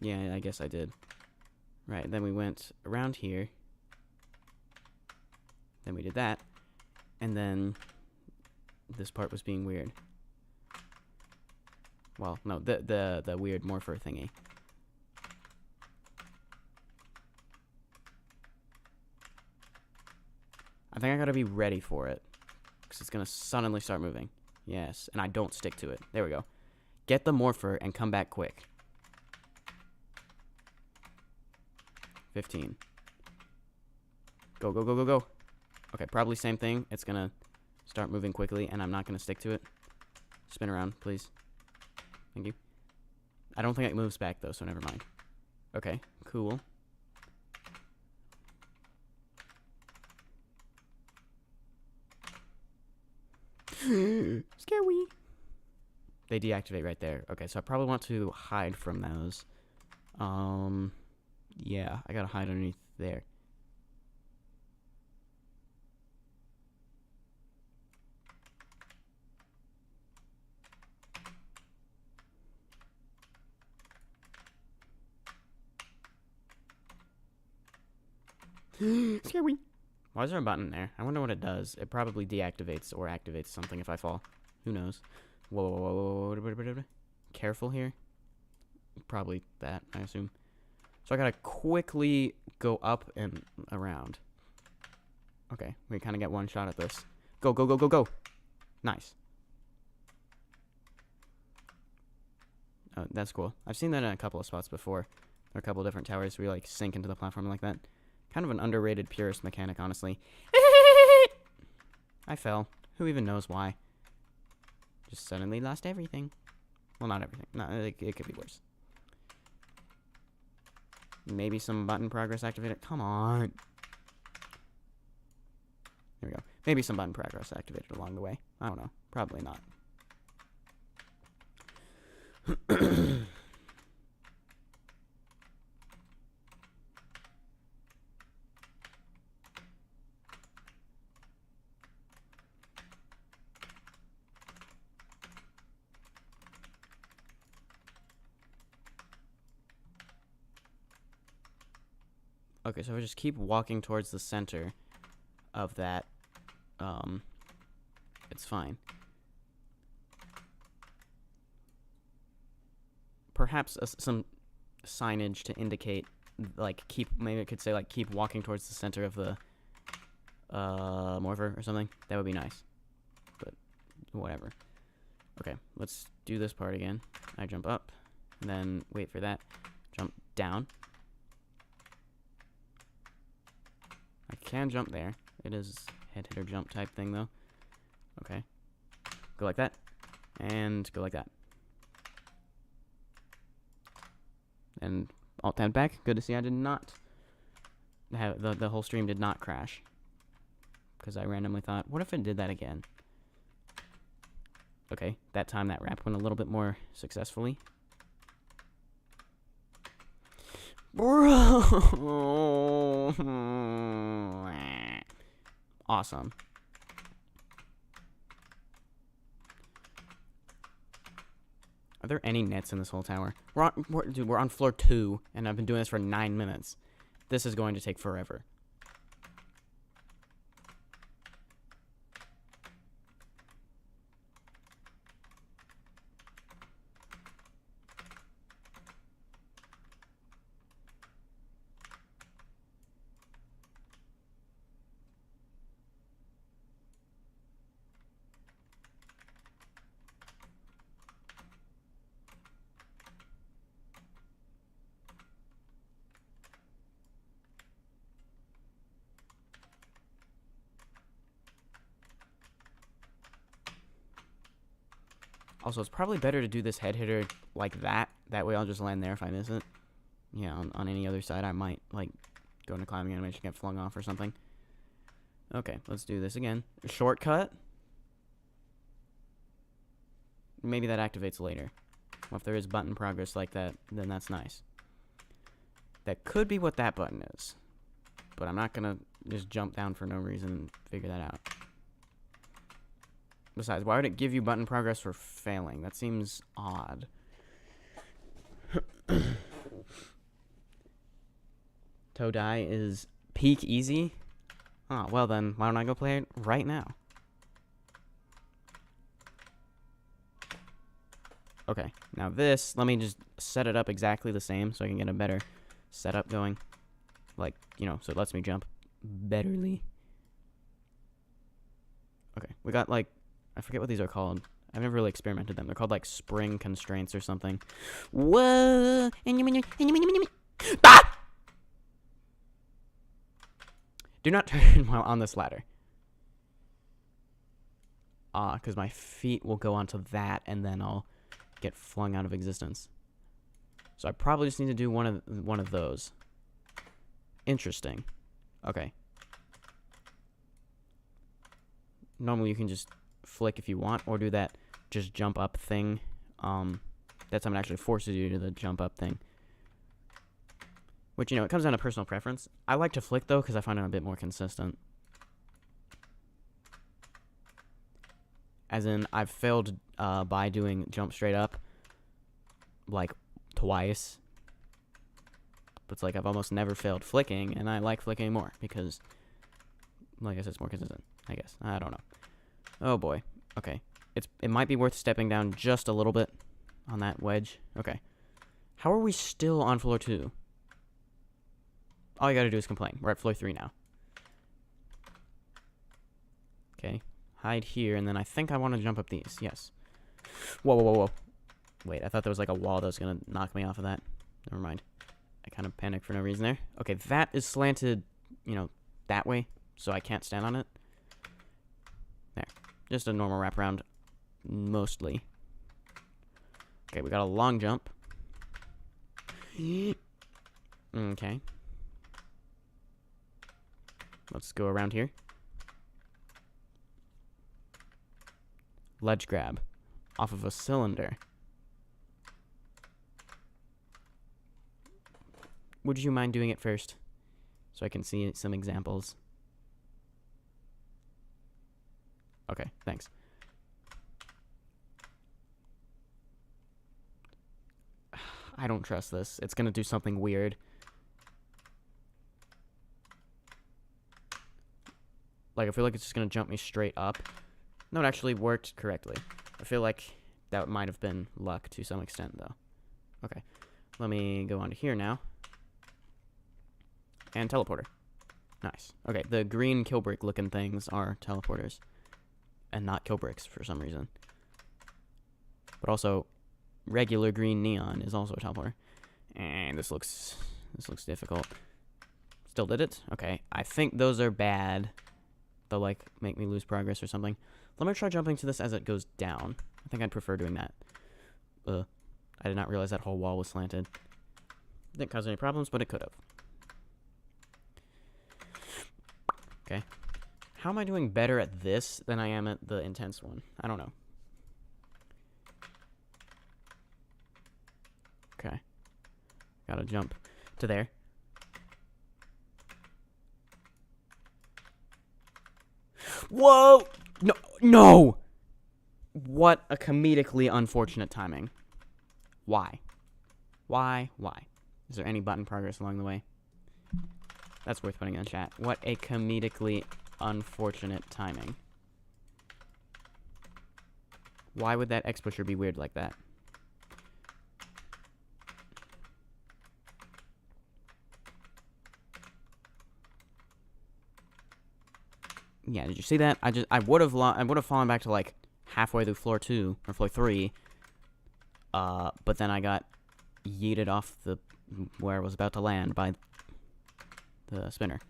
Yeah, I guess I did. Right, then we went around here. Then we did that. And then this part was being weird. Well, no, the weird morpher thingy. I think I gotta be ready for it. Because it's gonna suddenly start moving. Yes, and I don't stick to it. There we go. Get the morpher and come back quick. 15. Go, go, go, go, go. Okay, probably same thing. It's gonna start moving quickly, and I'm not gonna stick to it. Spin around, please. Thank you. I don't think it moves back, though, so never mind. Okay, cool. Scary. They deactivate right there. Okay, so I probably want to hide from those. Yeah, I gotta hide underneath there. Scary. Why is there a button there? I wonder what it does. It probably deactivates or activates something if I fall. Who knows? Whoa, whoa, whoa, whoa, whoa, whoa. Careful here. Probably that, I assume. So I gotta quickly go up and around. Okay, we kind of get one shot at this. Go, go, go, go, go. Nice. Oh, that's cool. I've seen that in a couple of spots before. There are a couple of different towers where you, like, sink into the platform like that. Kind of an underrated purist mechanic, honestly. I fell. Who even knows why? Just suddenly lost everything. Well, not everything. No, it could be worse. Maybe some button progress activated. Come on. There we go. Maybe some button progress activated along the way. I don't know. Probably not. Okay, so if I just keep walking towards the center of that, it's fine. Perhaps some signage to indicate, like, maybe it could say, like, keep walking towards the center of the, morpher or something. That would be nice. But, whatever. Okay, let's do this part again. I jump up, and then wait for that. Jump down. I can jump there. It is head hitter jump type thing, though. Okay. Go like that. And go like that. And alt-tab back. Good to see I did not have... The whole stream did not crash. Because I randomly thought, what if it did that again? Okay. That time that wrap went a little bit more successfully. Bro! Awesome. Are there any nets in this whole tower? Dude, we're on floor 2, and I've been doing this for 9 minutes. This is going to take forever. Also, it's probably better to do this head hitter like that. That way I'll just land there if I miss it. yeah, on any other side, I might, like, go into climbing animation, get flung off or something. Okay, let's do this again. Shortcut? Maybe that activates later. Well, if there is button progress like that, then that's nice. That could be what that button is. But I'm not gonna just jump down for no reason and figure that out. Besides, why would it give you button progress for failing? That seems odd. Toe Die is peak easy? Oh, well then, why don't I go play it right now? Okay, now this, let me just set it up exactly the same so I can get a better setup going. Like, you know, so it lets me jump betterly. Okay, we got, like, I forget what these are called. I've never really experimented them. They're called, like, spring constraints or something. Whoa! Ah! Do not turn while on this ladder. Because my feet will go onto that, and then I'll get flung out of existence. So I probably just need to do one of those. Interesting. Okay. Normally you can just flick if you want, or do that just jump up thing. That time it actually forces you to the jump up thing. Which, you know, it comes down to personal preference. I like to flick, though, because I find it a bit more consistent. As in, I've failed by doing jump straight up, like, twice. But it's like I've almost never failed flicking, and I like flicking more, because, like I said, it's more consistent, I guess. I don't know. Oh, boy. Okay. It might be worth stepping down just a little bit on that wedge. Okay. How are we still on floor 2? All you gotta do is complain. We're at floor 3 now. Okay. Hide here, and then I think I want to jump up these. Yes. Whoa, whoa, whoa, whoa. Wait, I thought there was like a wall that was gonna knock me off of that. Never mind. I kind of panicked for no reason there. Okay, that is slanted, you know, that way, so I can't stand on it. There. Just a normal wraparound, mostly. Okay, we got a long jump. Okay. Let's go around here. Ledge grab. Off of a cylinder. Would you mind doing it first? So I can see some examples. Okay, thanks. I don't trust this. It's gonna do something weird. Like, I feel like it's just gonna jump me straight up. No, it actually worked correctly. I feel like that might have been luck to some extent, though. Okay, let me go on to here now. And teleporter. Nice. Okay, the green kill brick looking things are teleporters. And not kill bricks for some reason. But also, regular green neon is also a teleporter. And this looks difficult. Still did it? Okay, I think those are bad. They'll, like, make me lose progress or something. Let me try jumping to this as it goes down. I think I'd prefer doing that. I did not realize that whole wall was slanted. Didn't cause any problems, but it could have. Okay. How am I doing better at this than I am at the intense one? I don't know. Okay. Gotta jump to there. Whoa! No! No! What a comedically unfortunate timing. Why? Why? Why? Is there any button progress along the way? That's worth putting in chat. What a comedically unfortunate timing. Why would that X pusher be weird like that? Yeah, did you see that? I would have fallen back to like halfway through floor 2 or floor 3. But then I got yeeted off the where I was about to land by the spinner.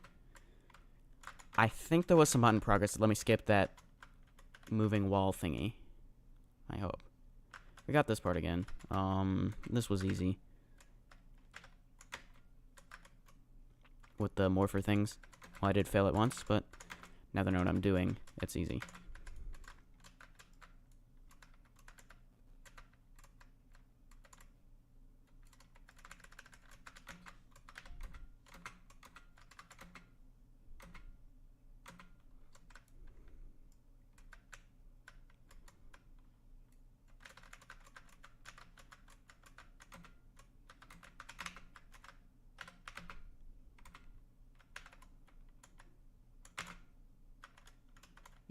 I think there was some button progress. Let me skip that moving wall thingy. I hope. We got this part again. This was easy. with the morpher things. Well, I did fail it once, but now that I know what I'm doing, it's easy.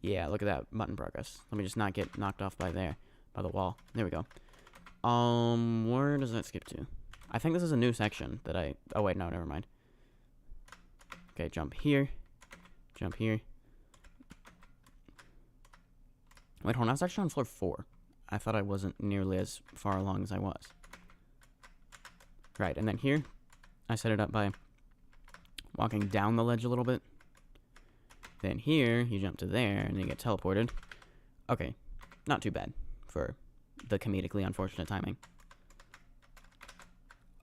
Yeah, look at that button progress. Let me just not get knocked off by the wall. There we go. Where does that skip to? I think this is a new section that oh wait, no, never mind. Okay, jump here. Jump here. Wait, hold on, I was actually on floor 4. I thought I wasn't nearly as far along as I was. Right, and then here, I set it up by walking down the ledge a little bit. Then here, you jump to there, and you get teleported. Okay, not too bad for the comedically unfortunate timing.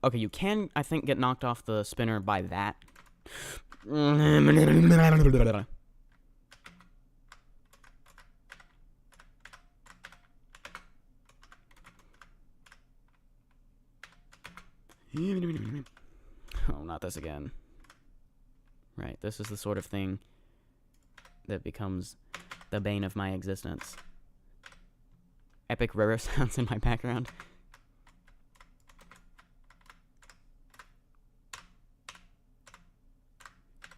Okay, you can, I think, get knocked off the spinner by that. Oh, not this again. Right, this is the sort of thing that becomes the bane of my existence. Epic Roro sounds in my background.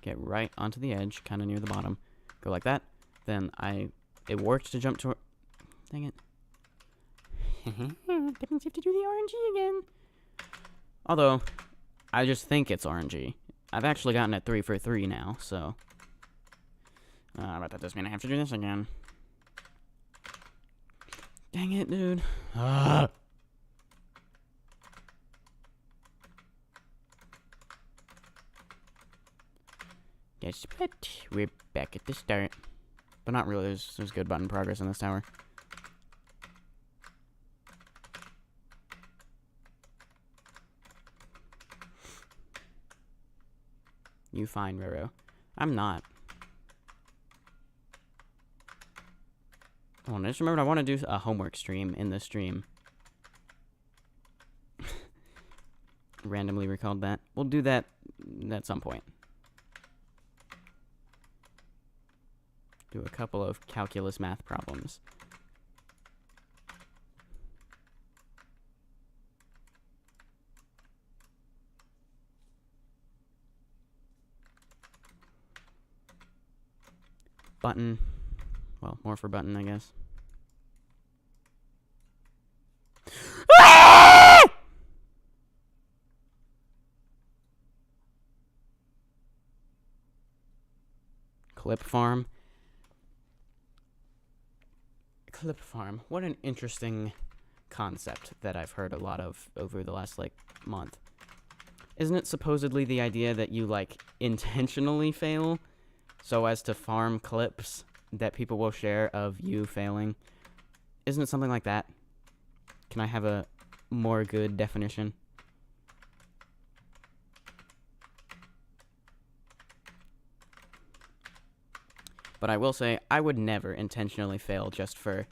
Get right onto the edge, kind of near the bottom. Go like that. Then it worked to jump to... Dang it. Didn't have to do the RNG again. Although, I just think it's RNG. I've actually gotten it 3 for 3 now, so... but that does mean I have to do this again. Dang it, dude. Yes, but we're back at the start. But not really, there's good button progress in this tower. You fine, Roro. I'm not. Oh, I just remembered I want to do a homework stream in this stream. Randomly recalled that. We'll do that at some point. Do a couple of calculus math problems. Button. Well, more for button, I guess. Clip farm. Clip farm. What an interesting concept that I've heard a lot of over the last, month. Isn't it supposedly the idea that you, intentionally fail so as to farm clips that people will share of you failing? Isn't it something like that? Can I have a more good definition? But I will say, I would never intentionally fail just for,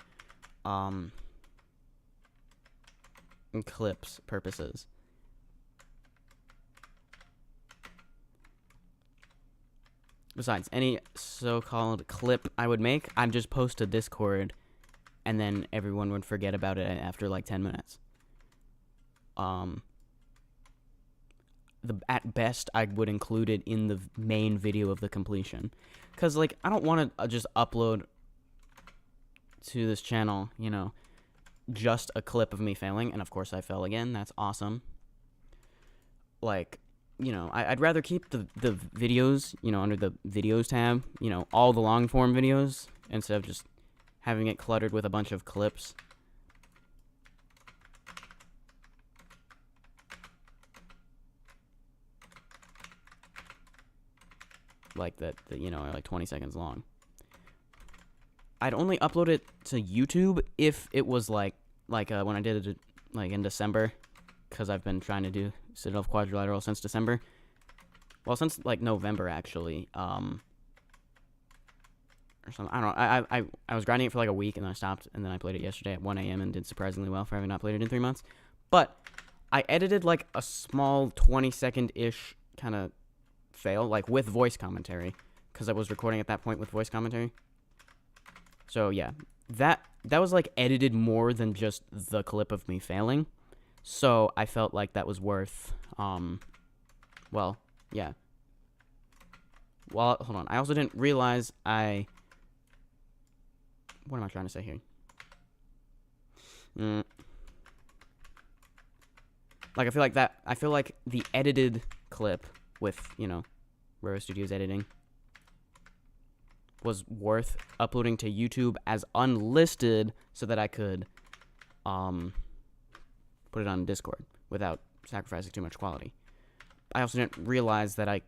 clips purposes. Besides, any so-called clip I would make, I'd just post to Discord, and then everyone would forget about it after, 10 minutes. At best, I would include it in the main video of the completion. Because, I don't want to just upload to this channel, just a clip of me failing. And, of course, I fell again. That's awesome. I'd rather keep the videos, under the videos tab, all the long-form videos, instead of just having it cluttered with a bunch of clips. That are 20 seconds long. I'd only upload it to YouTube if it was when I did it in December, because I've been trying to do Citadel of Quadrilateral since December. well, since like November actually, or something. I don't know. I was grinding it for like a week and then I stopped, and then I played it yesterday at 1 a.m. and did surprisingly well for having not played it in 3 months. But I edited like a small 20-second-ish kind of fail, like with voice commentary, because I was recording at that point with voice commentary. So yeah, that was like edited more than just the clip of me failing. So I felt like that was worth, well, yeah. Well, hold on. I also didn't realize what am I trying to say here? Like, I feel like the edited clip with, Roro Studios editing was worth uploading to YouTube as unlisted so that I could, put it on Discord without sacrificing too much quality. I also didn't realize that it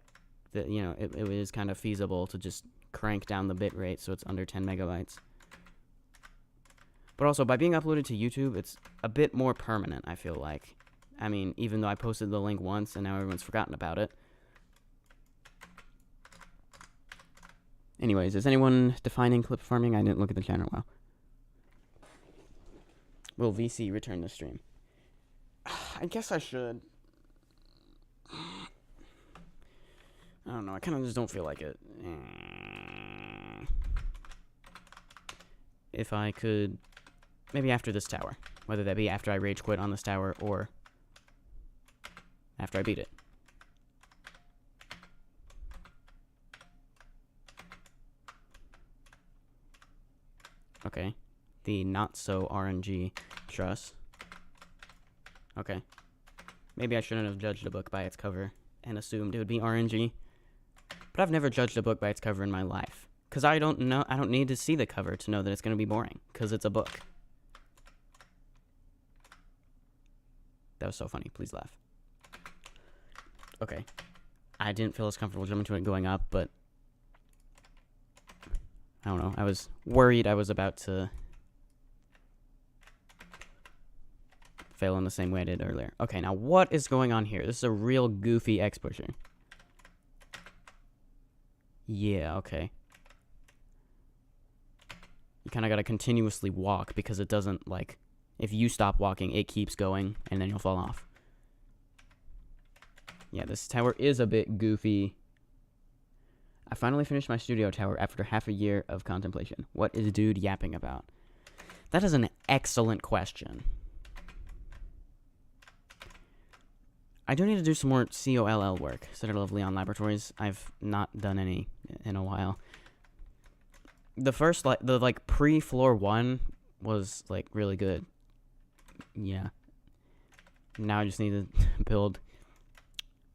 is kind of feasible to just crank down the bitrate so it's under 10 megabytes. But also, by being uploaded to YouTube, it's a bit more permanent, I feel like. I mean, even though I posted the link once and now everyone's forgotten about it. Anyways, is anyone defining clip farming? I didn't look at the chat in a while. Will VC return the stream? I guess I should. I don't know. I kind of just don't feel like it. If I could... Maybe after this tower. Whether that be after I rage quit on this tower or after I beat it. Okay. The not-so RNG truss. Okay. Maybe I shouldn't have judged a book by its cover and assumed it would be RNG. But I've never judged a book by its cover in my life. Because I don't need to see the cover to know that it's going to be boring. Because it's a book. That was so funny. Please laugh. Okay. I didn't feel as comfortable jumping to it going up, but... I don't know. I was worried I was about to... fail in the same way I did earlier. Okay, now what is going on here? This is a real goofy X-pusher. Yeah, okay. You kind of got to continuously walk because it doesn't, like... If you stop walking, it keeps going, and then you'll fall off. Yeah, this tower is a bit goofy. I finally finished my studio tower after half a year of contemplation. What is dude yapping about? That is an excellent question. I do need to do some more COLL work, Citadel of Leon Laboratories. I've not done any in a while. The first, pre-floor 1 was, really good. Yeah. Now I just need to build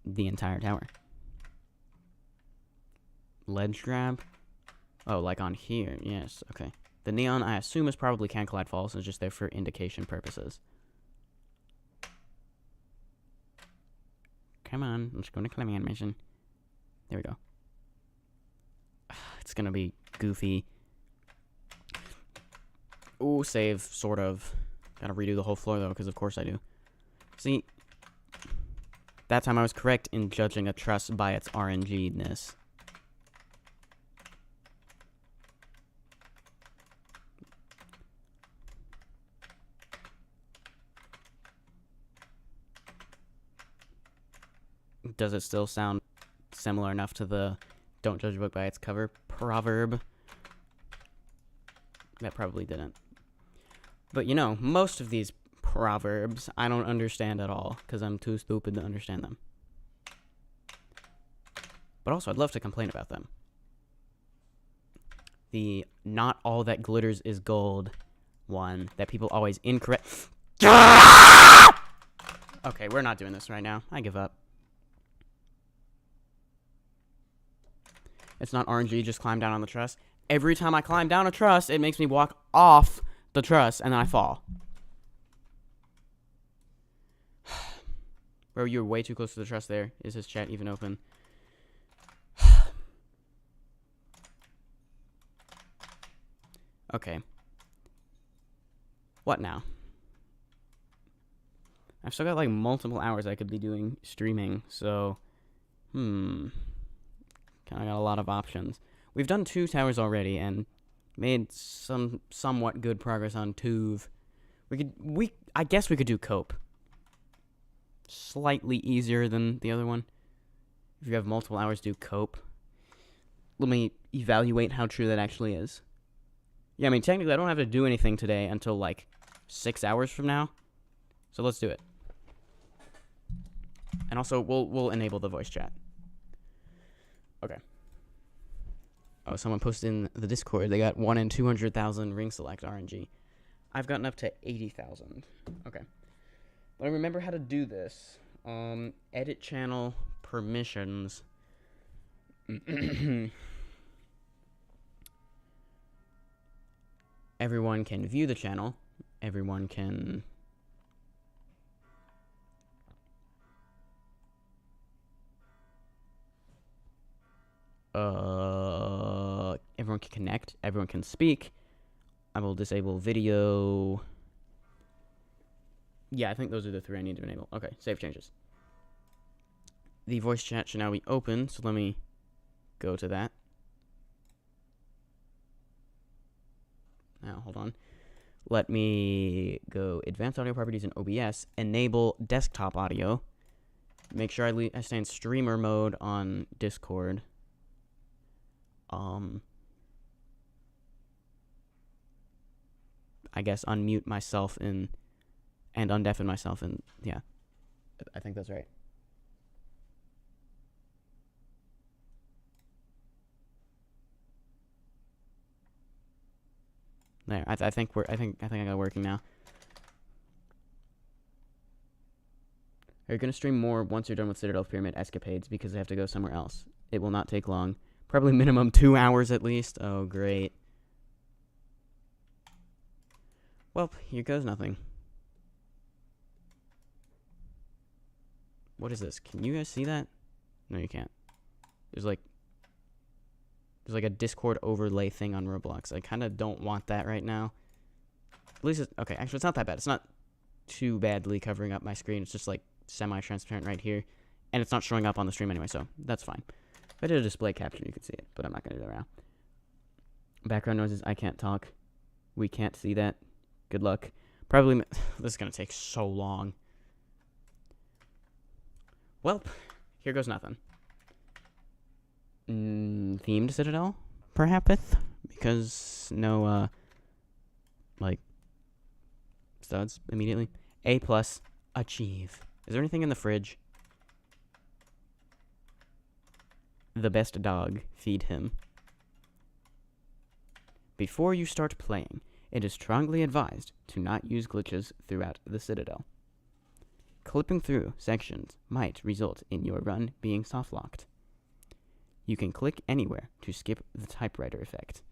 the entire tower. Ledge grab? Oh, like on here. Yes, okay. The neon, I assume, is probably Can Collide Falls. It's just there for indication purposes. Come on, let's go to climbing animation. There we go. It's gonna be goofy. Ooh, save, sort of. Gotta redo the whole floor, though, because of course I do. See, that time I was correct in judging a truss by its RNG-ness. Does it still sound similar enough to the don't judge a book by its cover proverb? That probably didn't. But, most of these proverbs I don't understand at all, because I'm too stupid to understand them. But also, I'd love to complain about them. The not all that glitters is gold one that people always incorrect... Okay, we're not doing this right now. I give up. It's not RNG, just climb down on the truss. Every time I climb down a truss, it makes me walk off the truss, and then I fall. Bro, you're way too close to the truss there. Is his chat even open? Okay. What now? I've still got, multiple hours I could be doing streaming, so... Kind of got a lot of options. We've done 2 towers already and made somewhat good progress on ToH. I guess we could do cope. Slightly easier than the other one. If you have multiple hours, do cope. Let me evaluate how true that actually is. Yeah, I mean, technically, I don't have to do anything today until, like, 6 hours from now. So let's do it. And also, we'll enable the voice chat. Okay. Oh, someone posted in the Discord. They got 1 in 200,000 ring select RNG. I've gotten up to 80,000. Okay. But I remember how to do this. Edit channel permissions. Everyone can view the channel. Everyone can... everyone can connect. Everyone can speak. I will disable video. Yeah, I think those are the 3 I need to enable. Okay, save changes. The voice chat should now be open, so let me go to that. Now, hold on. Let me go advanced audio properties in OBS, enable desktop audio. Make sure I stay in streamer mode on Discord. I guess unmute myself and undeafen myself yeah. I think that's right. There, I think I got it working now. Are you gonna stream more once you're done with Citadel Pyramid escapades because they have to go somewhere else? It will not take long. Probably minimum 2 hours at least. Oh, great. Well, here goes nothing. What is this? Can you guys see that? No, you can't. There's like a Discord overlay thing on Roblox. I kind of don't want that right now. At least it's... Okay, actually, it's not that bad. It's not too badly covering up my screen. It's just, like, semi-transparent right here. And it's not showing up on the stream anyway, so that's fine. If I did a display capture, you could see it, but I'm not going to do that now. Background noises, I can't talk. We can't see that. Good luck. Probably... This is going to take so long. Well, here goes nothing. Themed Citadel, perhaps, because no, like, studs immediately. A+, achieve. Is there anything in the fridge? The best dog, feed him. Before you start playing, it is strongly advised to not use glitches throughout the Citadel. Clipping through sections might result in your run being soft-locked. You can click anywhere to skip the typewriter effect.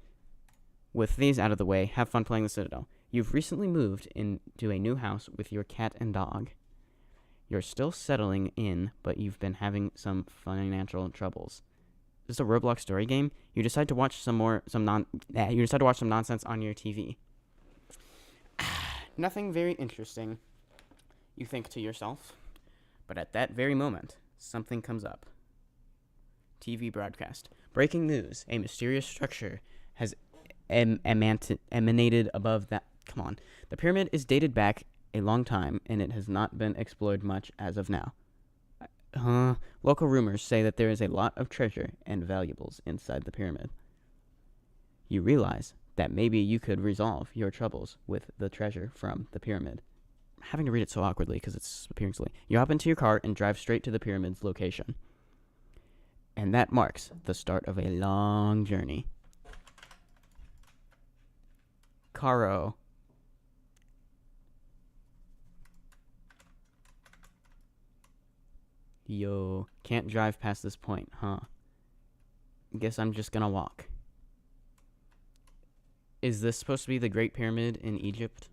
With these out of the way, have fun playing the Citadel. You've recently moved into a new house with your cat and dog. You're still settling in, but you've been having some financial troubles. Is this a Roblox story game? You decide to watch some nonsense on your TV. Nothing very interesting, you think to yourself, but at that very moment, something comes up. TV broadcast. Breaking news. A mysterious structure has emanated above that. Come on. The pyramid is dated back a long time, and it has not been explored much as of now. Local rumors say that there is a lot of treasure and valuables inside the pyramid. You realize that maybe you could resolve your troubles with the treasure from the pyramid. I'm having to read it so awkwardly because it's appearing silly. You hop into your car and drive straight to the pyramid's location. And that marks the start of a long journey. Caro. Yo, can't drive past this point, huh? Guess I'm just gonna walk. Is this supposed to be the Great Pyramid in Egypt?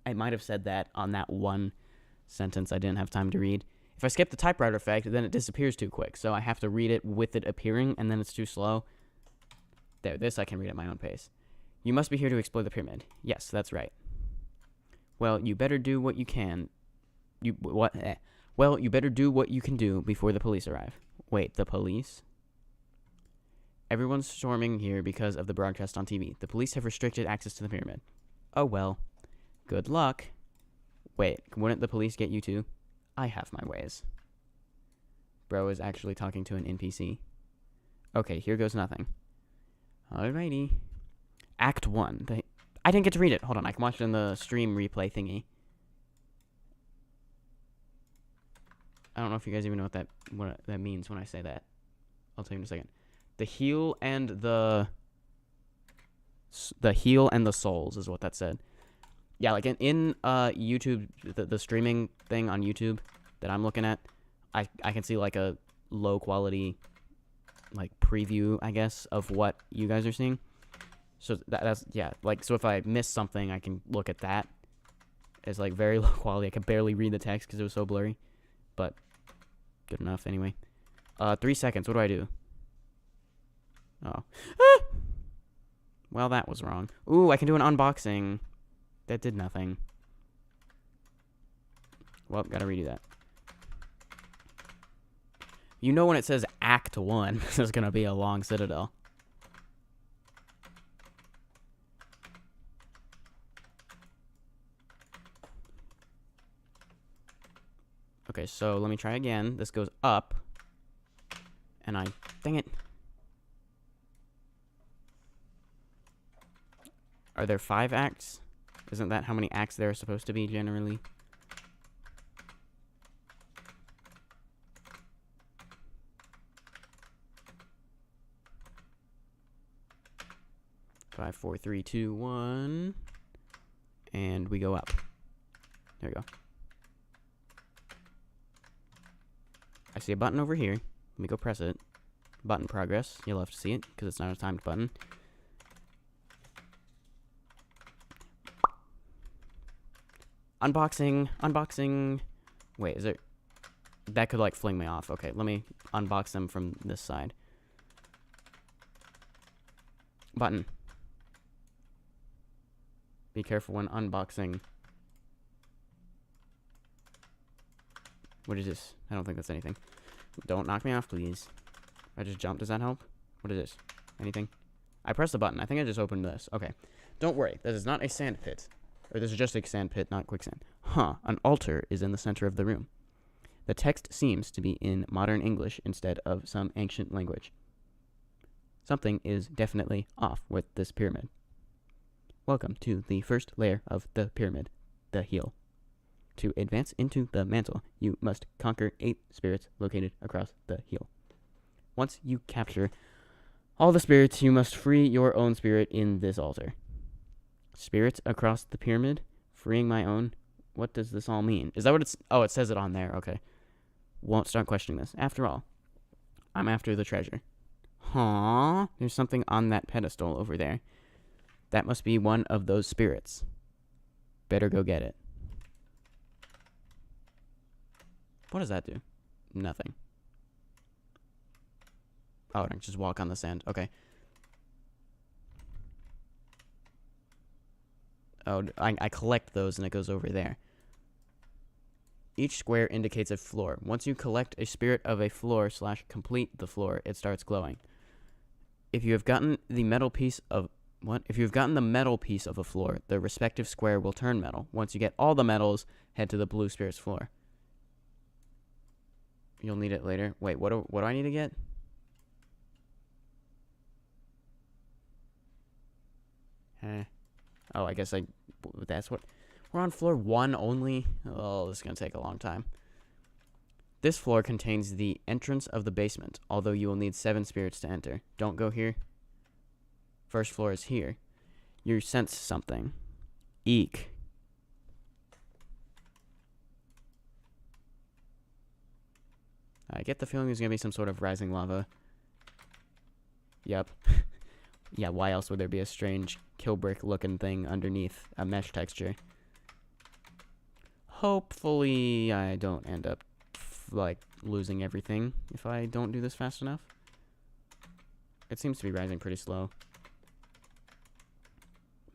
I might have said that on that one sentence I didn't have time to read. If I skip the typewriter effect, then it disappears too quick, so I have to read it with it appearing, and then it's too slow. There, this I can read at my own pace. You must be here to explore the pyramid. Yes, that's right. Well, you better do what you can. Well, you better do what you can do before the police arrive. Wait, the police? Everyone's storming here because of the broadcast on TV. The police have restricted access to the pyramid. Oh well. Good luck. Wait, wouldn't the police get you too? I have my ways. Bro is actually talking to an NPC. Okay, here goes nothing. Alrighty. Act 1. I didn't get to read it. Hold on, I can watch it in the stream replay thingy. I don't know if you guys even know what that means when I say that. I'll tell you in a second. The heel and the heel and the souls is what that said. Yeah, like in YouTube, the streaming thing on YouTube that I'm looking at, I can see like a low quality like preview, I guess, of what you guys are seeing. So that's yeah, like so if I miss something, I can look at that. It's like very low quality. I could barely read the text because it was so blurry, but good enough anyway. 3 seconds. What do I do? Oh. Ah! Well, that was wrong. Ooh, I can do an unboxing. That did nothing. Well, gotta redo that. You know when it says Act 1, there's gonna be a long citadel. Okay, so let me try again. This goes up. And dang it. Are there 5 acts? Isn't that how many acts there are supposed to be generally? Five, 4, 3, 2, 1. And we go up. There we go. I see a button over here. Let me go press it. Button progress. You'll have to see it because it's not a timed button. Unboxing. Wait, is there... That could, like, fling me off. Okay, let me unbox them from this side. Button. Be careful when unboxing. What is this? I don't think that's anything. Don't knock me off, please. I just jumped. Does that help? What is this? Anything? I pressed the button. I think I just opened this. Okay. Don't worry. This is not a sand pit. Or this is just a sand pit, not quicksand. Huh. An altar is in the center of the room. The text seems to be in modern English instead of some ancient language. Something is definitely off with this pyramid. Welcome to the first layer of the pyramid, the heel. To advance into the mantle, you must conquer 8 spirits located across the heel. Once you capture all the spirits, you must free your own spirit in this altar. Spirits across the pyramid, freeing my own. What does this all mean? Is that what it's... Oh, it says it on there. Okay. Won't start questioning this. After all, I'm after the treasure. Huh? There's something on that pedestal over there. That must be one of those spirits. Better go get it. What does that do? Nothing. Oh, I just walk on the sand. Okay. Oh, I collect those and it goes over there. Each square indicates a floor. Once you collect a spirit of a floor / complete the floor, it starts glowing. If you have gotten the metal piece of... What? If you've gotten the metal piece of a floor, the respective square will turn metal. Once you get all the metals, head to the blue spirit's floor. You'll need it later. Wait, what do I need to get? Oh, I guess that's what... We're on floor 1 only? Oh, this is going to take a long time. This floor contains the entrance of the basement, although you will need 7 spirits to enter. Don't go here. First floor is here. You sense something. Eek. I get the feeling there's going to be some sort of rising lava. Yep. Yeah, why else would there be a strange kill brick looking thing underneath a mesh texture? Hopefully I don't end up like losing everything if I don't do this fast enough. It seems to be rising pretty slow.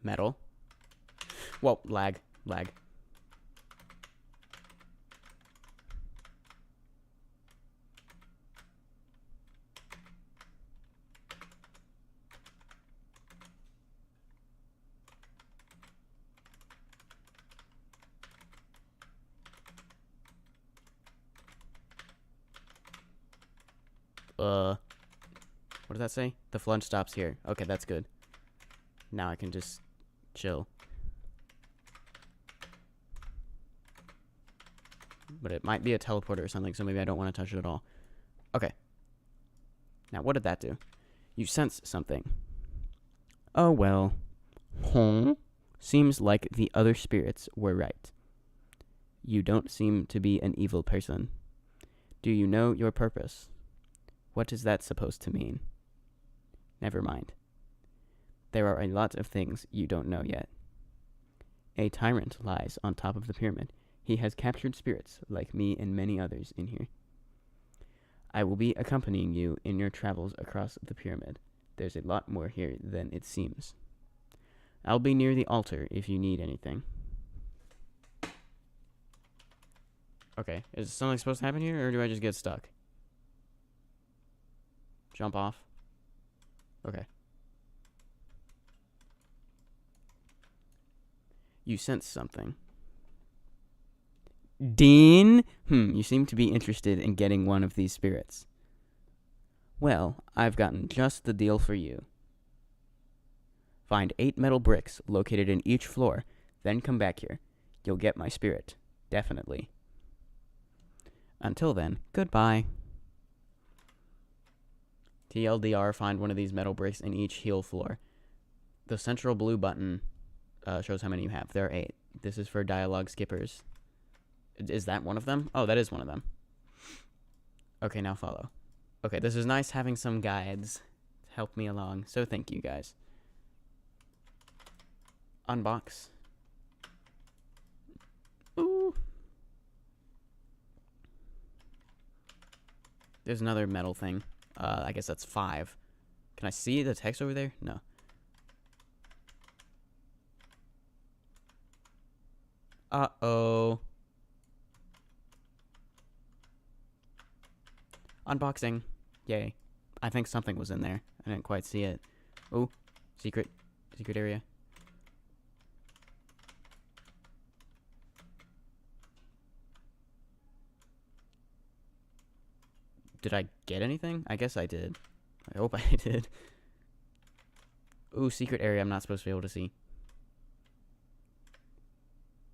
Metal. Whoa, lag. What does that say? The flood stops here. Okay, that's good. Now I can just chill. But it might be a teleporter or something, so maybe I don't want to touch it at all. Okay. Now, what did that do? You sense something. Oh, well. Seems like the other spirits were right. You don't seem to be an evil person. Do you know your purpose? What is that supposed to mean? Never mind. There are a lot of things you don't know yet. A tyrant lies on top of the pyramid. He has captured spirits like me and many others in here. I will be accompanying you in your travels across the pyramid. There's a lot more here than it seems. I'll be near the altar if you need anything. Okay, is something supposed to happen here, or do I just get stuck? Jump off. Okay. You sense something. Dean? You seem to be interested in getting one of these spirits. Well, I've gotten just the deal for you. Find 8 metal bricks located in each floor, then come back here. You'll get my spirit. Definitely. Until then, goodbye. TLDR, find one of these metal bricks in each heal floor. The central blue button shows how many you have. There are 8. This is for dialogue skippers. Is that one of them? Oh, that is one of them. Okay, now follow. Okay, this is nice having some guides to help me along, so thank you guys. Unbox. Ooh. There's another metal thing. I guess that's 5. Can I see the text over there? No. Uh-oh. Unboxing. Yay. I think something was in there. I didn't quite see it. Oh, secret area. Did I get anything? I guess I did. I hope I did. Ooh, secret area I'm not supposed to be able to see.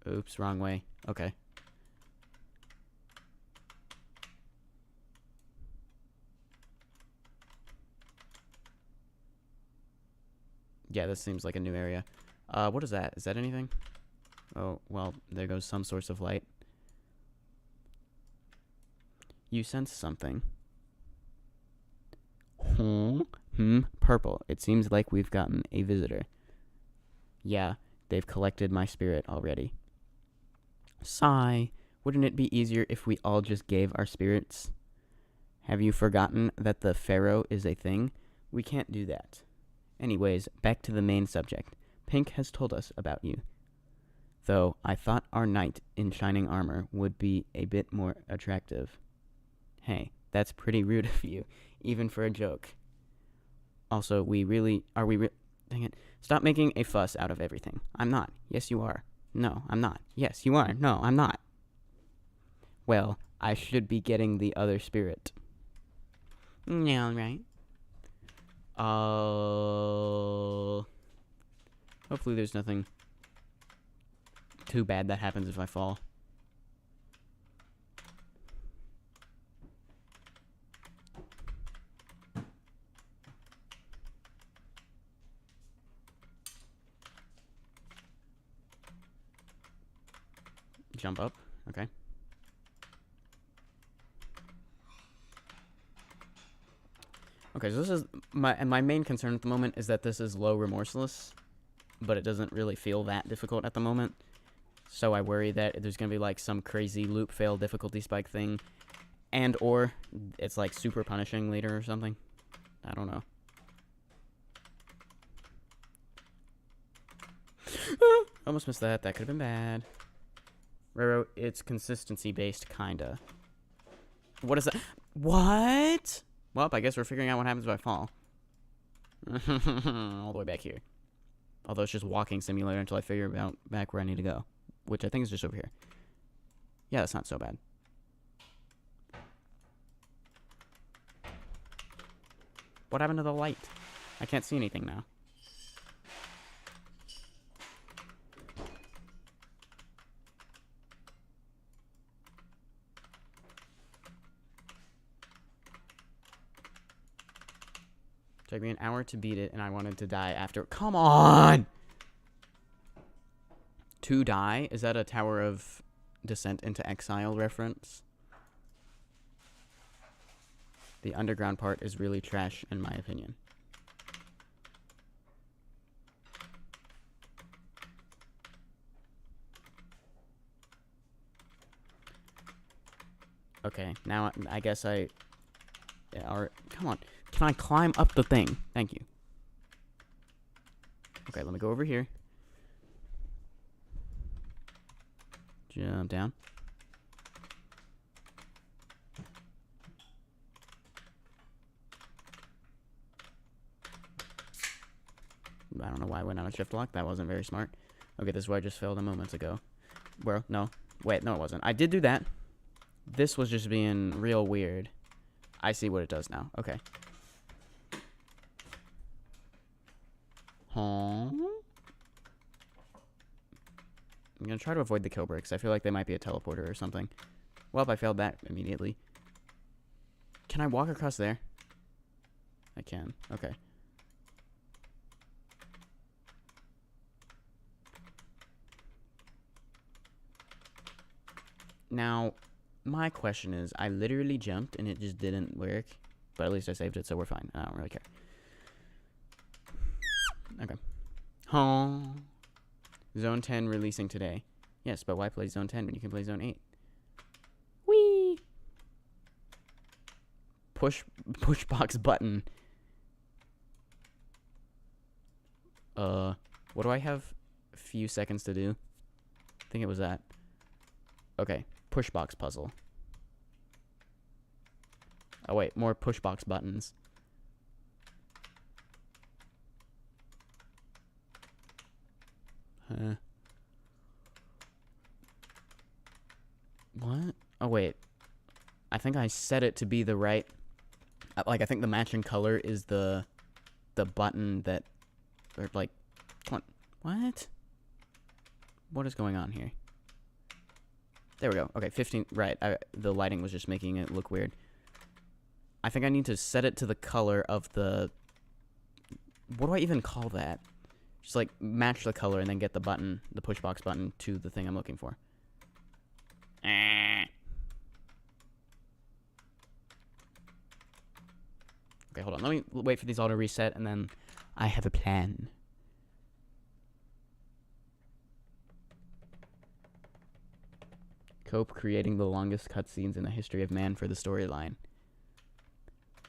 Oops, wrong way. Okay. Yeah, this seems like a new area. What is that? Is that anything? Oh, well, there goes some source of light. You sense something. Purple. It seems like we've gotten a visitor. Yeah, they've collected my spirit already. Sigh. Wouldn't it be easier if we all just gave our spirits? Have you forgotten that the Pharaoh is a thing? We can't do that. Anyways, back to the main subject. Pink has told us about you. Though I thought our knight in shining armor would be a bit more attractive. Hey, that's pretty rude of you, even for a joke. Also, dang it. Stop making a fuss out of everything. I'm not. Yes, you are. No, I'm not. Yes, you are. No, I'm not. Well, I should be getting the other spirit. Yeah, right. Hopefully there's nothing too bad that happens if I fall. Jump up. Okay. Okay, so this is my main concern at the moment is that this is low remorseless, but it doesn't really feel that difficult at the moment. So I worry that there's gonna be like some crazy loop fail difficulty spike thing, and or it's like super punishing later or something. I don't know. Almost missed that. That could have been bad. Roro, it's consistency based, kinda. What is that? What? Well, I guess we're figuring out what happens if I fall. All the way back here. Although it's just walking simulator until I figure out back where I need to go. Which I think is just over here. Yeah, that's not so bad. What happened to the light? I can't see anything now. Took me an hour to beat it, and I wanted to die after. Come on! To die? Is that a Tower of Descent into Exile reference? The underground part is really trash, in my opinion. Okay, now I guess I... Yeah, or, come on. Can I climb up the thing? Thank you. Okay, let me go over here. Jump down. I don't know why I went on a shift lock. That wasn't very smart. Okay, this is where I just failed a moment ago. Well, no. Wait, no it wasn't. I did do that. This was just being real weird. I see what it does now. Okay. Huh? I'm gonna try to avoid the kill bricks. I feel like they might be a teleporter or something. Well, I failed that immediately. Can I walk across there? I can. Okay. Now, my question is, I literally jumped and it just didn't work. But at least I saved it, so we're fine. I don't really care. Okay. Huh. Zone 10 releasing today. Yes, but why play Zone 10 when you can play Zone 8? Whee! Push box button. What do I have? A few seconds to do. I think it was that. Okay, push box puzzle. Oh wait, more push box buttons. What? Oh wait. I think I set it to be the right. Like I think the matching color is the button that, or like, come on. What? What is going on here? There we go. Okay, 15. Right. The lighting was just making it look weird. I think I need to set it to the color of the. What do I even call that? Just like match the color and then get the button, the push box button, to the thing I'm looking for. Okay, hold on. Let me wait for these all to reset, and then I have a plan. Cope creating the longest cutscenes in the history of man for the storyline.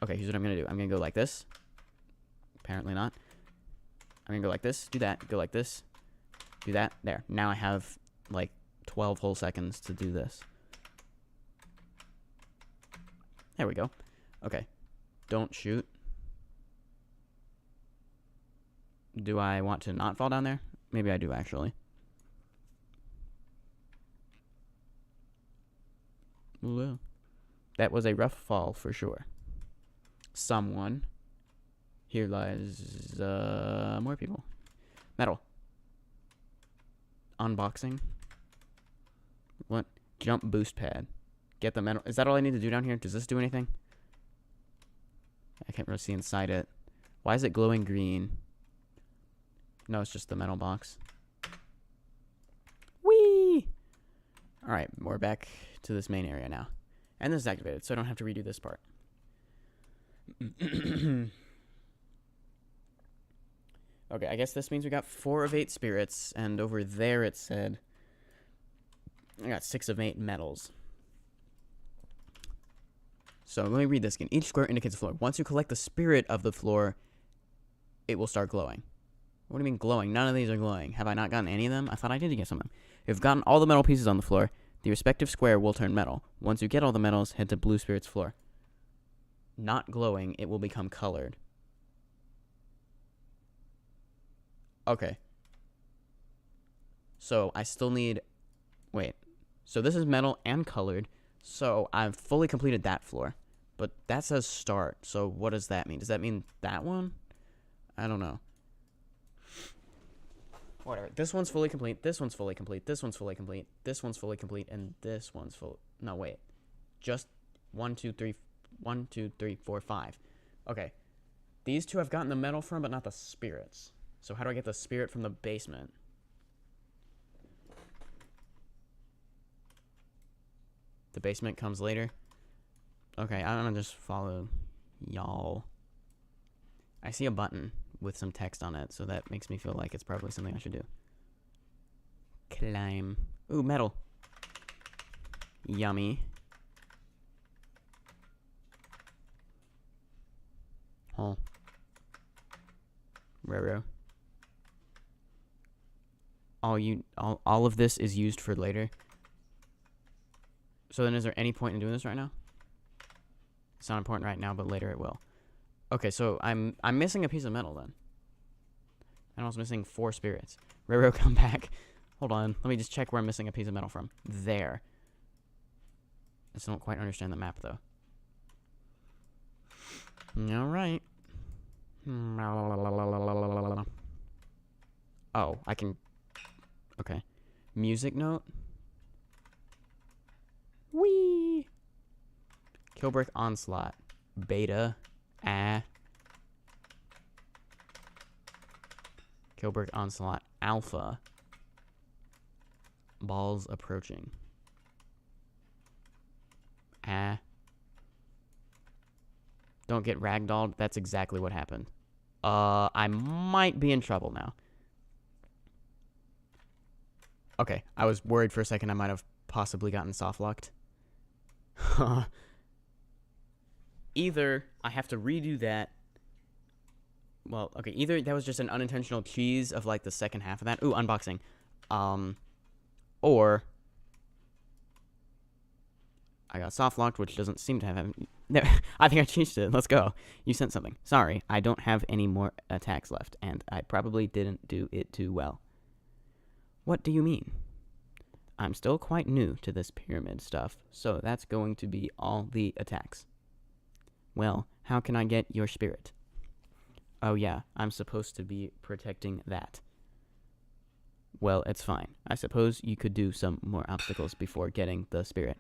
Okay, here's what I'm gonna do. I'm gonna go like this. Apparently not. I'm gonna go like this, do that, go like this, do that. There. Now I have like 12 whole seconds to do this. There we go. Okay. Don't shoot. Do I want to not fall down there? Maybe I do, actually. Whoa. That was a rough fall for sure. Someone. Here lies more people. Metal. Unboxing. What? Jump boost pad. Get the metal. Is that all I need to do down here? Does this do anything? I can't really see inside it. Why is it glowing green? No, it's just the metal box. Whee! Alright, we're back to this main area now. And this is activated, so I don't have to redo this part. Okay, I guess this means we got 4 of 8 spirits, and over there it said I got 6 of 8 metals. So let me read this again. Each square indicates a floor. Once you collect the spirit of the floor, it will start glowing. What do you mean glowing? None of these are glowing. Have I not gotten any of them? I thought I did get some of them. If you've gotten all the metal pieces on the floor, the respective square will turn metal. Once you get all the metals, head to blue spirit's floor. Not glowing, it will become colored. Okay. So I still need... Wait. So this is metal and colored. So I've fully completed that floor. But that says start, so what does that mean? Does that mean that one? I don't know. Whatever. This one's fully complete, this one's fully complete, this one's fully complete, this one's fully complete, and this one's full. No, wait. Just 1, 2, 3, 1, 2, 3, 4, 5. Okay. These two I've gotten the metal from, but not the spirits. So how do I get the spirit from the basement? The basement comes later. Okay, I'm gonna just follow y'all. I see a button with some text on it, so that makes me feel like it's probably something I should do. Climb. Ooh, metal. Yummy. Oh. Roro. All of this is used for later. So then is there any point in doing this right now? It's not important right now, but later it will. Okay, so I'm missing a piece of metal then. And I was missing 4 spirits. Roro, come back. Hold on. Let me just check where I'm missing a piece of metal from. There. I still don't quite understand the map, though. Alright. Oh, I can... Okay. Music note. Whee! Killbrick Onslaught. Beta. Killbrick Onslaught. Alpha. Balls approaching. Don't get ragdolled. That's exactly what happened. I might be in trouble now. Okay, I was worried for a second I might have possibly gotten soft-locked. Either I have to redo that. Well, okay, either that was just an unintentional cheese of, like, the second half of that. Ooh, unboxing. Or I got soft-locked, which doesn't seem to have... No, I think I changed it. Let's go. You sent something. Sorry, I don't have any more attacks left, and I probably didn't do it too well. What do you mean? I'm still quite new to this pyramid stuff, so that's going to be all the attacks. Well, how can I get your spirit? Oh yeah, I'm supposed to be protecting that. Well, it's fine. I suppose you could do some more obstacles before getting the spirit.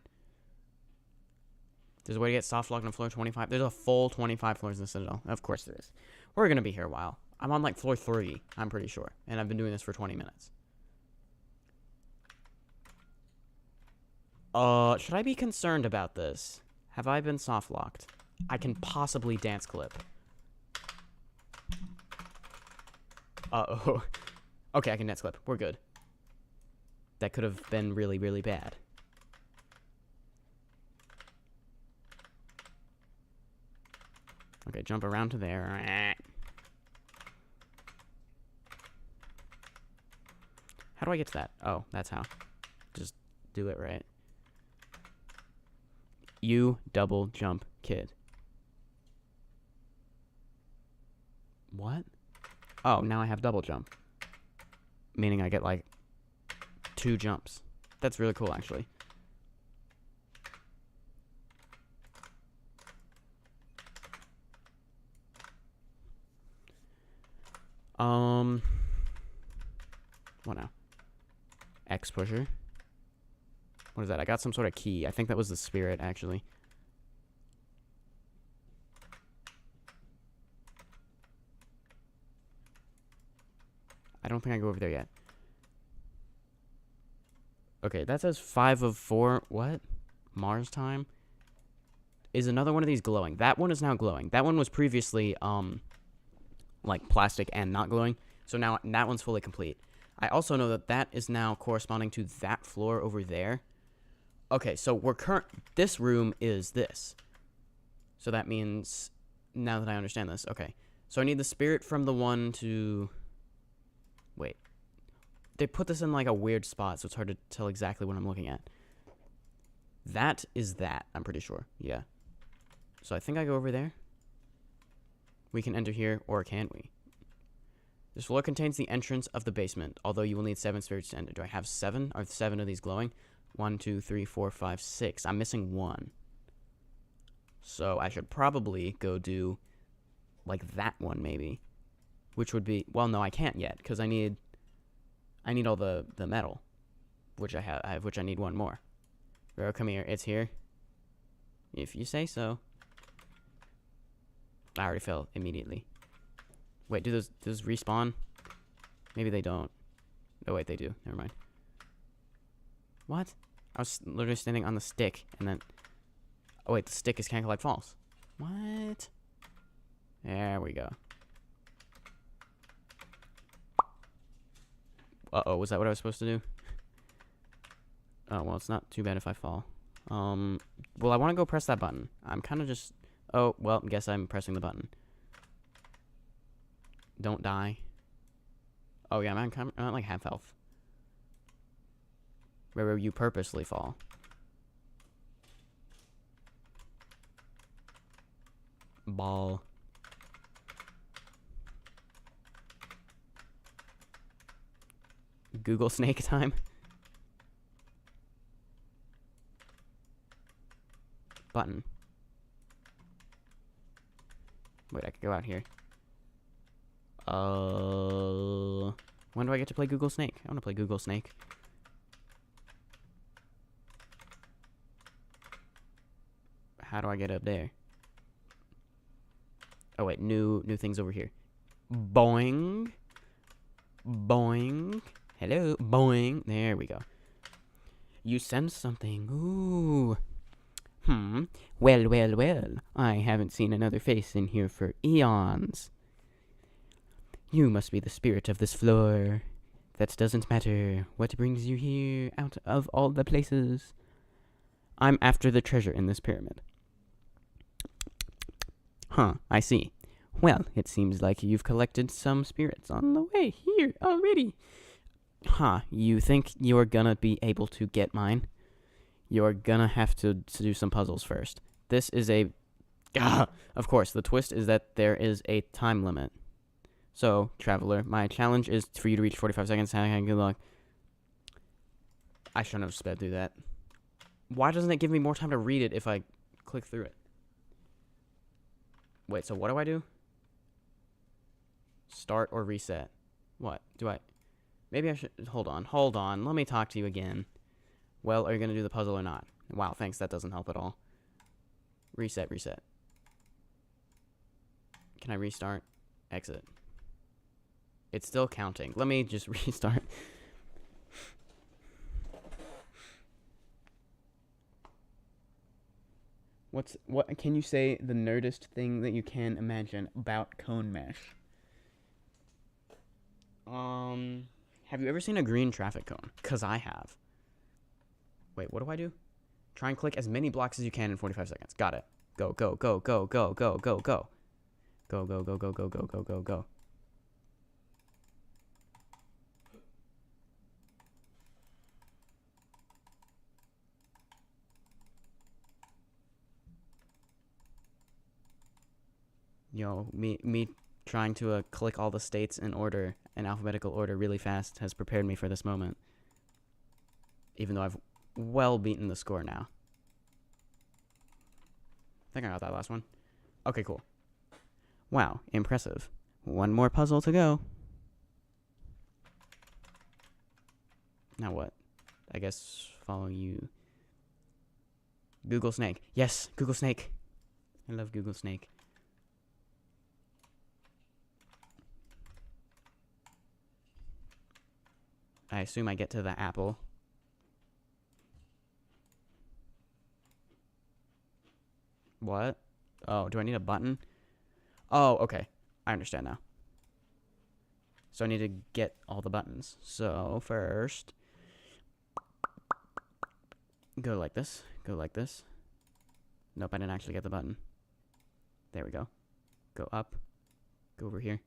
There's a way to get soft locked on floor 25. There's a full 25 floors in the Citadel. Of course there is. We're going to be here a while. I'm on, like, floor 3, I'm pretty sure. And I've been doing this for 20 minutes. Should I be concerned about this? Have I been soft locked? I can possibly dance clip. Uh-oh. Okay, I can dance clip. We're good. That could have been really, really bad. Okay, jump around to there. How do I get to that? Oh, that's how. Just do it right. You double jump, kid. What? Oh, now I have double jump. Meaning I get, like, 2 jumps. That's really cool, actually. What now? X pusher. What is that? I got some sort of key. I think that was the spirit, actually. I don't think I go over there yet. Okay, that says 5 of 4. What? Mars time? Is another one of these glowing? That one is now glowing. That one was previously, like, plastic and not glowing. So now that one's fully complete. I also know that that is now corresponding to that floor over there. Okay, so this room is this. So that means, now that I understand this, okay. So I need the spirit from the one to... Wait. They put this in, like, a weird spot, so it's hard to tell exactly what I'm looking at. That is that, I'm pretty sure. Yeah. So I think I go over there. We can enter here, or can we? This floor contains the entrance of the basement, although you will need 7 spirits to enter. Do I have 7? Are 7 of these glowing? 1, 2, 3, 4, 5, 6. I'm missing 1. So I should probably go do like that one maybe, which would be, well, no, I can't yet because I need all the metal, which I have, which I need one more. Roro, come here. It's here. If you say so. I already fell immediately. Wait, do those respawn? Maybe they don't. Oh wait, they do. Never mind. What? I was literally standing on the stick and then. Oh wait, the stick is can't collect falls. What? There we go. Uh-oh, was that what I was supposed to do? Oh, well, it's not too bad if I fall. Well, I want to go press that button. I'm kind of just... Oh, well, guess I'm pressing the button. Don't die. Oh, yeah, I'm at like half health. Where you purposely fall. Ball. Google snake time. Button. Wait, I could go out here. When do I get to play Google Snake? I want to play Google Snake. How do I get up there? Oh wait, new things over here. Boing. Boing. Hello. Boing. There we go. You sense something. Ooh. Well, well, well. I haven't seen another face in here for eons. You must be the spirit of this floor. That doesn't matter. What brings you here out of all the places? I'm after the treasure in this pyramid. Huh, I see. Well, it seems like you've collected some spirits on the way here already. Huh, you think you're gonna be able to get mine? You're gonna have to do some puzzles first. This is a... Of course, the twist is that there is a time limit. So, Traveler, my challenge is for you to reach 45 seconds. Good luck. I shouldn't have sped through that. Why doesn't it give me more time to read it if I click through it? Wait, so what do I do? Start or reset? What? Do I... Maybe I should... Hold on. Let me talk to you again. Well, are you going to do the puzzle or not? Wow, thanks. That doesn't help at all. Reset. Can I restart? Exit. It's still counting. Let me just restart. What can you say the nerdest thing that you can imagine about cone mesh? Have you ever seen a green traffic cone? 'Cause I have. Wait, what do I do? Try and click as many blocks as you can in 45 seconds. Got it. Go. Go. Yo, me trying to click all the states in order, in alphabetical order really fast has prepared me for this moment. Even though I've well beaten the score now. I think I got that last one. Okay, cool. Wow, impressive. One more puzzle to go. Now what? I guess follow you. Google Snake. Yes, Google Snake. I love Google Snake. I assume I get to the apple. What? Oh, do I need a button? Oh, okay. I understand now. So I need to get all the buttons. So first, go like this. Go like this. Nope, I didn't actually get the button. There we go. Go up. Go over here.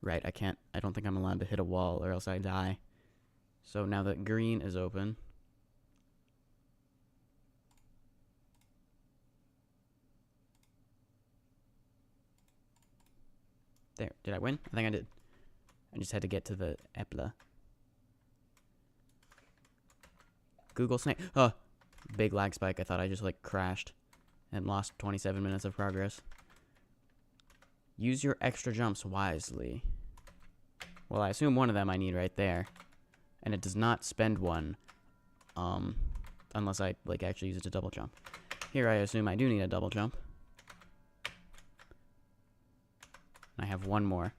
Right, I don't think I'm allowed to hit a wall or else I die. So now that green is open. There, did I win? I think I did. I just had to get to the Epla. Google Snake. Oh, big lag spike. I thought I just like crashed and lost 27 minutes of progress. Use your extra jumps wisely. Well, I assume one of them I need right there. And it does not spend one. Unless I like actually use it to double jump. Here I assume I do need a double jump. I have one more.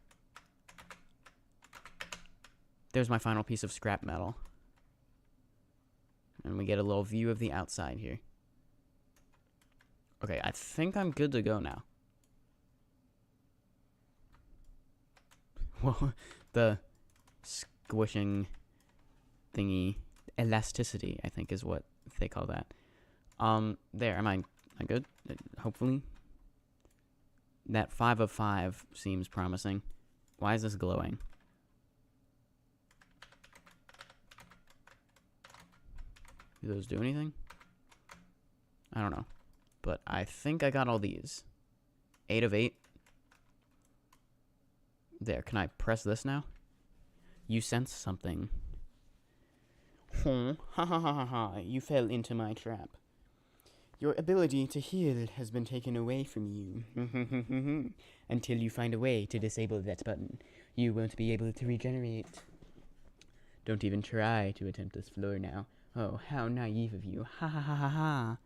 There's my final piece of scrap metal. And we get a little view of the outside here. Okay, I think I'm good to go now. Well, the squishing thingy, elasticity, I think is what they call that. There, am I good? Hopefully. That 5 of 5 seems promising. Why is this glowing? Do those do anything? I don't know. But I think I got all these. 8 of 8. There, can I press this now? You sense something. Ha ha ha ha ha, you fell into my trap. Your ability to heal has been taken away from you. Until you find a way to disable that button, you won't be able to regenerate. Don't even try to attempt this floor now. Oh, how naive of you. Ha ha ha ha ha.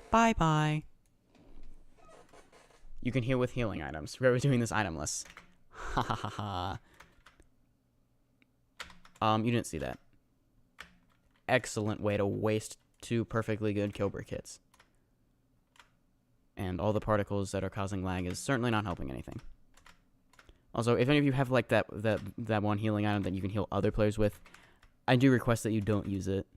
Bye bye. You can heal with healing items. We're doing this itemless. Ha ha ha ha. You didn't see that. Excellent way to waste 2 perfectly good Kilber kits. And all the particles that are causing lag is certainly not helping anything. Also, if any of you have like that one healing item that you can heal other players with, I do request that you don't use it.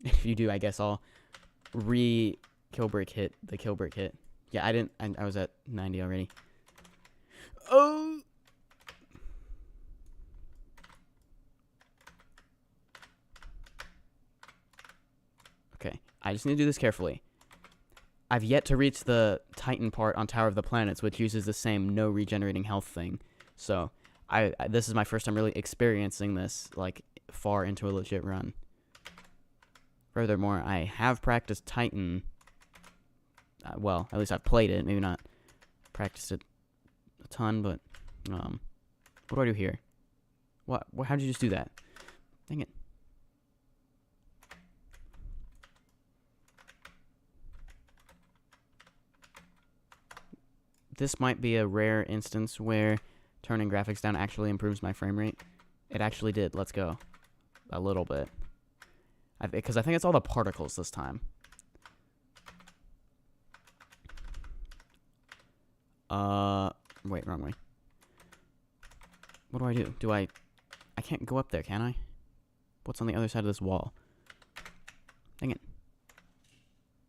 If you do, I guess I'll re-Kilbrick hit the Kilbrick hit. Yeah, I was at 90 already. Oh! Okay, I just need to do this carefully. I've yet to reach the Titan part on Tower of the Planets, which uses the same no regenerating health thing. So, this is my first time really experiencing this, like, far into a legit run. Furthermore, I have practiced Titan. Well, at least I've played it. Maybe not practiced it a ton, but, what do I do here? What? How did you just do that? Dang it. This might be a rare instance where turning graphics down actually improves my frame rate. It actually did. Let's go. A little bit. Because I think it's all the particles this time. Wait, wrong way. What do? I can't go up there, can I? What's on the other side of this wall? Dang it.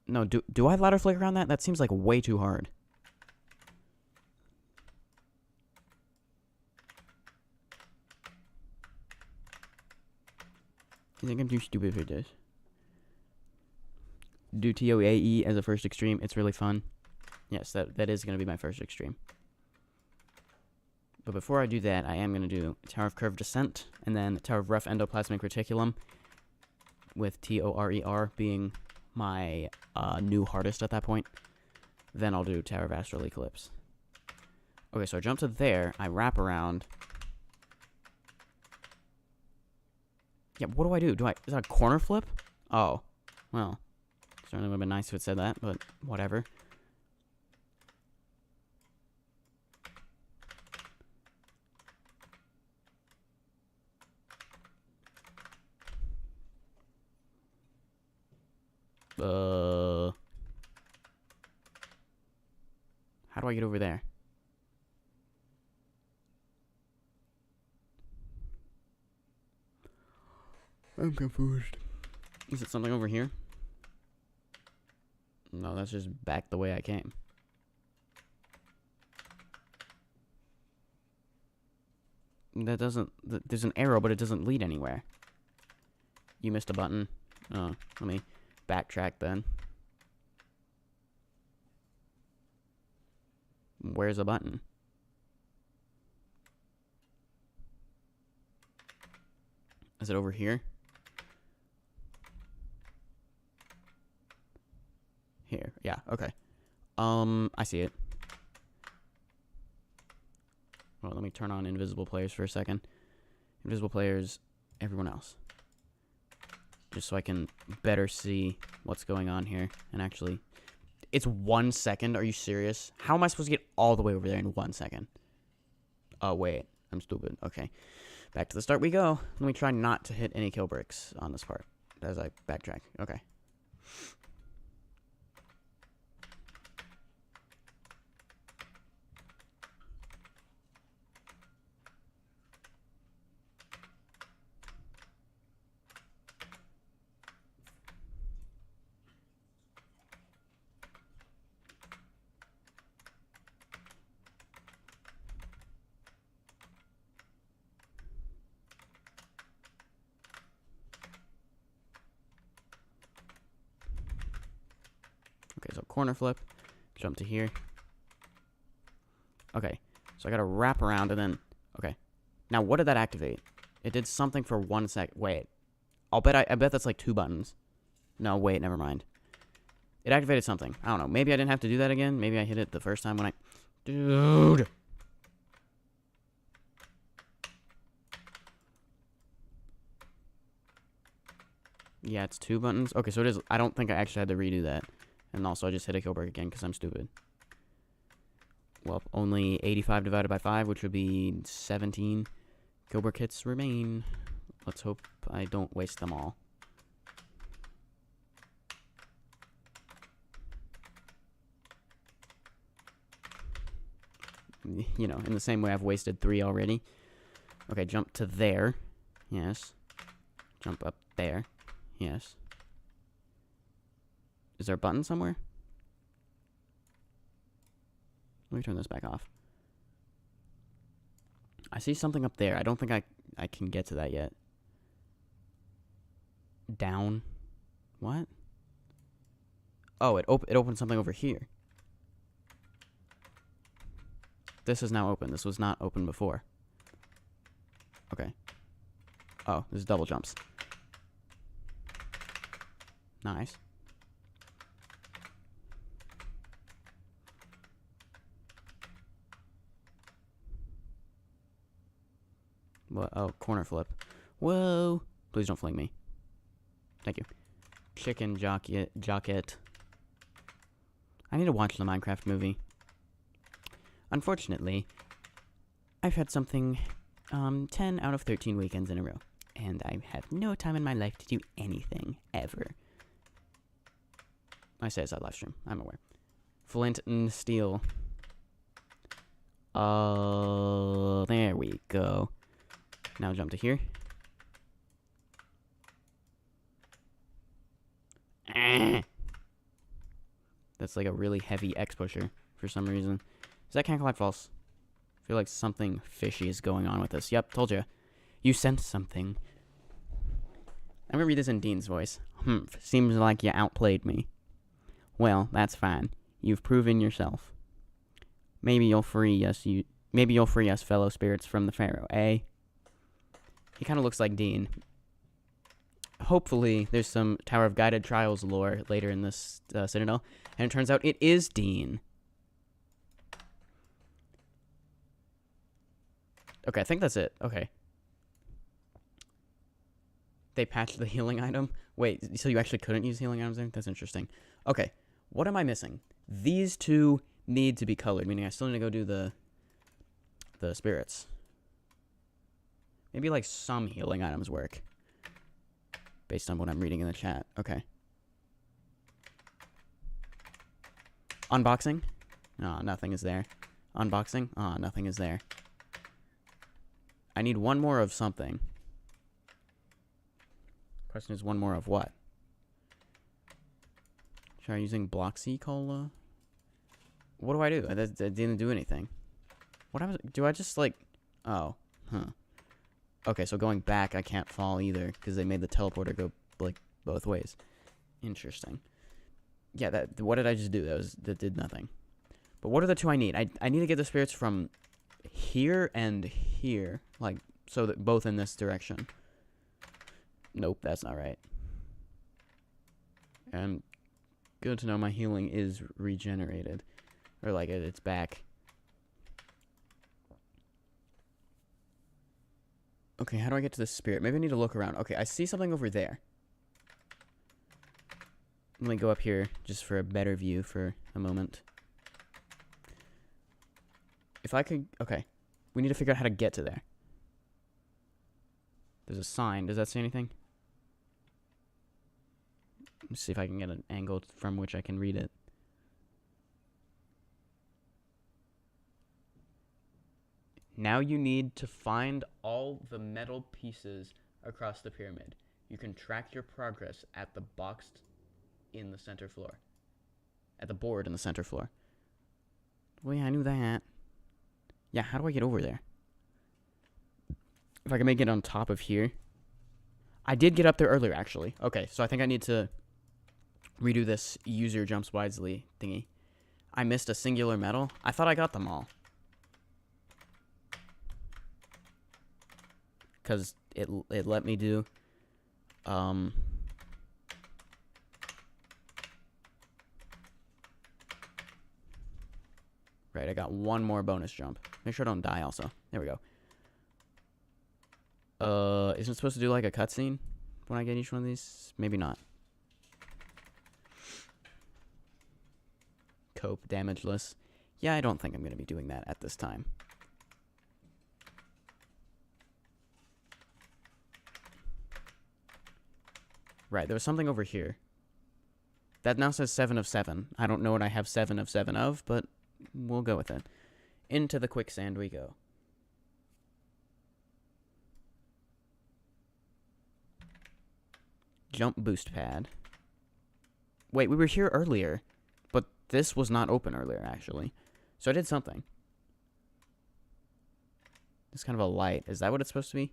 No, do I ladder flake around that? That seems like way too hard. I think I'm too stupid for this. Do TOAE as a first extreme. It's really fun. Yes, that is going to be my first extreme. But before I do that, I am going to do Tower of Curved Descent, and then Tower of Rough Endoplasmic Reticulum, with TORER being my new hardest at that point. Then I'll do Tower of Astral Eclipse. Okay, so I jump to there, I wrap around. Yeah, what do I do? Is that a corner flip? Oh, well, certainly would have been nice if it said that, but whatever. How do I get over there? I'm confused. Is it something over here? No, that's just back the way I came. That doesn't... There's an arrow, but it doesn't lead anywhere. You missed a button. Oh, let me backtrack then. Where's the button? Is it over here? Here. Yeah, okay. I see it. Well, let me turn on invisible players for a second. Invisible players, everyone else. Just so I can better see what's going on here. And actually, it's 1 second. Are you serious? How am I supposed to get all the way over there in 1 second? Oh, wait. I'm stupid. Okay. Back to the start we go. Let me try not to hit any kill bricks on this part as I backtrack. Okay. Okay, so corner flip, jump to here. Okay, so I gotta wrap around and then, okay. Now, what did that activate? It did something for 1 sec. Wait, I bet that's like 2 buttons. No, wait, never mind. It activated something. I don't know. Maybe I didn't have to do that again. Maybe I hit it the first time when I... Dude! Yeah, it's 2 buttons. Okay, so it is... I don't think I actually had to redo that. And also, I just hit a kill brick again because I'm stupid. Well, only 85 divided by 5, which would be 17 kill brick hits remain. Let's hope I don't waste them all. You know, in the same way I've wasted 3 already. Okay, jump to there. Yes. Jump up there. Yes. Is there a button somewhere? Let me turn this back off. I see something up there. I don't think I can get to that yet. Down. What? Oh, it opened something over here. This is now open. This was not open before. Okay. Oh, this is double jumps. Nice. What? Oh, corner flip. Whoa. Please don't fling me. Thank you. Chicken jocket. I need to watch the Minecraft movie. Unfortunately, I've had something 10 out of 13 weekends in a row. And I have no time in my life to do anything, ever. I say it's that live stream. I'm aware. Flint and steel. Oh, there we go. Now jump to here. That's like a really heavy X pusher for some reason. Is that can't collect false? I feel like something fishy is going on with this. Yep, told you. You sent something. I'm gonna read this in Dean's voice. Seems like you outplayed me. Well, that's fine. You've proven yourself. Maybe you'll free us, fellow spirits from the Pharaoh, eh? He kind of looks like Dean. Hopefully, there's some Tower of Guided Trials lore later in this Citadel. And it turns out it is Dean. Okay, I think that's it. Okay. They patched the healing item? Wait, so you actually couldn't use healing items there? That's interesting. Okay, what am I missing? These two need to be colored, meaning I still need to go do the spirits. Maybe like some healing items work. Based on what I'm reading in the chat. Okay. Unboxing? Oh, nothing is there. Unboxing? Oh, nothing is there. I need one more of something. Question is one more of what? Try using Bloxy Cola? What do I do? I didn't do anything. What happens? Do I just like... Oh. Huh. Okay, so going back, I can't fall either, because they made the teleporter go, like, both ways. Interesting. Yeah, what did I just do? That did nothing. But what are the two I need? I need to get the spirits from here and here. Like, so that both in this direction. Nope, that's not right. And good to know my healing is regenerated. Or like it's back. Okay, how do I get to the spirit? Maybe I need to look around. Okay, I see something over there. Let me go up here just for a better view for a moment. If I could... Okay. We need to figure out how to get to there. There's a sign. Does that say anything? Let's see if I can get an angle from which I can read it. Now you need to find all the metal pieces across the pyramid. You can track your progress at the box in the center floor. At the board in the center floor. Well, yeah, I knew that. Yeah, how do I get over there? If I can make it on top of here. I did get up there earlier, actually. Okay, so I think I need to redo this user jumps wisely thingy. I missed a singular metal. I thought I got them all. Because it let me do... Right, I got one more bonus jump. Make sure I don't die also. There we go. Isn't it supposed to do like a cutscene when I get each one of these? Maybe not. Cope, damageless. Yeah, I don't think I'm going to be doing that at this time. Right, there was something over here. That now says 7 of 7. I don't know what I have 7 of 7 of, but we'll go with it. Into the quicksand we go. Jump boost pad. Wait, we were here earlier, but this was not open earlier, actually. So I did something. It's kind of a light. Is that what it's supposed to be?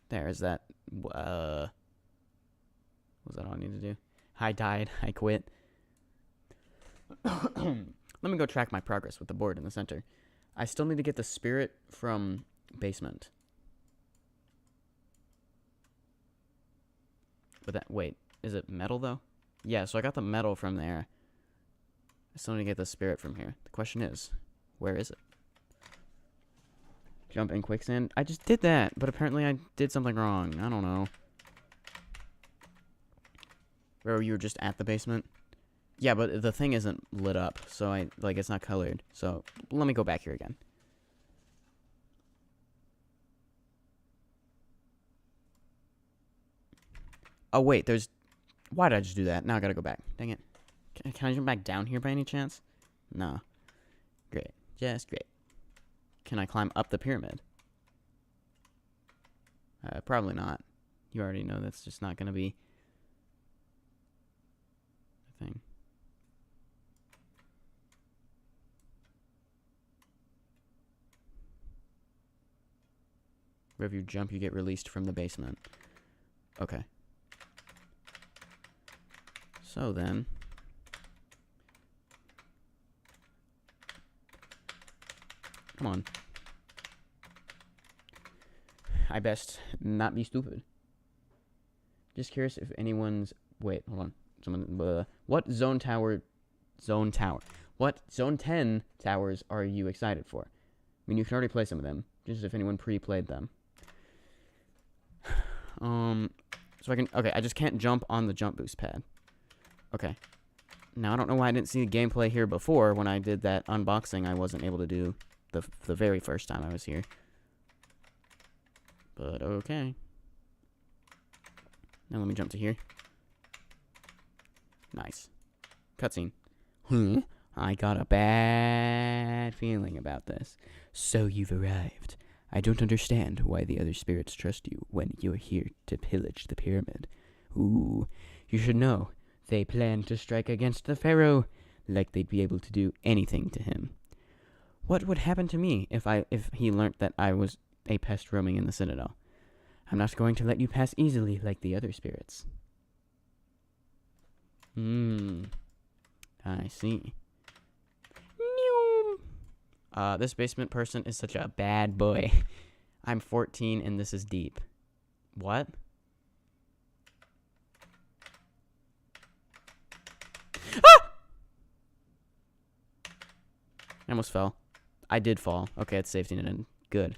There, is that... what was that all I need to do? I died. I quit. Let me go track my progress with the board in the center. I still need to get the spirit from basement. But that... Wait. Is it metal, though? Yeah, so I got the metal from there. I still need to get the spirit from here. The question is, where is it? Jump in quicksand. I just did that, but apparently I did something wrong. I don't know. Where you were just at the basement? Yeah, but the thing isn't lit up, so it's not colored. So, let me go back here again. Oh, wait, there's... Why did I just do that? Now I gotta go back. Dang it. Can I jump back down here by any chance? No. Great. Just great. Can I climb up the pyramid? Probably not. You already know that's just not gonna be a thing. Wherever you jump, you get released from the basement. Okay. So then... Come on. I best not be stupid. Just curious if anyone's... Wait, hold on. Someone... what zone tower... What zone 10 towers are you excited for? I mean, you can already play some of them. Just if anyone pre-played them. So I can... Okay, I just can't jump on the jump boost pad. Okay. Now, I don't know why I didn't see the gameplay here before. When I did that unboxing, I wasn't able to do the very first time I was here. But, okay. Now let me jump to here. Nice. Cutscene. I got a bad feeling about this. So you've arrived. I don't understand why the other spirits trust you when you're here to pillage the pyramid. Ooh, you should know. They plan to strike against the pharaoh, like they'd be able to do anything to him. What would happen to me if he learnt that I was a pest roaming in the citadel? I'm not going to let you pass easily like the other spirits. I see. This basement person is such a bad boy. I'm 14 and this is deep. What? Ah! I almost fell. I did fall. Okay, it's safety net. Good.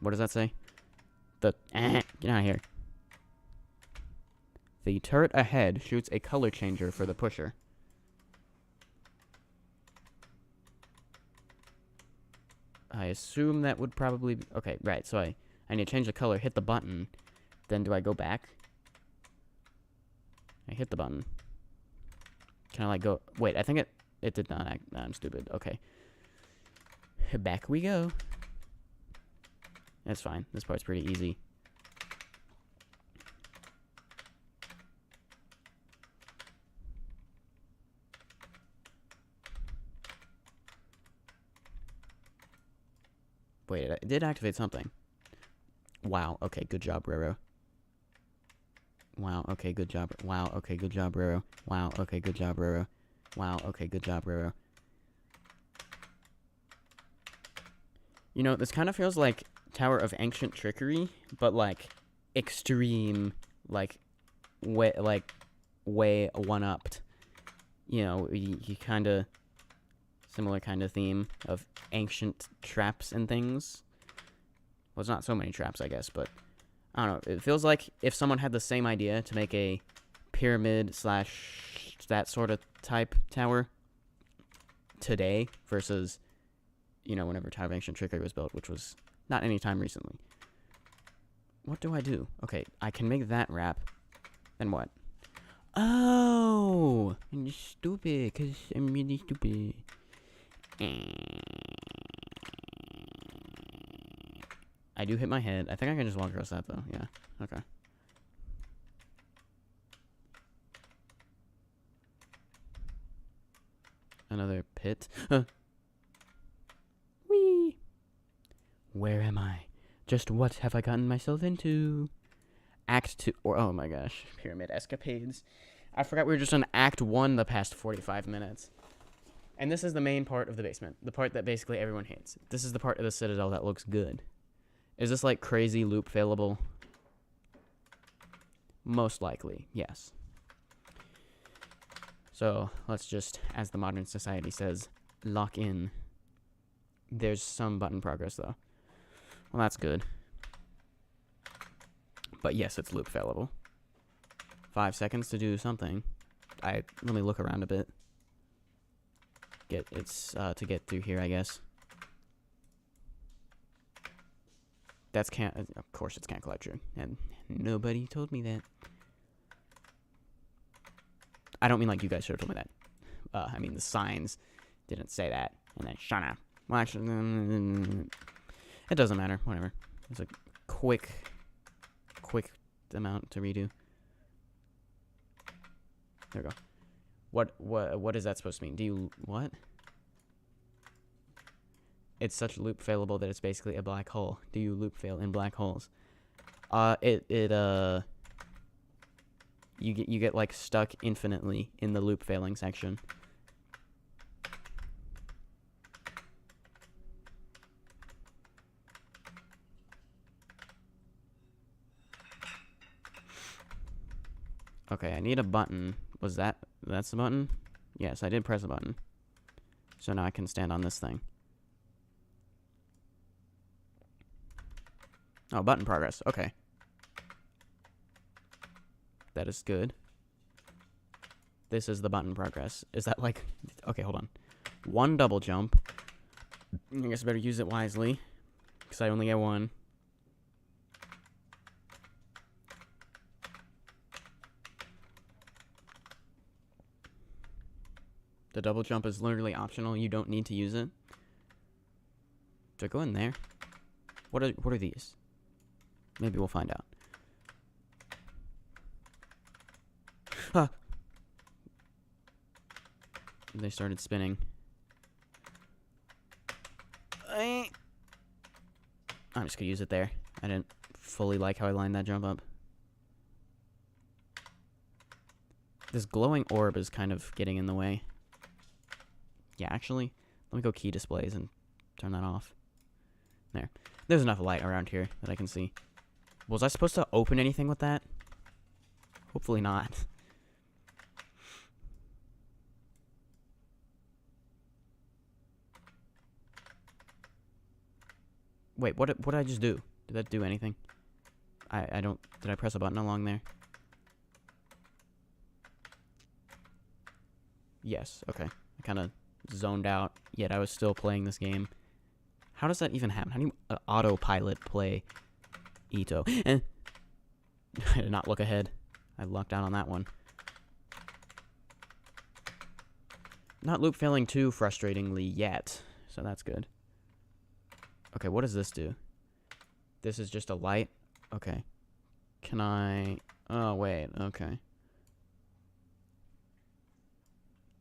What does that say? Get out of here. The turret ahead shoots a color changer for the pusher. I assume that would probably be... Okay, right, so I need to change the color, hit the button. Then do I go back? I hit the button. Can I, like, go... Wait, I think it did not act... I'm stupid. Okay. Back we go. That's fine. This part's pretty easy. Wait, it did activate something. Wow, okay, good job, Roro. Wow, okay, good job. Wow, okay, good job, Roro. Wow, okay, good job, Roro. Wow, okay, good job, Roro. You know, this kind of feels like Tower of Ancient Trickery, but, like, extreme, like, way one-upped. You know, you kind of... Similar kind of theme of ancient traps and things. Well, it's not so many traps, I guess, but I don't know. It feels like if someone had the same idea to make a pyramid slash that sort of type tower today versus, you know, whenever Tower of Ancient Trickery was built, which was not any time recently. What do I do? Okay, I can make that wrap. Then what? Oh! I'm stupid, because I'm really stupid. I do hit my head. I think I can just walk across that, though. Yeah. Okay. Another pit. Whee! Where am I? Just what have I gotten myself into? Act 2. Or, oh my gosh. Pyramid escapades. I forgot we were just on Act 1 the past 45 minutes. And this is the main part of the basement. The part that basically everyone hates. This is the part of the Citadel that looks good. Is this like crazy loop failable? Most likely, yes. So, let's just, as the modern society says, lock in. There's some button progress, though. Well, that's good. But yes, it's loop failable. 5 seconds to do something. Let me look around a bit. To get through here, I guess. Of course it's can't collect true. And nobody told me that. I don't mean like you guys should have told me that. I mean the signs didn't say that. And then shut up. Well, actually, it doesn't matter. Whatever. It's a quick amount to redo. There we go. What is that supposed to mean? Do you... What? It's such loop failable that it's basically a black hole. Do you loop fail in black holes? You get like stuck infinitely in the loop failing section. Okay, I need a button. That's the button? Yes, I did press a button. So now I can stand on this thing. Oh, button progress. Okay. That is good. This is the button progress. Is that like... Okay, hold on. 1 double jump. I guess I better use it wisely. Because I only get 1. The double jump is literally optional. You don't need to use it. Do I go in there? What are these? Maybe we'll find out. Ah! They started spinning. I'm just gonna use it there. I didn't fully like how I lined that jump up. This glowing orb is kind of getting in the way. Yeah, actually, let me go key displays and turn that off. There. There's enough light around here that I can see. Was I supposed to open anything with that? Hopefully not. Wait, what did I just do? Did that do anything? I don't... Did I press a button along there? Yes, okay. I kind of zoned out, yet I was still playing this game. How does that even happen? How do you autopilot play EToH? I did not look ahead. I lucked out on that one. Not loop failing too frustratingly yet, so that's good. Okay, what does this do? This is just a light? Okay. Can I... Oh, wait, okay.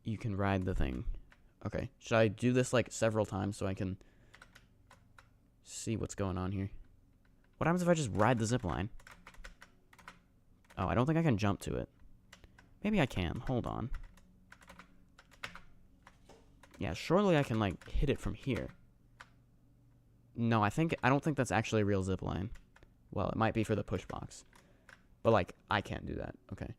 You can ride the thing. Okay. Should I do this, like, several times so I can see what's going on here? What happens if I just ride the zipline? Oh, I don't think I can jump to it. Maybe I can. Hold on. Yeah, surely I can, like, hit it from here. No, I don't think that's actually a real zipline. Well, it might be for the push box. But, like, I can't do that. Okay.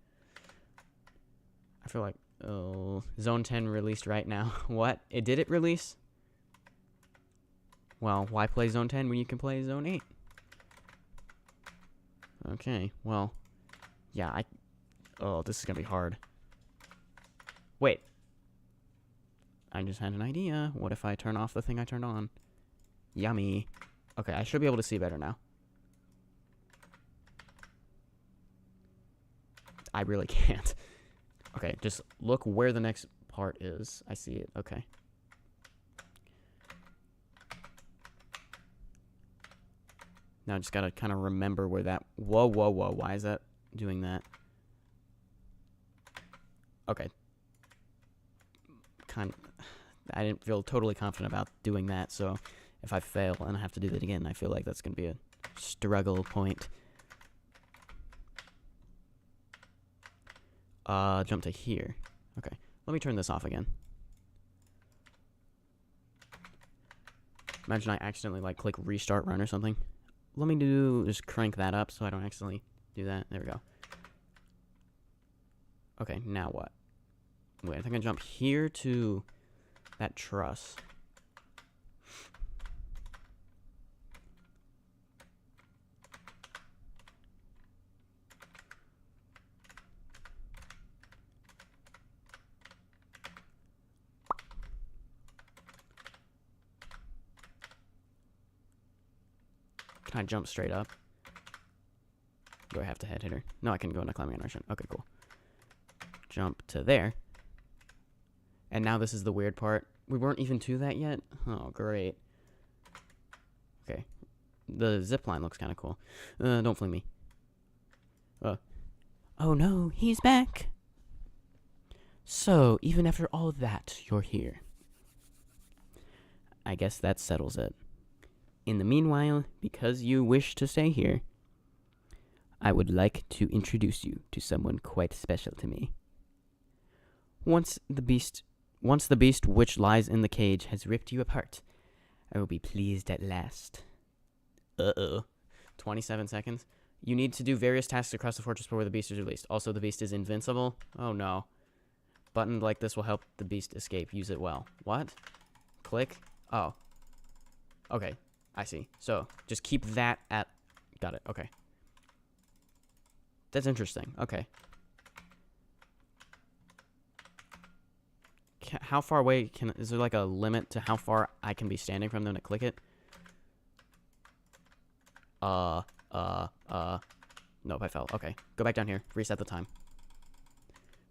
I feel like... Oh, Zone 10 released right now. What? Did it release? Well, why play Zone 10 when you can play Zone 8? Okay, well... Yeah, Oh, this is gonna be hard. Wait. I just had an idea. What if I turn off the thing I turned on? Yummy. Okay, I should be able to see better now. I really can't. Okay, just look where the next part is. I see it. Okay. Now I just gotta kind of remember where that... Whoa, whoa, whoa. Why is that doing that? Okay. I didn't feel totally confident about doing that, so if I fail and I have to do that again, I feel like that's going to be a struggle point. Jump to here. Okay. Let me turn this off again. Imagine I accidentally, like, click restart run or something. Let me just crank that up so I don't accidentally do that. There we go. Okay, now what? Wait, I think I jump here to that truss. Can I jump straight up? Do I have to head hitter? No, I can go into climbing animation. Okay, cool. Jump to there. And now this is the weird part. We weren't even to that yet? Oh, great. Okay. The zip line looks kind of cool. Don't fling me. Oh no, he's back. So, even after all that, you're here. I guess that settles it. In the meanwhile, because you wish to stay here, I would like to introduce you to someone quite special to me. Once the beast which lies in the cage has ripped you apart, I will be pleased at last. 27 seconds. You need to do various tasks across the fortress before the beast is released. Also, the beast is invincible. Oh no. Button like this will help the beast escape. Use it well. What? Click? Oh. Okay. I see. So, just keep that at... Got it. Okay. That's interesting. Okay. How far away is there like a limit to how far I can be standing from them to click it? Nope, I fell. Okay. Go back down here. Reset the time.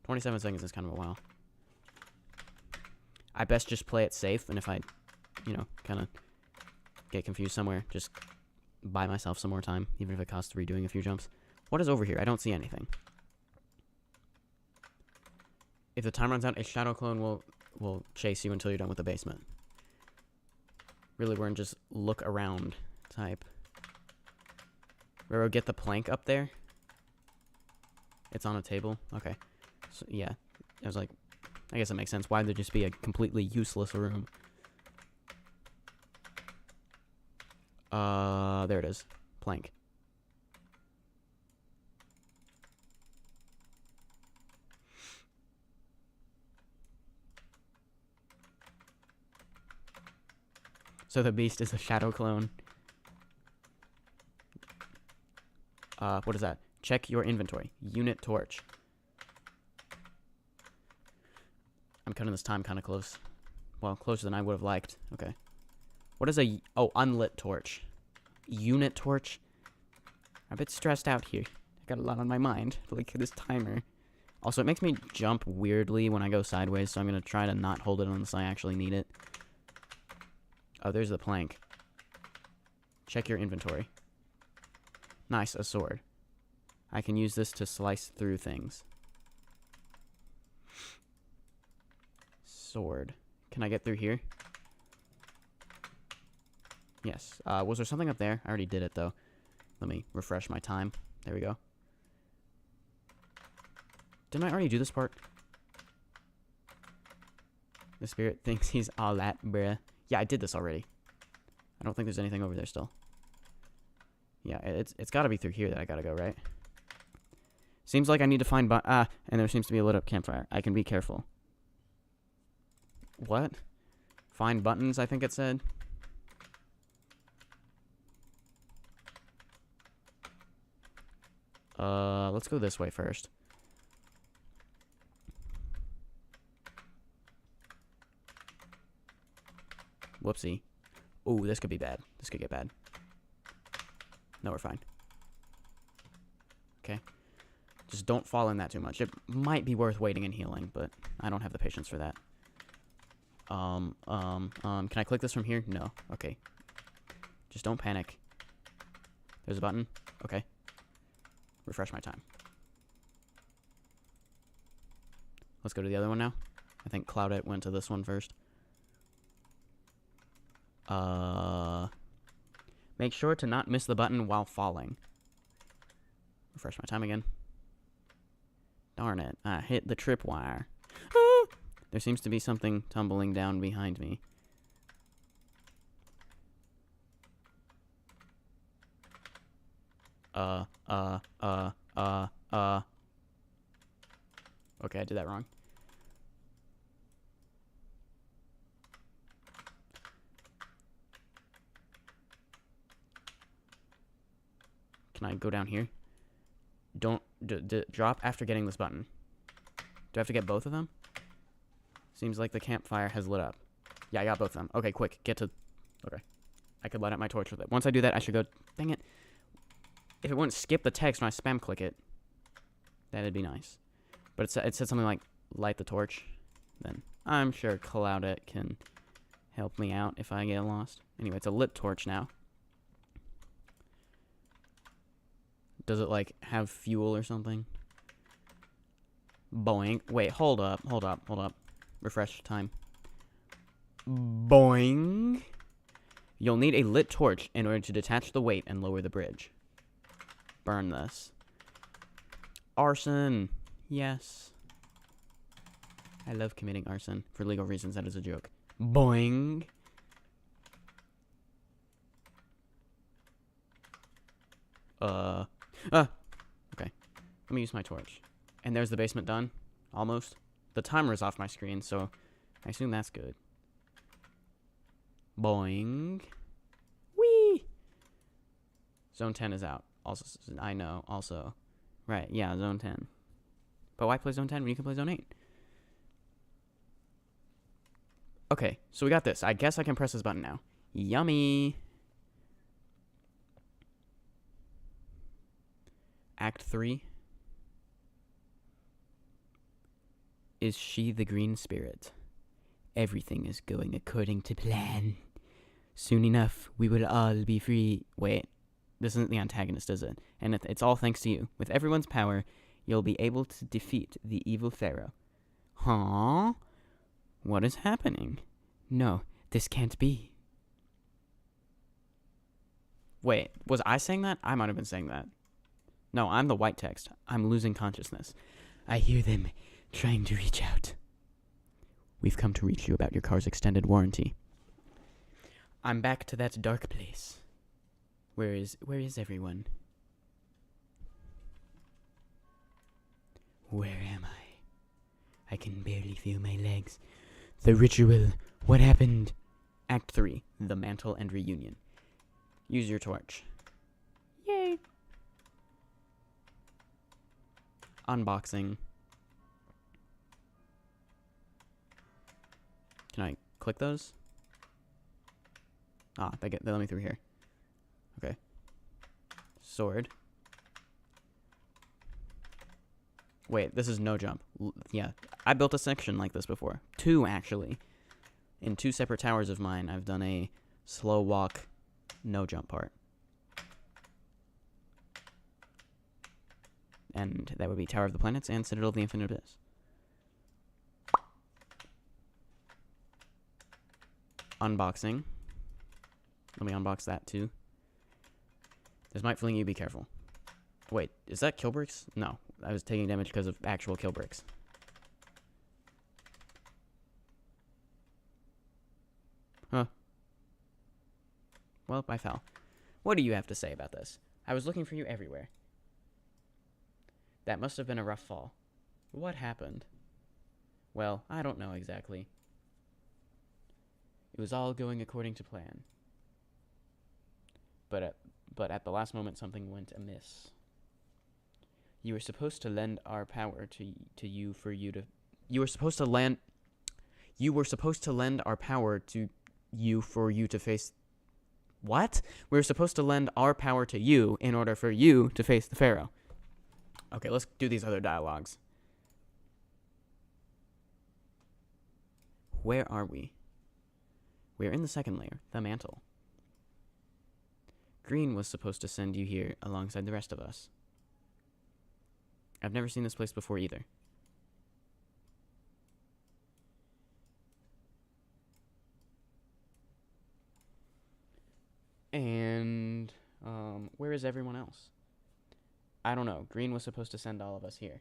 27 seconds is kind of a while. I best just play it safe, and if I, kind of get confused somewhere, just buy myself some more time, even if it costs redoing a few jumps. What is over here? I don't see anything. If the time runs out, a shadow clone will chase you until you're done with the basement. Really, we're in just look around type. Roro, get the plank up there. It's on a table. Okay. So, yeah. I was like, I guess it makes sense. Why would there just be a completely useless room? There it is. Plank. So the beast is a shadow clone. What is that? Check your inventory. Unit torch. I'm cutting this time kind of close. Well, closer than I would have liked. Okay. What is a... Oh, unlit torch. Unit torch? I'm a bit stressed out here. I got a lot on my mind. Like this timer. Also, it makes me jump weirdly when I go sideways, so I'm going to try to not hold it unless I actually need it. Oh, there's the plank. Check your inventory. Nice, a sword. I can use this to slice through things. Sword. Can I get through here? Yes. Was there something up there? I already did it, though. Let me refresh my time. There we go. Didn't I already do this part? The spirit thinks he's all that, bruh. Yeah, I did this already. I don't think there's anything over there still. Yeah, it's got to be through here that I gotta go, right? Seems like I need to find and there seems to be a lit up campfire. I can be careful. What? Find buttons, I think it said. Let's go this way first. Whoopsie. Ooh, this could be bad. This could get bad. No, we're fine. Okay. Just don't fall in that too much. It might be worth waiting and healing, but I don't have the patience for that. Can I click this from here? No. Okay. Just don't panic. There's a button. Okay. Refresh my time. Let's go to the other one now. I think Cloudette went to this one first. Make sure to not miss the button while falling. Refresh my time again. Darn it. I hit the tripwire. Ah! There seems to be something tumbling down behind me. Okay, I did that wrong. Can I go down here? Don't drop after getting this button. Do I have to get both of them? Seems like the campfire has lit up. Yeah, I got both of them. Okay, quick, get to... Okay. I could light up my torch with it. Once I do that, I should go... Dang it. If it wouldn't skip the text when I spam click it, that'd be nice. But it said something like, light the torch. Then I'm sure Cloudette can help me out if I get lost. Anyway, it's a lit torch now. Does it, like, have fuel or something? Boing. Wait, hold up. Refresh time. Boing. You'll need a lit torch in order to detach the weight and lower the bridge. Burn this. Arson. Yes. I love committing arson. For legal reasons, that is a joke. Boing. Okay. Let me use my torch. And there's the basement done. Almost. The timer is off my screen, so I assume that's good. Boing. Whee! Zone 10 is out. Also, I know. Also. Right, yeah, Zone 10. But why play Zone 10 when you can play Zone 8? Okay, so we got this. I guess I can press this button now. Yummy! Act 3. Is she the green spirit? Everything is going according to plan. Soon enough, we will all be free. Wait, this isn't the antagonist, is it? And it's all thanks to you. With everyone's power, you'll be able to defeat the evil pharaoh. Huh? What is happening? No, this can't be. Wait, was I saying that? I might have been saying that. No, I'm the white text. I'm losing consciousness. I hear them trying to reach out. We've come to reach you about your car's extended warranty. I'm back to that dark place. Where is everyone? Where am I? I can barely feel my legs. The ritual. What happened? Act 3. The Mantle and Reunion. Use your torch. Yay! Unboxing. Can I click those? Ah, they let me through here. Okay. Sword. Wait, this is no jump. Yeah, I built a section like this before. 2, actually. In 2 separate towers of mine, I've done a slow walk, no jump part. And that would be Tower of the Planets and Citadel of the Infinite Abyss. Unboxing. Let me unbox that too. This might fling you, be careful. Wait, is that kill bricks? No, I was taking damage because of actual kill bricks. Huh. Well, I fell. What do you have to say about this? I was looking for you everywhere. That must have been a rough fall. What happened? Well, I don't know exactly. It was all going according to plan. But at the last moment, something went amiss. You were supposed to lend our power to you for you to... You were supposed to lend our power to you for you to face... What? We were supposed to lend our power to you in order for you to face the Pharaoh. Okay, let's do these other dialogues. Where are we? We're in the second layer, the mantle. Green was supposed to send you here alongside the rest of us. I've never seen this place before either. And, where is everyone else? I don't know. Green was supposed to send all of us here.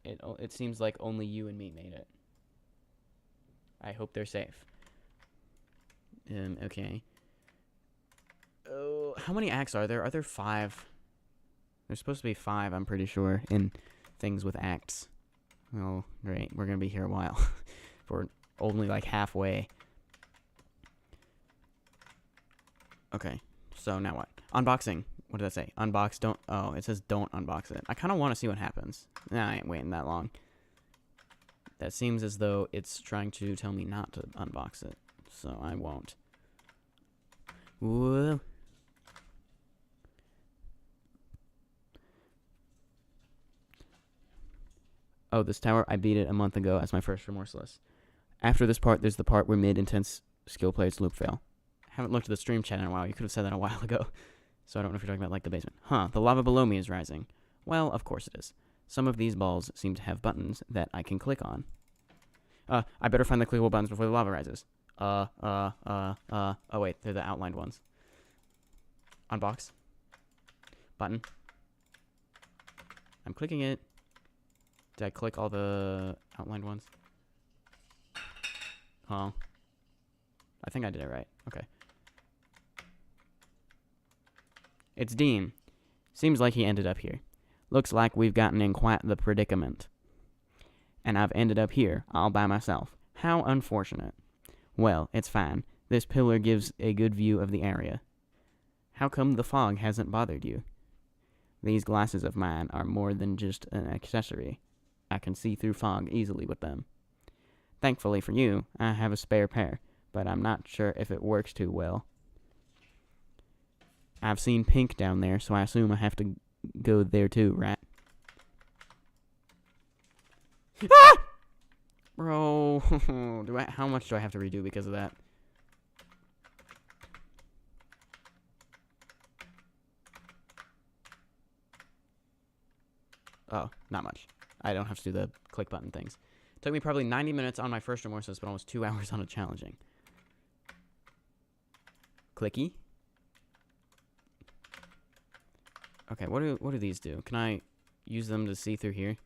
It seems like only you and me made it. I hope they're safe. Okay. Oh, how many acts are there? Are there 5? There's supposed to be 5, I'm pretty sure, in things with acts. Oh, great. We're gonna be here a while. We're only like halfway. Okay, so now what? Unboxing. What did that say? Unbox, don't... Oh, it says don't unbox it. I kind of want to see what happens. Nah, I ain't waiting that long. That seems as though it's trying to tell me not to unbox it. So I won't. Whoa. Oh, this tower, I beat it a month ago as my first Remorseless. After this part, there's the part where mid-intense skill players loop fail. Haven't looked at the stream chat in a while. You could have said that a while ago. So I don't know if you're talking about, like, the basement. Huh, the lava below me is rising. Well, of course it is. Some of these balls seem to have buttons that I can click on. I better find the clickable buttons before the lava rises. Oh wait, they're the outlined ones. Unbox. Button. I'm clicking it. Did I click all the outlined ones? Oh. I think I did it right. Okay. It's Dean. Seems like he ended up here. Looks like we've gotten in quite the predicament. And I've ended up here, all by myself. How unfortunate. Well, it's fine. This pillar gives a good view of the area. How come the fog hasn't bothered you? These glasses of mine are more than just an accessory. I can see through fog easily with them. Thankfully for you, I have a spare pair, but I'm not sure if it works too well. I've seen pink down there, so I assume I have to go there too, right? Ah! Bro, how much do I have to redo because of that? Oh, not much. I don't have to do the click button things. It took me probably 90 minutes on my first Remorseless, but almost 2 hours on a challenging. Clicky. Okay, what do these do? Can I use them to see through here?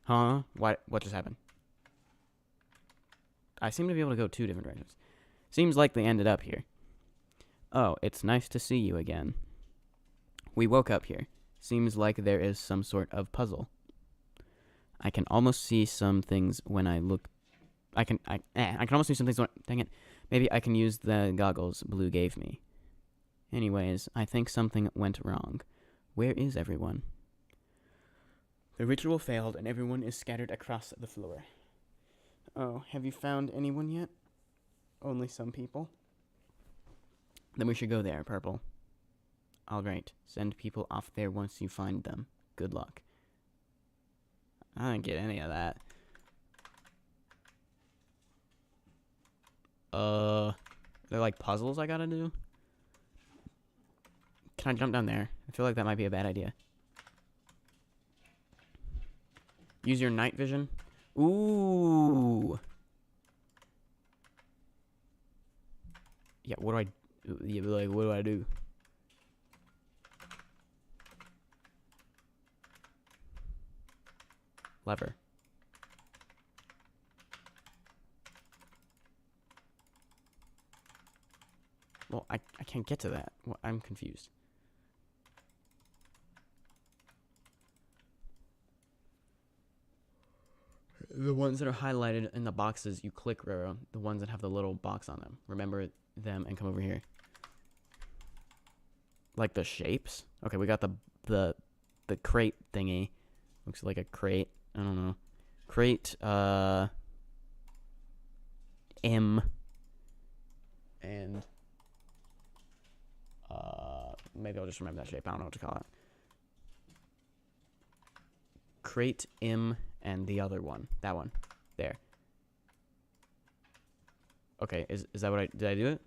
Huh? What just happened? I seem to be able to go 2 different directions. Seems like they ended up here. Oh, it's nice to see you again. We woke up here. Seems like there is some sort of puzzle. I can almost see some things when I look. I can almost see some things when. Dang it. Maybe I can use the goggles Blue gave me. Anyways, I think something went wrong. Where is everyone? The ritual failed and everyone is scattered across the floor. Oh, have you found anyone yet? Only some people? Then we should go there, Purple. Alright, send people off there once you find them. Good luck. I didn't get any of that. They're like puzzles I gotta do? Can I jump down there? I feel like that might be a bad idea. Use your night vision. Ooh. Yeah, what do I... Yeah, like, what do I do? Lever. Well, I can't get to that. Well, I'm confused. The ones that are highlighted in the boxes, you click, Roro. The ones that have the little box on them. Remember them and come over here. Like the shapes? Okay, we got the crate thingy. Looks like a crate. I don't know. Crate, M. And, maybe I'll just remember that shape. I don't know what to call it. Crate, M, and the other one. That one. There. Okay, is that what did I do it?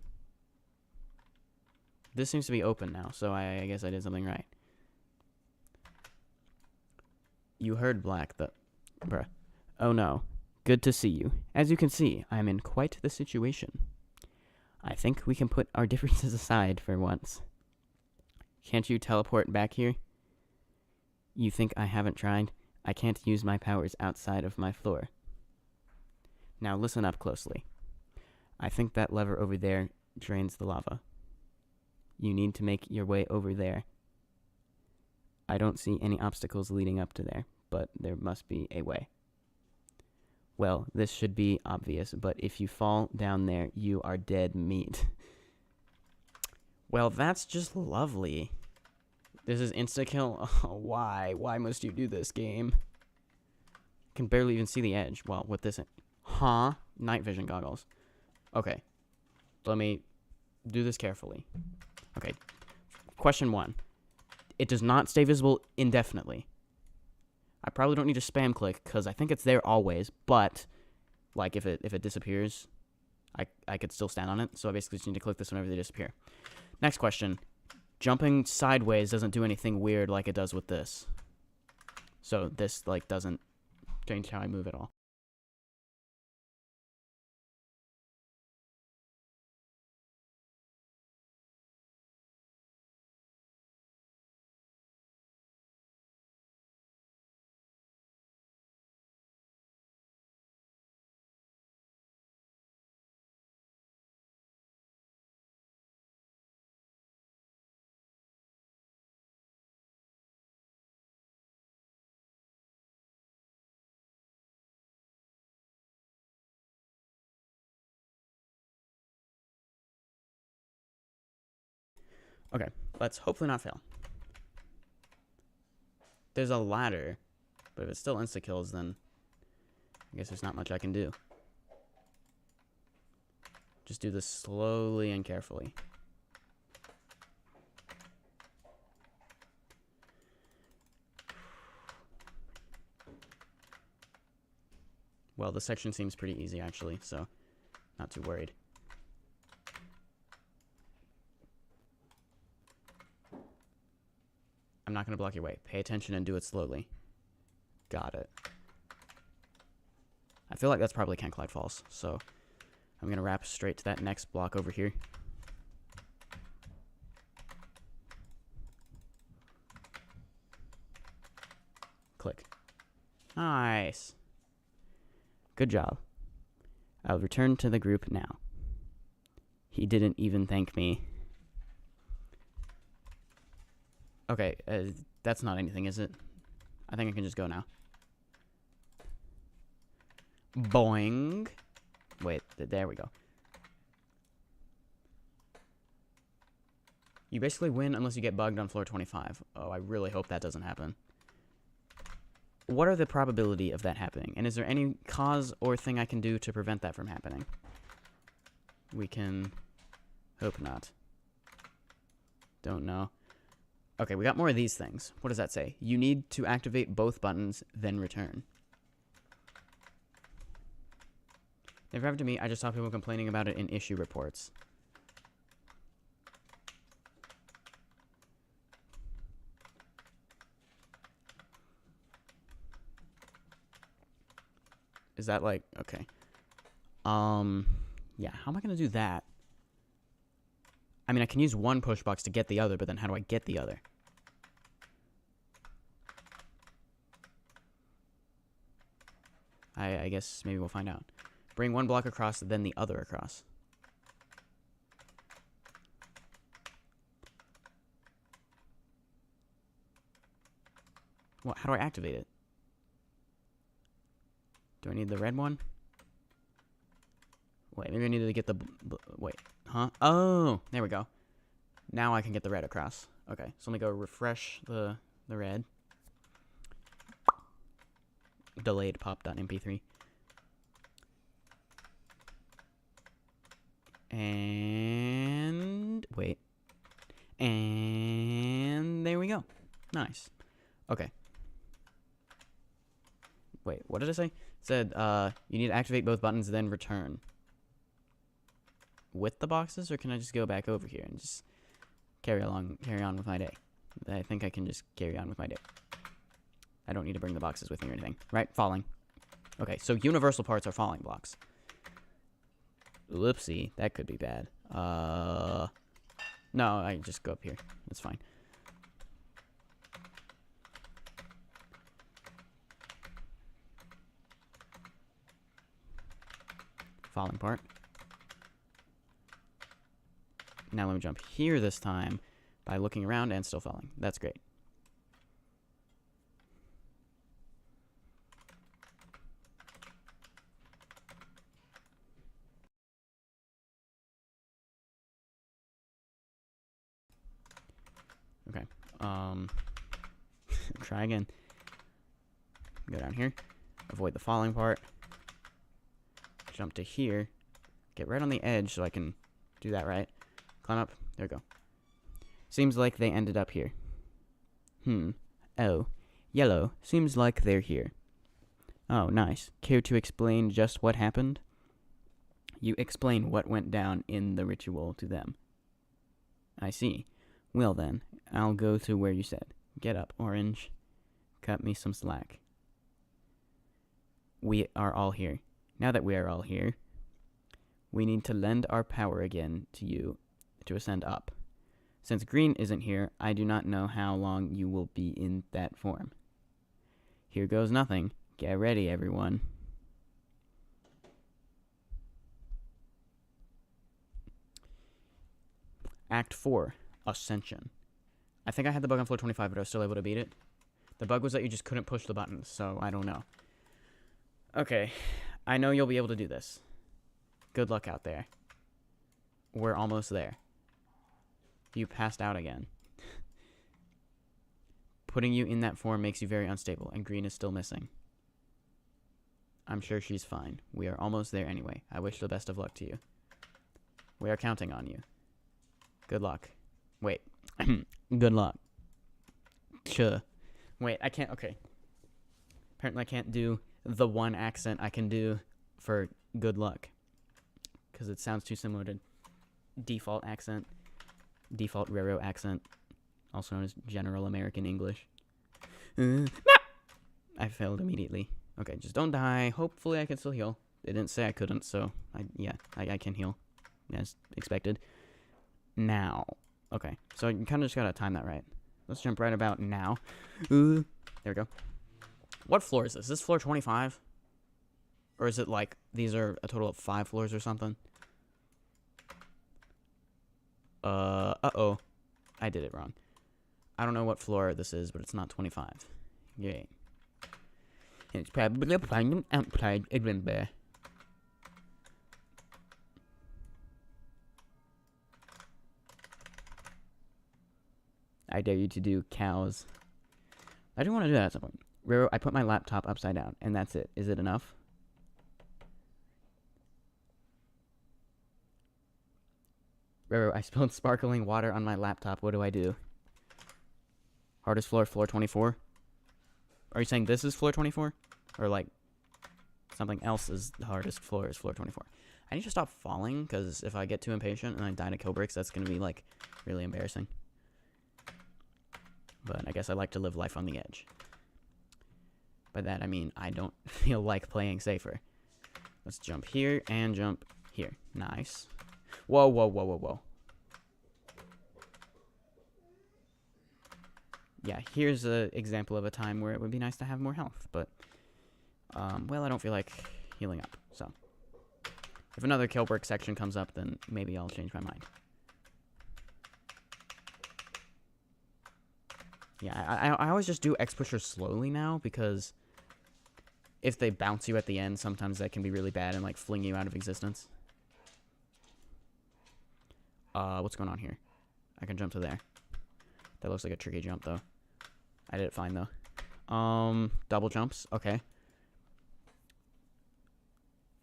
This seems to be open now, so I guess I did something right. You heard Black, bruh. Oh no. Good to see you. As you can see, I'm in quite the situation. I think we can put our differences aside for once. Can't you teleport back here? You think I haven't tried? I can't use my powers outside of my floor. Now listen up closely. I think that lever over there drains the lava. You need to make your way over there. I don't see any obstacles leading up to there, but there must be a way. Well, this should be obvious, but if you fall down there, you are dead meat. Well, that's just lovely. This is insta-kill? Oh, why? Why must you do this, game? Can barely even see the edge. Well, with this... Huh? Night vision goggles. Okay. Let me do this carefully. Okay. Question 1. It does not stay visible indefinitely. I probably don't need to spam click, because I think it's there always, but, like, if it disappears, I could still stand on it, so I basically just need to click this whenever they disappear. Next question. Jumping sideways doesn't do anything weird like it does with this. So this, like, doesn't change how I move at all. Okay, let's hopefully not fail. There's a ladder, but if it still insta-kills, then I guess there's not much I can do. Just do this slowly and carefully. Well, the section seems pretty easy, actually, so not too worried. I'm not going to block your way. Pay attention and do it slowly. Got it. I feel like that's probably can't collect false, so I'm going to wrap straight to that next block over here. Nice. Good job. I'll return to the group now. He didn't even thank me. Okay, that's not anything, is it? I think I can just go now. Boing. Wait, there we go. You basically win unless you get bugged on floor 25. Oh, I really hope that doesn't happen. What are the probability of that happening? And is there any cause or thing I can do to prevent that from happening? We can hope not. Don't know. Okay, we got more of these things. What does that say? You need to activate both buttons, then return. Never happened to me. I just saw people complaining about it in issue reports. Is that like, okay. Yeah, how am I going to do that? I mean, I can use one push box to get the other, but then how do I get the other? I guess maybe we'll find out. Bring one block across, then the other across. What? How do I activate it? Do I need the red one? Wait, maybe I need to get the... wait, huh? Oh, there we go. Now I can get the red across. Okay, so let me go refresh the red. Delayed pop.mp3. And... wait. And... there we go. Nice. Okay. Wait, what did I say? It said, you need to activate both buttons, then return. With the boxes, or can I just go back over here and just carry on with my day? I think I can just carry on with my day. I don't need to bring the boxes with me or anything. Right? Falling. Okay, so universal parts are falling blocks. Whoopsie, that could be bad. No, I just go up here. That's fine. Falling part. Now let me jump here this time by looking around and still falling. That's great. Okay. Try again. Go down here. Avoid the falling part. Jump to here. Get right on the edge so I can do that right. Climb up. There we go. Seems like they ended up here. Oh. Yellow. Seems like they're here. Oh, nice. Care to explain just what happened? You explain what went down in the ritual to them. I see. Well then, I'll go to where you said. Get up, Orange. Cut me some slack. We are all here. Now that we are all here, we need to lend our power again to you to ascend up. Since Green isn't here, I do not know how long you will be in that form. Here goes nothing. Get ready, everyone. Act 4, Ascension. I think I had the bug on floor 25, but I was still able to beat it. The bug was that you just couldn't push the buttons, so I don't know. Okay, I know you'll be able to do this. Good luck out there. We're almost there. You passed out again. Putting you in that form makes you very unstable, and Green is still missing. I'm sure she's fine. We are almost there anyway. I wish the best of luck to you. We are counting on you. Good luck. Wait. Good luck. Wait, I can't. Okay. Apparently I can't do the one accent I can do for good luck. Because it sounds too similar to default accent. Default Roro accent. Also known as General American English. No! I failed immediately. Okay, just don't die. Hopefully I can still heal. They didn't say I couldn't, so I can heal. As expected. Now. Okay, so you kind of just gotta time that right. Let's jump right about now. There we go. What floor is this? Is this floor 25? Or is it like these are a total of 5 floors or something? Uh-oh. I did it wrong. I don't know what floor this is, but it's not 25. Yay. It's probably playing outside remember. I dare you to do cows. I do want to do that at some point. Roro, I put my laptop upside down, and that's it. Is it enough? Roro, I spilled sparkling water on my laptop. What do I do? Hardest floor, floor 24? Are you saying this is floor 24? Or, like, something else is the hardest floor is floor 24? I need to stop falling, because if I get too impatient and I die to kill bricks, that's going to be, like, really embarrassing. But I guess I like to live life on the edge. By that, I mean I don't feel like playing safer. Let's jump here and jump here. Nice. Whoa, whoa, whoa, whoa, whoa. Yeah, here's an example of a time where it would be nice to have more health, but, well, I don't feel like healing up, so. If another kill brick section comes up, then maybe I'll change my mind. Yeah, I always just do X pushers slowly now, because if they bounce you at the end, sometimes that can be really bad and, like, fling you out of existence. What's going on here? I can jump to there. That looks like a tricky jump, though. I did it fine, though. Double jumps. Okay.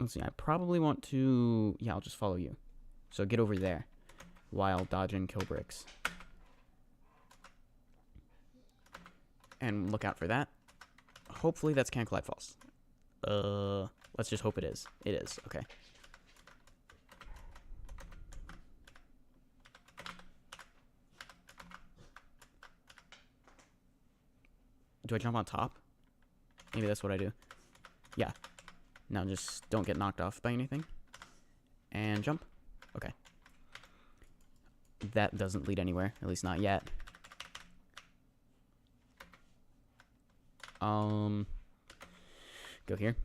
Let's see. I probably want to... Yeah, I'll just follow you. So get over there while dodging kill bricks. And look out for that. Hopefully that's Can't Collide Falls. Let's just hope it is. It is. Okay. Do I jump on top? Maybe that's what I do. Yeah. Now just don't get knocked off by anything. And jump. Okay. That doesn't lead anywhere. At least not yet. Go here.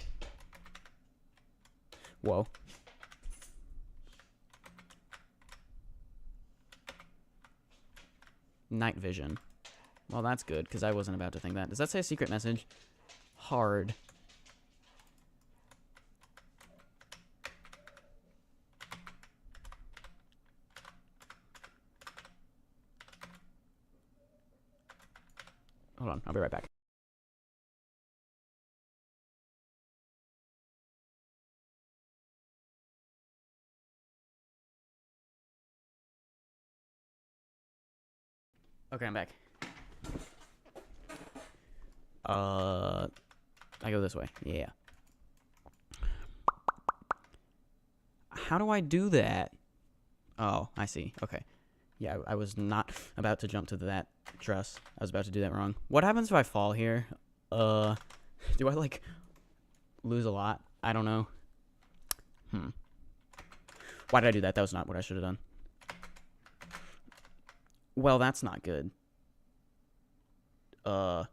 Whoa. Night vision. Well, that's good, because I wasn't about to think that. Does that say a secret message? Hard. Hold on, I'll be right back. Okay, I'm back. I go this way. Yeah. How do I do that? Oh, I see. Okay. Yeah, I was not about to jump to that truss. I was about to do that wrong. What happens if I fall here? Do I, like, lose a lot? I don't know. Why did I do that? That was not what I should have done. Well, that's not good. How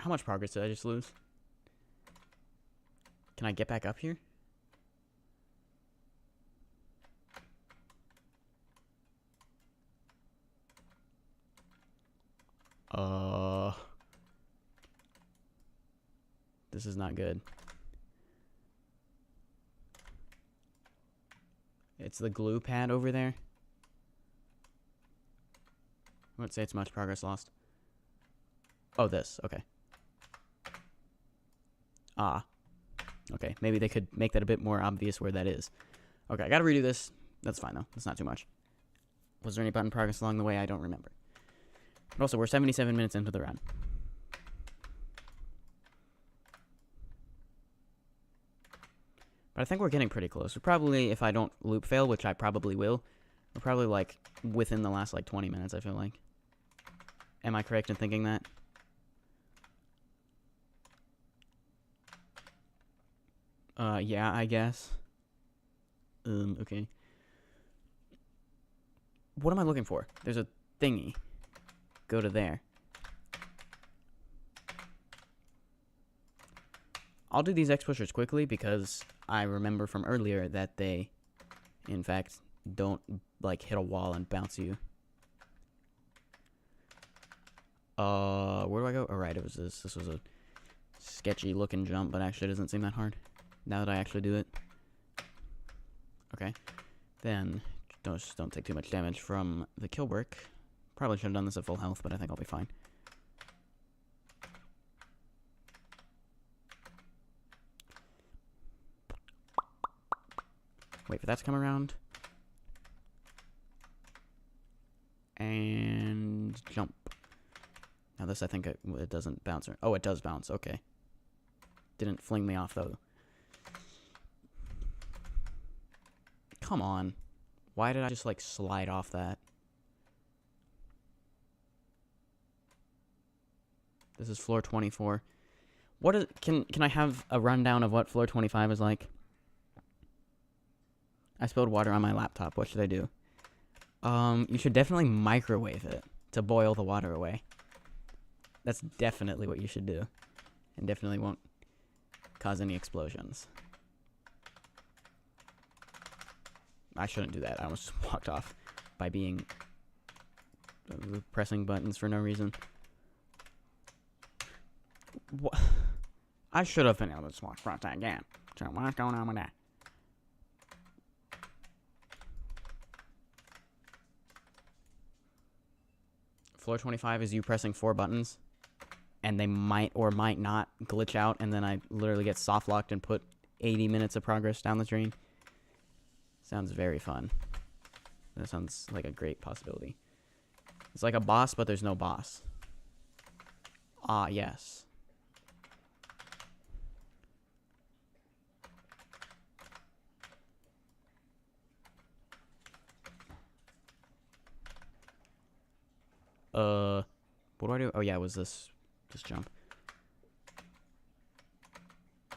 much progress did I just lose? Can I get back up here? This is not good. It's the glue pad over there. I wouldn't say it's much progress lost. Oh, this. Okay. Ah. Okay, maybe they could make that a bit more obvious where that is. Okay, I gotta redo this. That's fine, though. That's not too much. Was there any button progress along the way? I don't remember. But also, we're 77 minutes into the round. But I think we're getting pretty close. We're probably, if I don't loop fail, which I probably will, we're probably, like, within the last, like, 20 minutes, I feel like. Am I correct in thinking that? Yeah, I guess. Okay. What am I looking for? There's a thingy. go to there. I'll do these X-pushers quickly because I remember from earlier that they, in fact, don't, like, hit a wall and bounce you. Where do I go? Alright, it was this. This was a sketchy looking jump, but actually it doesn't seem that hard now that I actually do it. Okay. Then, don't take too much damage from the kill brick. Probably should have done this at full health, but I think I'll be fine. Wait for that to come around. And jump. Now this, I think it doesn't bounce. Oh, it does bounce. Okay. Didn't fling me off, though. Come on. Why did I just, like, slide off that? This is floor 24. What is... Can I have a rundown of what floor 25 is like? I spilled water on my laptop. What should I do? You should definitely microwave it to boil the water away. That's definitely what you should do. And definitely won't cause any explosions. I shouldn't do that. I almost just walked off by being... pressing buttons for no reason. What? I should have been able to just walk front again. So what's going on with that? Floor 25 is you pressing 4 buttons, and they might or might not glitch out, and then I literally get soft locked and put 80 minutes of progress down the drain. Sounds very fun. That sounds like a great possibility. It's like a boss, but there's no boss. Ah, yes. What do I do? Oh, yeah, it was this jump.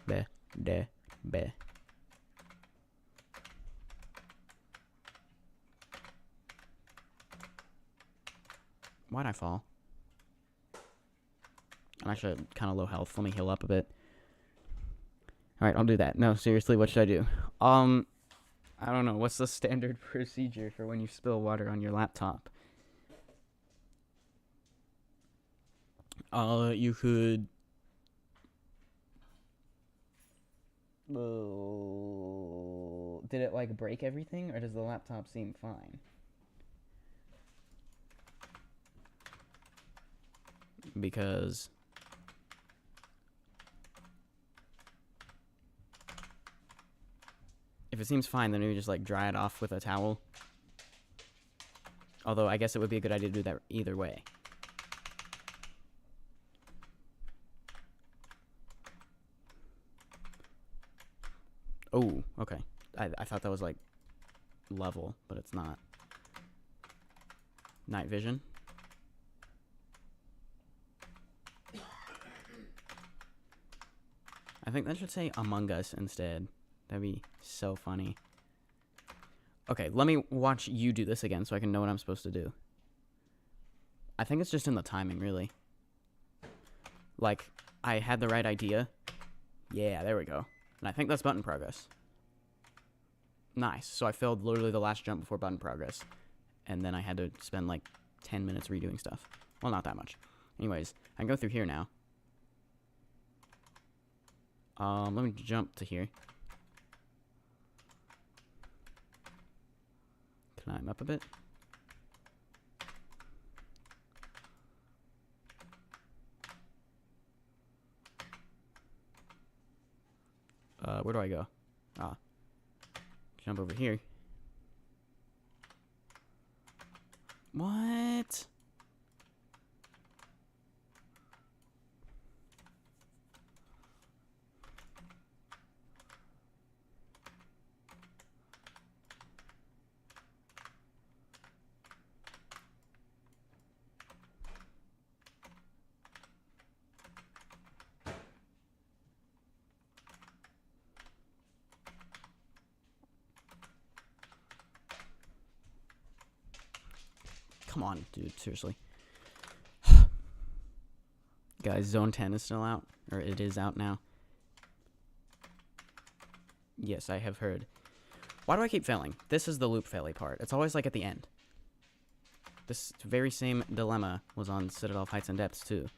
Beh, de, beh. Why'd I fall? I'm actually kind of low health. Let me heal up a bit. Alright, I'll do that. No, seriously, what should I do? I don't know. What's the standard procedure for when you spill water on your laptop? You could... Did it, like, break everything, or does the laptop seem fine? Because... if it seems fine, then maybe just, like, dry it off with a towel. Although, I guess it would be a good idea to do that either way. Oh, okay. I thought that was, like, level, but it's not. Night vision. I think that should say Among Us instead. That'd be so funny. Okay, let me watch you do this again so I can know what I'm supposed to do. I think it's just in the timing, really. Like, I had the right idea. Yeah, there we go. And I think that's button progress. Nice. So I failed literally the last jump before button progress. And then I had to spend like 10 minutes redoing stuff. Well, not that much. Anyways, I can go through here now. Let me jump to here. Climb up a bit. Where do I go? Ah. Jump over here. What? Come on, dude, seriously. Guys, Zone 10 is still out. Or it is out now. Yes, I have heard. Why do I keep failing? This is the loop faily part. It's always like at the end. This very same dilemma was on Citadel of Heights and Depths too.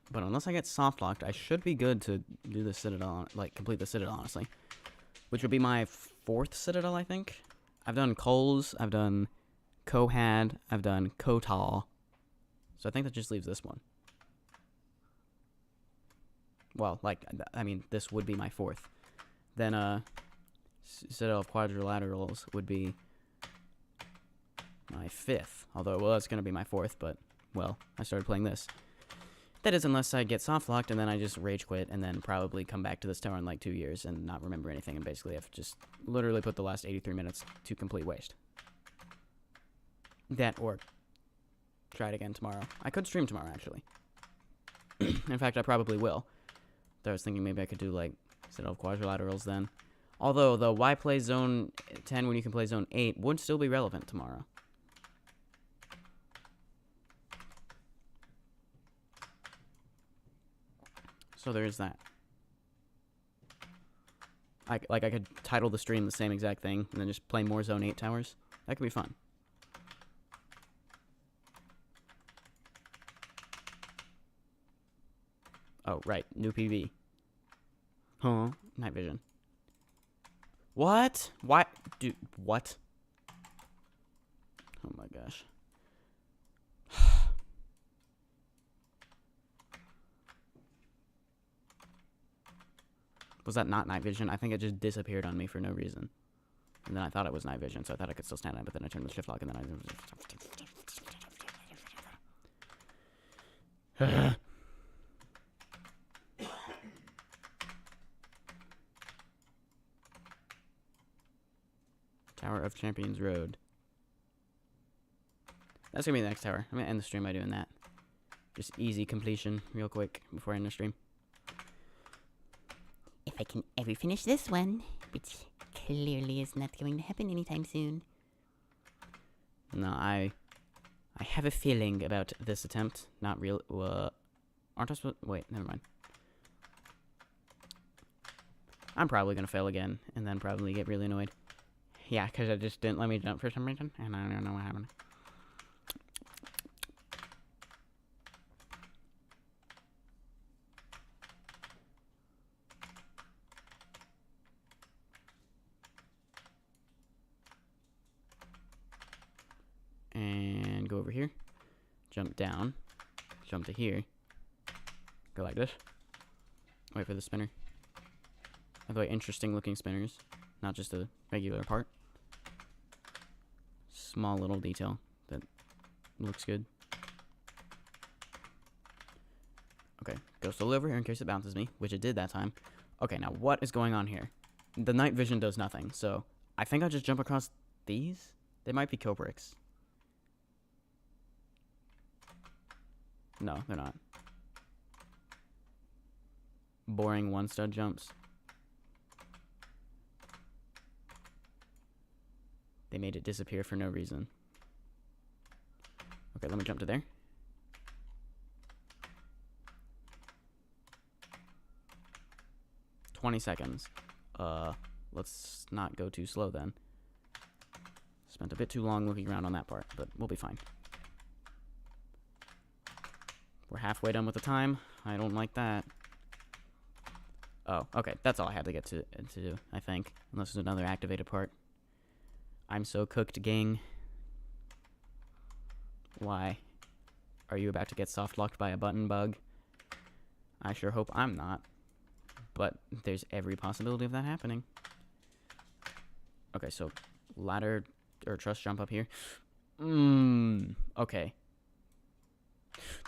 But unless I get soft locked, I should be good to do the Citadel, like complete the Citadel, honestly. Which would be my 4th Citadel, I think. I've done Coles, I've done Kohad, I've done Kotal. So I think that just leaves this one. Well, like, I mean, this would be my 4th. Then, Citadel of Quadrilaterals would be my 5th. Although, well, it's going to be my 4th, but, well, I started playing this. That is unless I get soft locked and then I just rage quit and then probably come back to this tower in like 2 years and not remember anything and basically have just literally put the last 83 minutes to complete waste. That or try it again tomorrow. I could stream tomorrow, actually. In fact, I probably will. I was thinking maybe I could do like Citadel of Quadrilaterals then. Although the why play Zone 10 when you can play Zone 8 would still be relevant tomorrow. So there is that. I could title the stream the same exact thing and then just play more Zone 8 towers. That could be fun. Oh, right. New PV. Huh? Night vision. What? Why? Dude, what? Oh my gosh. Was that not night vision? I think it just disappeared on me for no reason. And then I thought it was night vision, so I thought I could still stand it, but then I turned the shift lock and then I... Tower of Champions Road. That's gonna be the next tower. I'm gonna end the stream by doing that. Just easy completion real quick before I end the stream. If I can ever finish this one, which clearly is not going to happen anytime soon. No, I have a feeling about this attempt. Not real. Aren't I supposed? Wait, never mind. I'm probably gonna fail again, and then probably get really annoyed. Yeah, because it just didn't let me jump for some reason, and I don't know what happened. And go over here. Jump down. Jump to here. Go like this. Wait for the spinner. By the way, interesting looking spinners. Not just a regular part. Small little detail that looks good. Okay, go slowly over here in case it bounces me, which it did that time. Okay, now what is going on here? The night vision does nothing, so I think I'll just jump across these. They might be Cobricks. No, they're not. Boring one stud jumps. They made it disappear for no reason. Okay, let me jump to there. $20 seconds. Let's not go too slow then. Spent a bit too long looking around on that part, but we'll be fine. We're halfway done with the time. I don't like that. Oh, okay. That's all I had to get to do, I think. Unless there's another activated part. I'm so cooked, gang. Why? Are you about to get soft-locked by a button bug? I sure hope I'm not. But there's every possibility of that happening. Okay, so ladder or truss jump up here. Okay.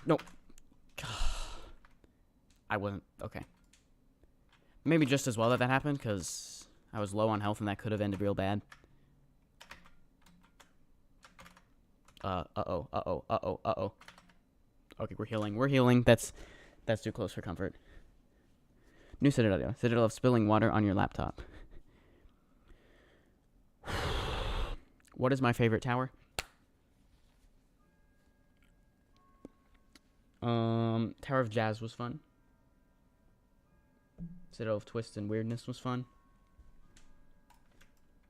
No. I wasn't. Okay. Maybe just as well that that happened, because I was low on health and that could have ended real bad. Uh-oh. Okay, we're healing. We're healing. That's too close for comfort. New Citadel. Citadel of spilling water on your laptop. What is my favorite tower? Tower of Jazz was fun. Citadel of Twist and Weirdness was fun.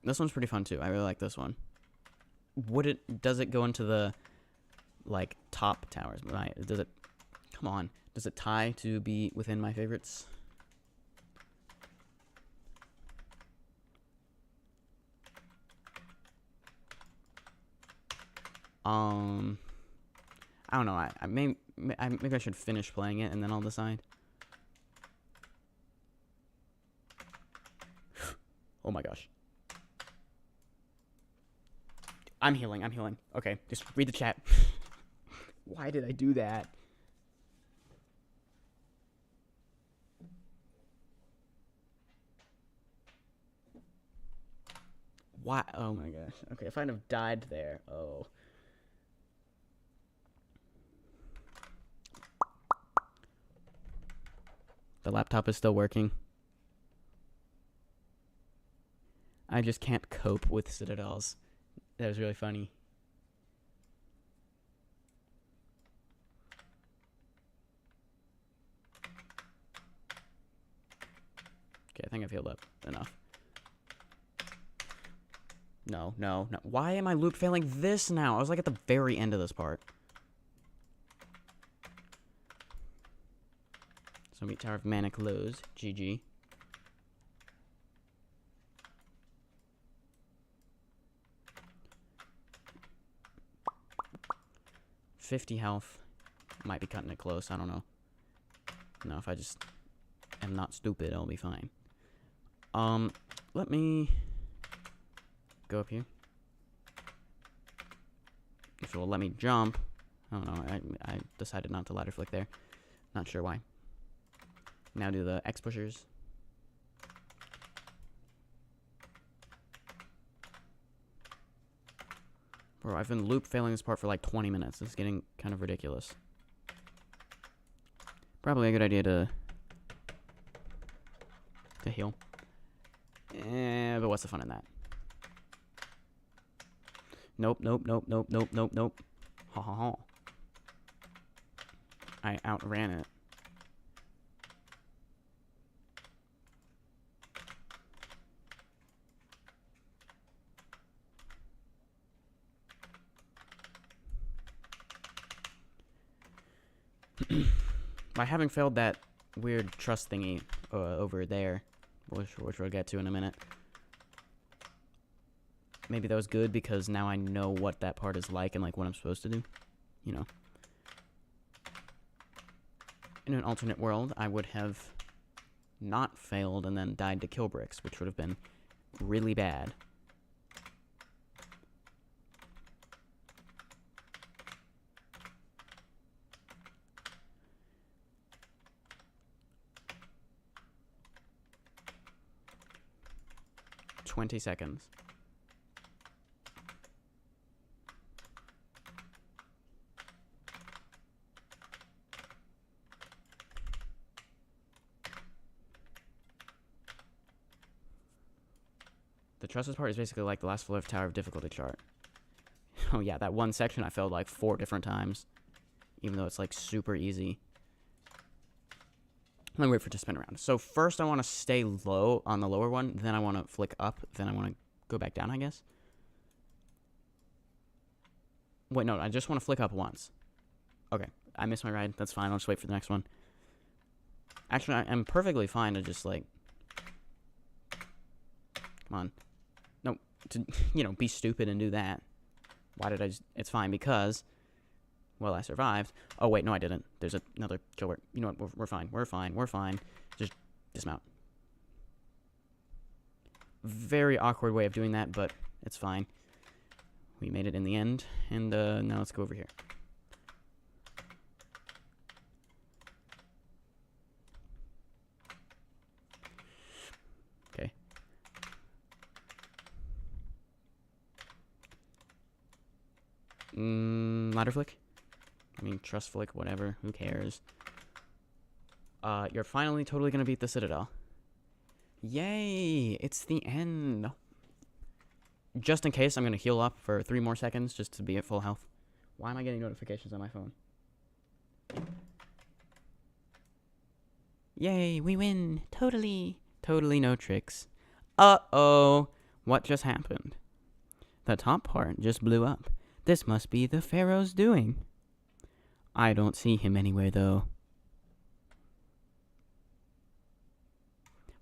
This one's pretty fun too. I really like this one. Does it go into the like top towers? Does it? Come on. Does it tie to be within my favorites? I don't know. Maybe I should finish playing it and then I'll decide. Oh my gosh. I'm healing. Okay, just read the chat. Why did I do that? Why? Oh my gosh. Okay, if I'd have died there. Oh. The laptop is still working. I just can't cope with citadels. That was really funny. Okay, I think I've healed up enough. No. Why am I loop failing this now? I was like at the very end of this part. So meet Tower of Mana Close. GG. $50 health. Might be cutting it close. I don't know. No, if I just am not stupid, I'll be fine. Let me go up here. If it will let me jump. I don't know. I decided not to ladder flick there. Not sure why. Now do the X pushers. Bro, I've been loop failing this part for like 20 minutes. It's getting kind of ridiculous. Probably a good idea to heal. But what's the fun in that? Nope. Ha ha ha. I outran it. By having failed that weird trust thingy over there, which we'll get to in a minute. Maybe that was good because now I know what that part is like and like what I'm supposed to do. You know. In an alternate world, I would have not failed and then died to kill bricks, which would have been really bad. $20 seconds. The trusses part is basically like the last floor of Tower of Difficulty chart. Oh yeah, that one section I failed like 4 different times. Even though it's like super easy. Let me wait for it to spin around. So first I want to stay low on the lower one. Then I want to flick up. Then I want to go back down, I guess. Wait, no, I just want to flick up once. Okay, I missed my ride. That's fine. I'll just wait for the next one. Actually, I'm perfectly fine to just like... Come on. No, to, you know, be stupid and do that. Why did I just... It's fine because... Well, I survived. Oh, wait, no, I didn't. There's another killer. You know what? We're fine. We're fine. Just dismount. Very awkward way of doing that, but it's fine. We made it in the end. And now let's go over here. Okay. Ladder flick? I mean, trust flick, whatever. Who cares? You're finally totally gonna beat the Citadel. Yay! It's the end. Just in case, I'm gonna heal up for 3 more seconds just to be at full health. Why am I getting notifications on my phone? Yay, we win! Totally no tricks. Uh-oh! What just happened? The top part just blew up. This must be the Pharaoh's doing. I don't see him anywhere, though.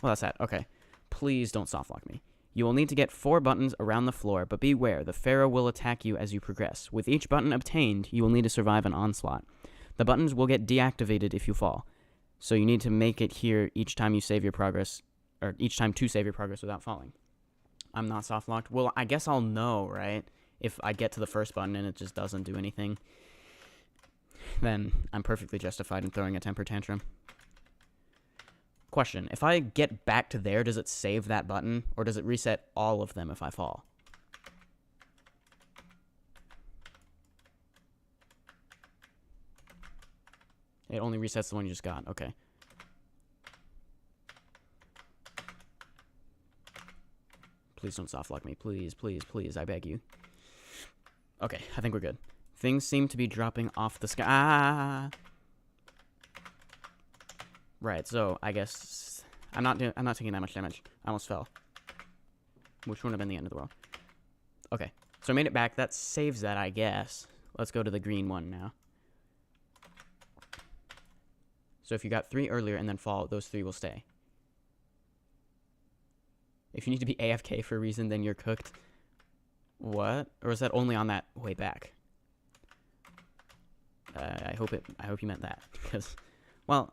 Well, that's that. Okay. Please don't softlock me. You will need to get 4 buttons around the floor, but beware, the Pharaoh will attack you as you progress. With each button obtained, you will need to survive an onslaught. The buttons will get deactivated if you fall. So you need to make it here each time you save your progress, or each time to save your progress without falling. I'm not softlocked. Well, I guess I'll know, right? If I get to the first button and it just doesn't do anything, then I'm perfectly justified in throwing a temper tantrum. Question, if I get back to there, does it save that button, or does it reset all of them if I fall? It only resets the one you just got, okay. Please don't softlock me, please, please, please, I beg you. Okay, I think we're good. Things seem to be dropping off the sky. Ah! Right, so I guess I'm not taking that much damage. I almost fell, which wouldn't have been the end of the world. Okay, so I made it back. That saves that, I guess. Let's go to the green one now. So if you got 3 earlier and then fall, those 3 will stay. If you need to be AFK for a reason, then you're cooked. What? Or is that only on that way back? I hope you meant that, because, well,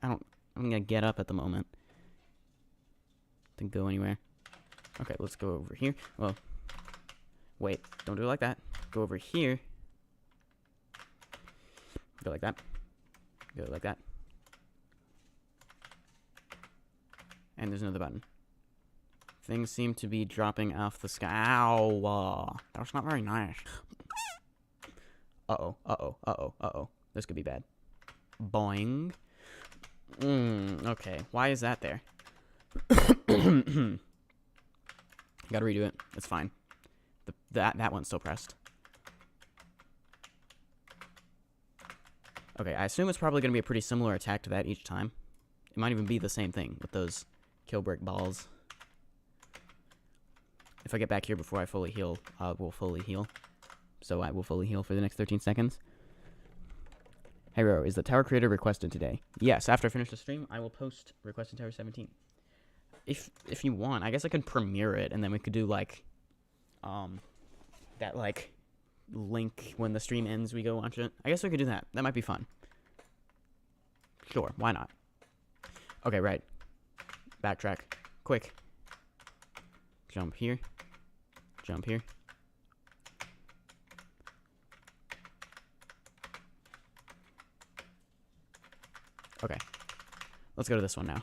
I'm gonna get up at the moment. Didn't go anywhere. Okay, let's go over here. Well, wait, don't do it like that. Go over here. Go like that. Go like that. And there's another button. Things seem to be dropping off the sky. Ow! That was not very nice. Uh-oh, uh-oh, uh-oh, uh-oh. This could be bad. Boing. Okay. Why is that there? Gotta redo it. It's fine. That one's still pressed. Okay, I assume it's probably gonna be a pretty similar attack to that each time. It might even be the same thing with those kill brick balls. If I get back here before I fully heal, I will fully heal. So I will fully heal for the next 13 seconds. Hey Roro, is the tower creator requested today? Yes, after I finish the stream, I will post requested tower 17. If you want, I guess I could premiere it, and then we could do, like, that, like, link when the stream ends, we go watch it. I guess we could do that. That might be fun. Sure, why not? Okay, right. Backtrack. Quick. Jump here. Jump here. Okay. Let's go to this one now.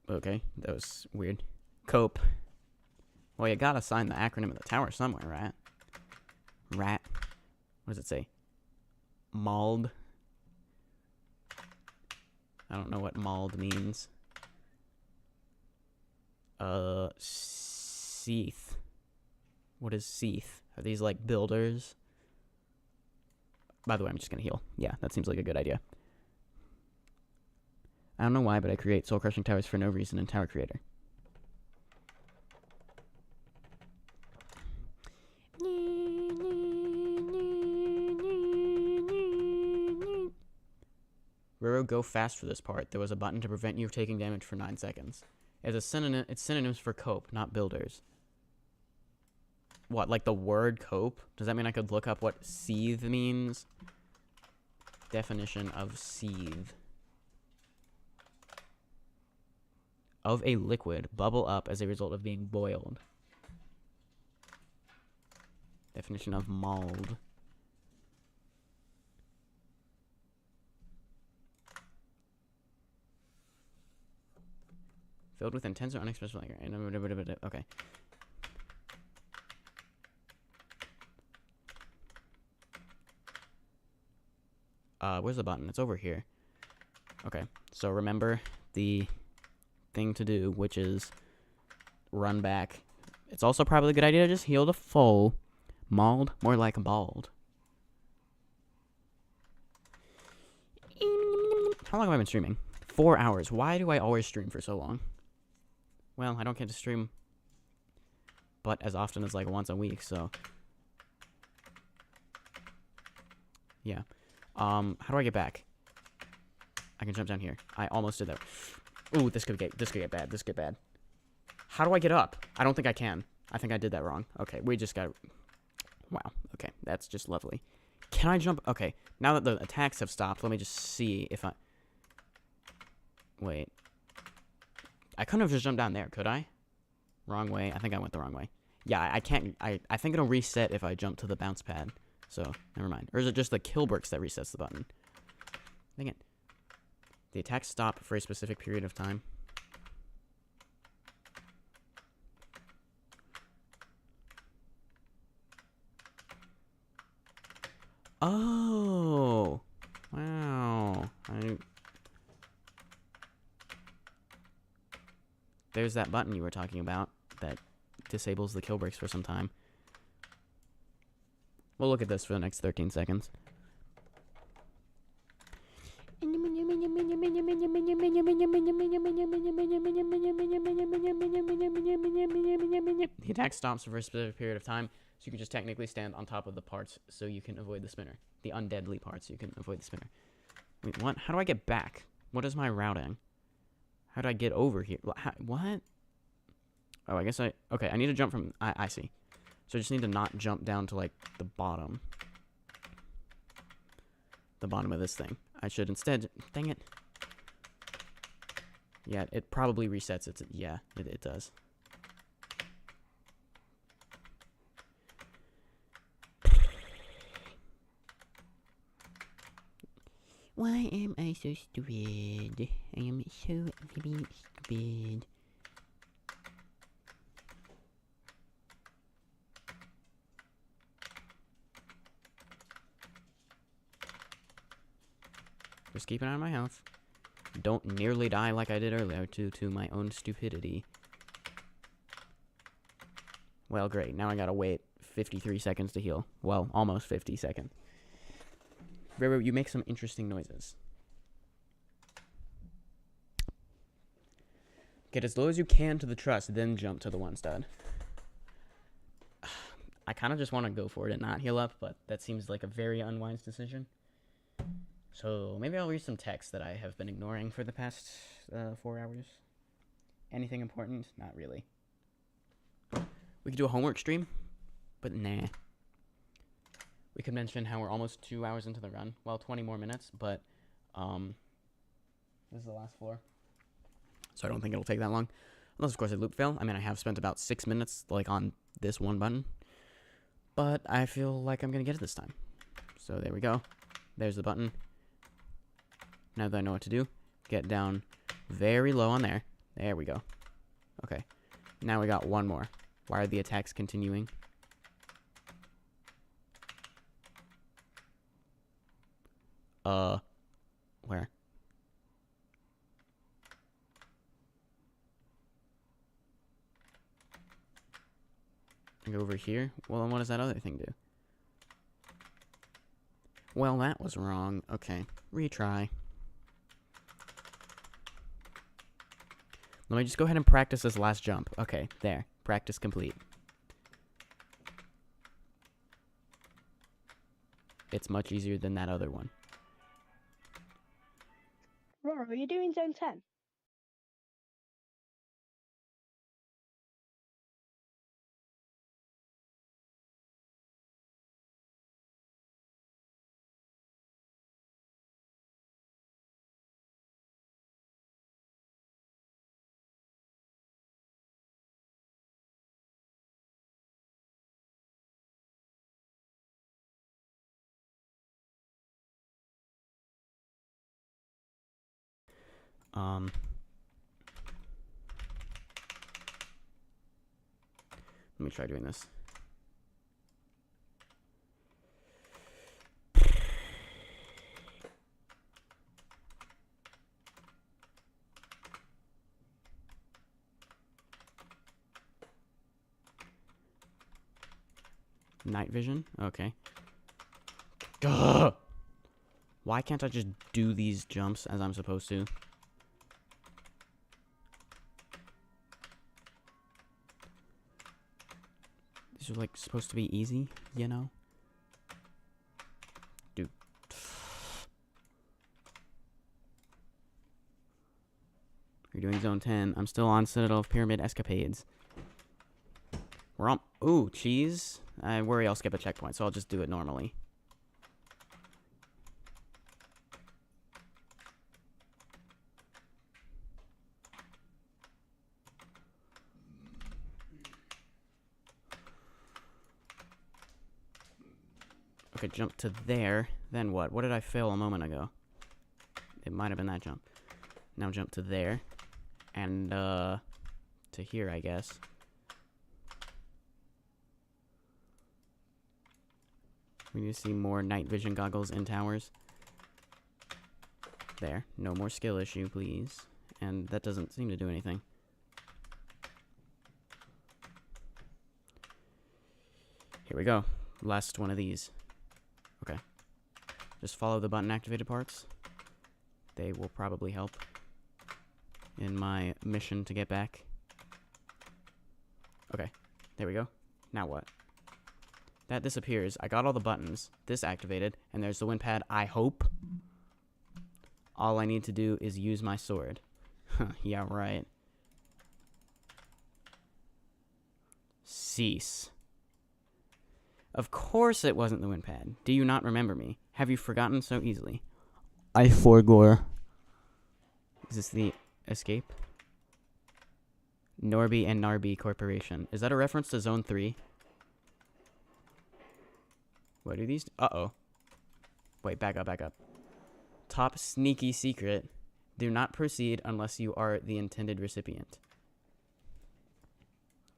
Okay, that was weird. Cope. Well, you gotta sign the acronym of the tower somewhere, right? Rat. What does it say? Mauled. I don't know what mauled means. Seath. What is Seath? Are these like builders? By the way, I'm just gonna heal. Yeah, that seems like a good idea. I don't know why, but I create soul-crushing towers for no reason in Tower Creator. Roro, go fast for this part. There was a button to prevent you taking damage for 9 seconds. It's synonyms for cope, not builders. What, like the word cope? Does that mean I could look up what seethe means? Definition of seethe. Of a liquid, bubble up as a result of being boiled. Definition of mauled. Filled with intense or unexpressed anger. Okay. Where's the button? It's over here. Okay, so remember the thing to do, which is run back. It's also probably a good idea to just heal the full. Mauled, more like bald. How long have I been streaming? 4 hours. Why do I always stream for so long? Well, I don't get to stream but as often as like once a week, so yeah. How do I get back? I can jump down here. I almost did that. Ooh, this could get bad. This could get bad. How do I get up? I don't think I can. I think I did that wrong. Okay, we just got. Wow. Okay, that's just lovely. Can I jump? Okay, now that the attacks have stopped, let me just see if I. Wait. I couldn't have just jumped down there, could I? Wrong way. I think I went the wrong way. Yeah, I can't. I think it'll reset if I jump to the bounce pad. So, never mind. Or is it just the kill bricks that resets the button? Dang it. The attacks stop for a specific period of time. Oh! Wow. There's that button you were talking about that disables the kill bricks for some time. We'll look at this for the next 13 seconds. The attack stops for a specific period of time, so you can just technically stand on top of the parts so you can avoid the spinner. The undeadly parts, so you can avoid the spinner. Wait, what? How do I get back? What is my routing? How do I get over here? What? Oh, I guess okay, I need to jump from... I see. So I just need to not jump down to, like, the bottom. The bottom of this thing. I should instead... Dang it. Yeah, it probably resets it. Yeah, it does. Why am I so stupid? I am so very stupid. Just keep an eye on my health. Don't nearly die like I did earlier due to my own stupidity. Well, great. Now I gotta wait 53 seconds to heal. Well, almost 50 seconds. Roro, you make some interesting noises. Get as low as you can to the truss, then jump to the one stud. I kind of just want to go for it and not heal up, but that seems like a very unwise decision. So maybe I'll read some text that I have been ignoring for the past 4 hours. Anything important? Not really. We could do a homework stream, but nah. We could mention how we're almost 2 hours into the run. Well, 20 more minutes, but this is the last floor. So I don't think it'll take that long. Unless, of course, I loop fail. I mean, I have spent about 6 minutes, like, on this one button. But I feel like I'm going to get it this time. So there we go. There's the button. Now that I know what to do, get down very low on there. There we go. Okay. Now we got one more. Why are the attacks continuing? Where? I go over here? Well, then what does that other thing do? Well, that was wrong. Okay. Retry. Let me just go ahead and practice this last jump. Okay, there. Practice complete. It's much easier than that other one. Roro, are you doing zone 10? Let me try doing this. Night vision? Okay. Gah! Why can't I just do these jumps as I'm supposed to? These are, like, supposed to be easy, you know? Dude. We're doing Zone 10. I'm still on Citadel of Pyramid Escapades. We're on... Ooh, cheese. I worry I'll skip a checkpoint, so I'll just do it normally. Okay, jump to there. Then what? What did I fail a moment ago? It might have been that jump. Now jump to there. And, to here, I guess. We need to see more night vision goggles in towers. There. No more skill issue, please. And that doesn't seem to do anything. Here we go. Last one of these. Okay. Just follow the button activated parts. They will probably help in my mission to get back. Okay. There we go. Now what? That disappears. I got all the buttons. This activated. And there's the wind pad. I hope. All I need to do is use my sword. Yeah, right. Cease. Of course it wasn't the wind pad. Do you not remember me? Have you forgotten so easily? I forgore. Is this the escape? Norby and Narby Corporation. Is that a reference to Zone 3? What are these? Uh-oh. Wait, back up, back up. Top sneaky secret. Do not proceed unless you are the intended recipient.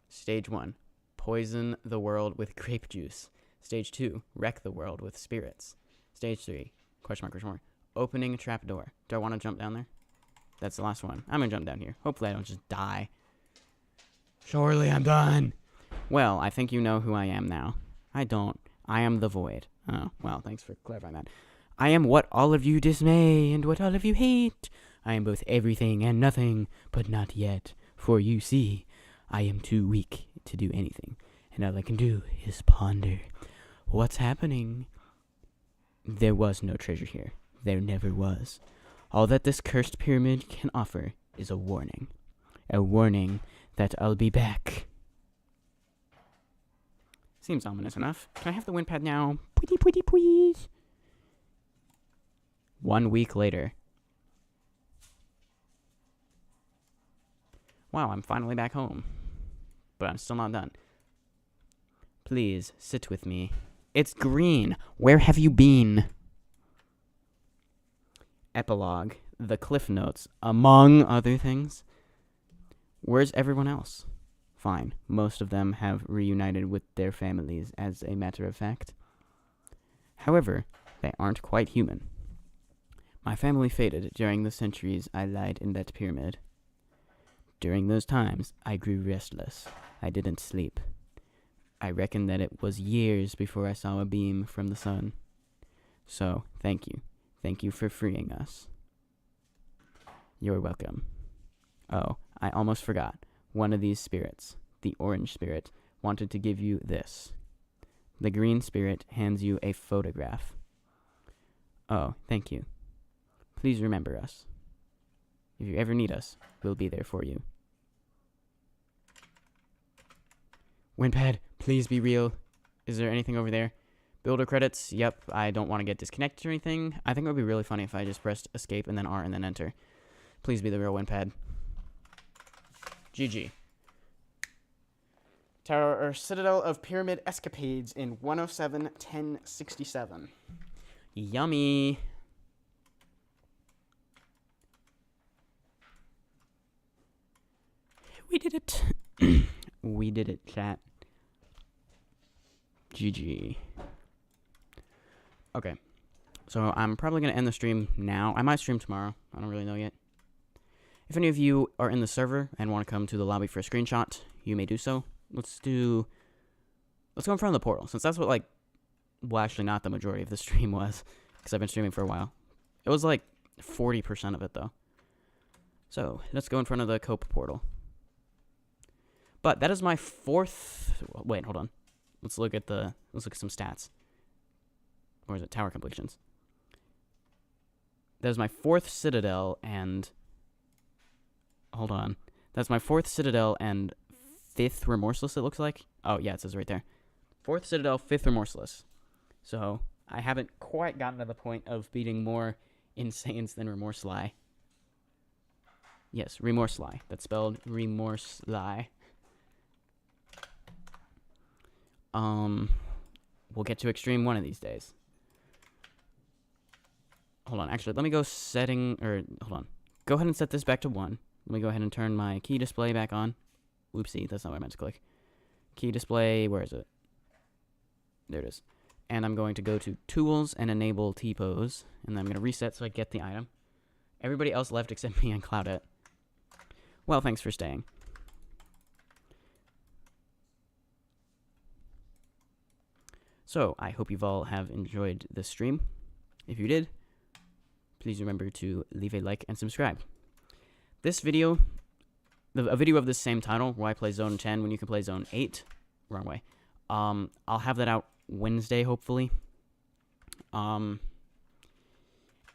Stage 1. Poison the world with grape juice. Stage 2. Wreck the world with spirits. Stage 3. Question mark, question mark. Opening a trap door. Do I want to jump down there? That's the last one. I'm going to jump down here. Hopefully I don't just die. Surely I'm done. Well, I think you know who I am now. I don't. I am the void. Oh, well, thanks for clarifying that. I am what all of you dismay and what all of you hate. I am both everything and nothing, but not yet. For you see, I am too weak to do anything. And all I can do is ponder. What's happening? There was no treasure here. There never was. All that this cursed pyramid can offer is a warning. A warning that I'll be back. Seems ominous enough. Can I have the wind pad now? Pretty, pretty, please. 1 week later. Wow, I'm finally back home. But I'm still not done. Please, sit with me. It's green. Where have you been? Epilogue. The Cliff Notes. Among other things. Where's everyone else? Fine. Most of them have reunited with their families, as a matter of fact. However, they aren't quite human. My family faded during the centuries I lied in that pyramid. During those times, I grew restless. I didn't sleep. I reckon that it was years before I saw a beam from the sun. So, thank you. Thank you for freeing us. You're welcome. Oh, I almost forgot. One of these spirits, the orange spirit, wanted to give you this. The green spirit hands you a photograph. Oh, thank you. Please remember us. If you ever need us, we'll be there for you. Windpad, please be real. Is there anything over there? Builder credits, yep, I don't want to get disconnected or anything. I think it would be really funny if I just pressed escape and then R and then enter. Please be the real Windpad. GG. Tower or Citadel of Pyramid Escapades in 107-1067. Yummy. We did it. We did it, chat. GG. Okay. So I'm probably going to end the stream now. I might stream tomorrow. I don't really know yet. If any of you are in the server and want to come to the lobby for a screenshot, you may do so. Let's do let's go in front of the portal, since that's what, like, well, actually not the majority of the stream was, because I've been streaming for a while. It was, like, 40% of it, though. So, let's go in front of the Cope portal. But that is my 4th... Wait, hold on. Let's look at some stats. Or is it tower completions? That is my 4th Citadel and... Hold on. That's my 4th Citadel and 5th Remorseless, it looks like. Oh, yeah, it says right there. 4th Citadel, 5th Remorseless. So, I haven't quite gotten to the point of beating more Insanes than Remorsely. Yes, Remorsely. That's spelled Remorsely. We'll get to Extreme one of these days. Hold on, actually, let me go hold on. Go ahead and set this back to 1. Let me go ahead and turn my key display back on. Oopsie, that's not what I meant to click. Key display, where is it? There it is. And I'm going to go to Tools and enable T-Pose. And then I'm going to reset so I get the item. Everybody else left except me and Cloudette. Well, thanks for staying. So, I hope you've all have enjoyed this stream. If you did, please remember to leave a like and subscribe. This video, a video of this same title, why play Zone 10 when you can play Zone 8, wrong way. I'll have that out Wednesday, hopefully. And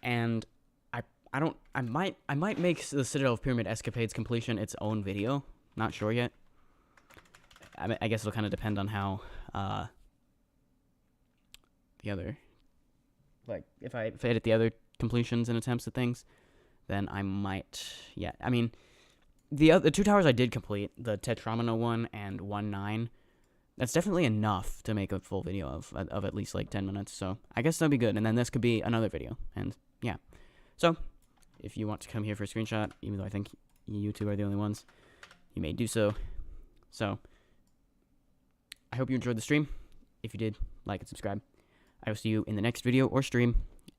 I might make the Citadel of Pyramid Escapades completion its own video. Not sure yet. I guess it'll kind of depend on how the other, like, if I edit the other completions and attempts at things, then I might, yeah. I mean, the 2 towers I did complete, the Tetramino one and 1-9, that's definitely enough to make a full video of at least like 10 minutes. So I guess that'll be good. And then this could be another video. And yeah. So if you want to come here for a screenshot, even though I think you two are the only ones, you may do so. So I hope you enjoyed the stream. If you did, like and subscribe. I will see you in the next video or stream,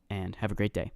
and have a great day.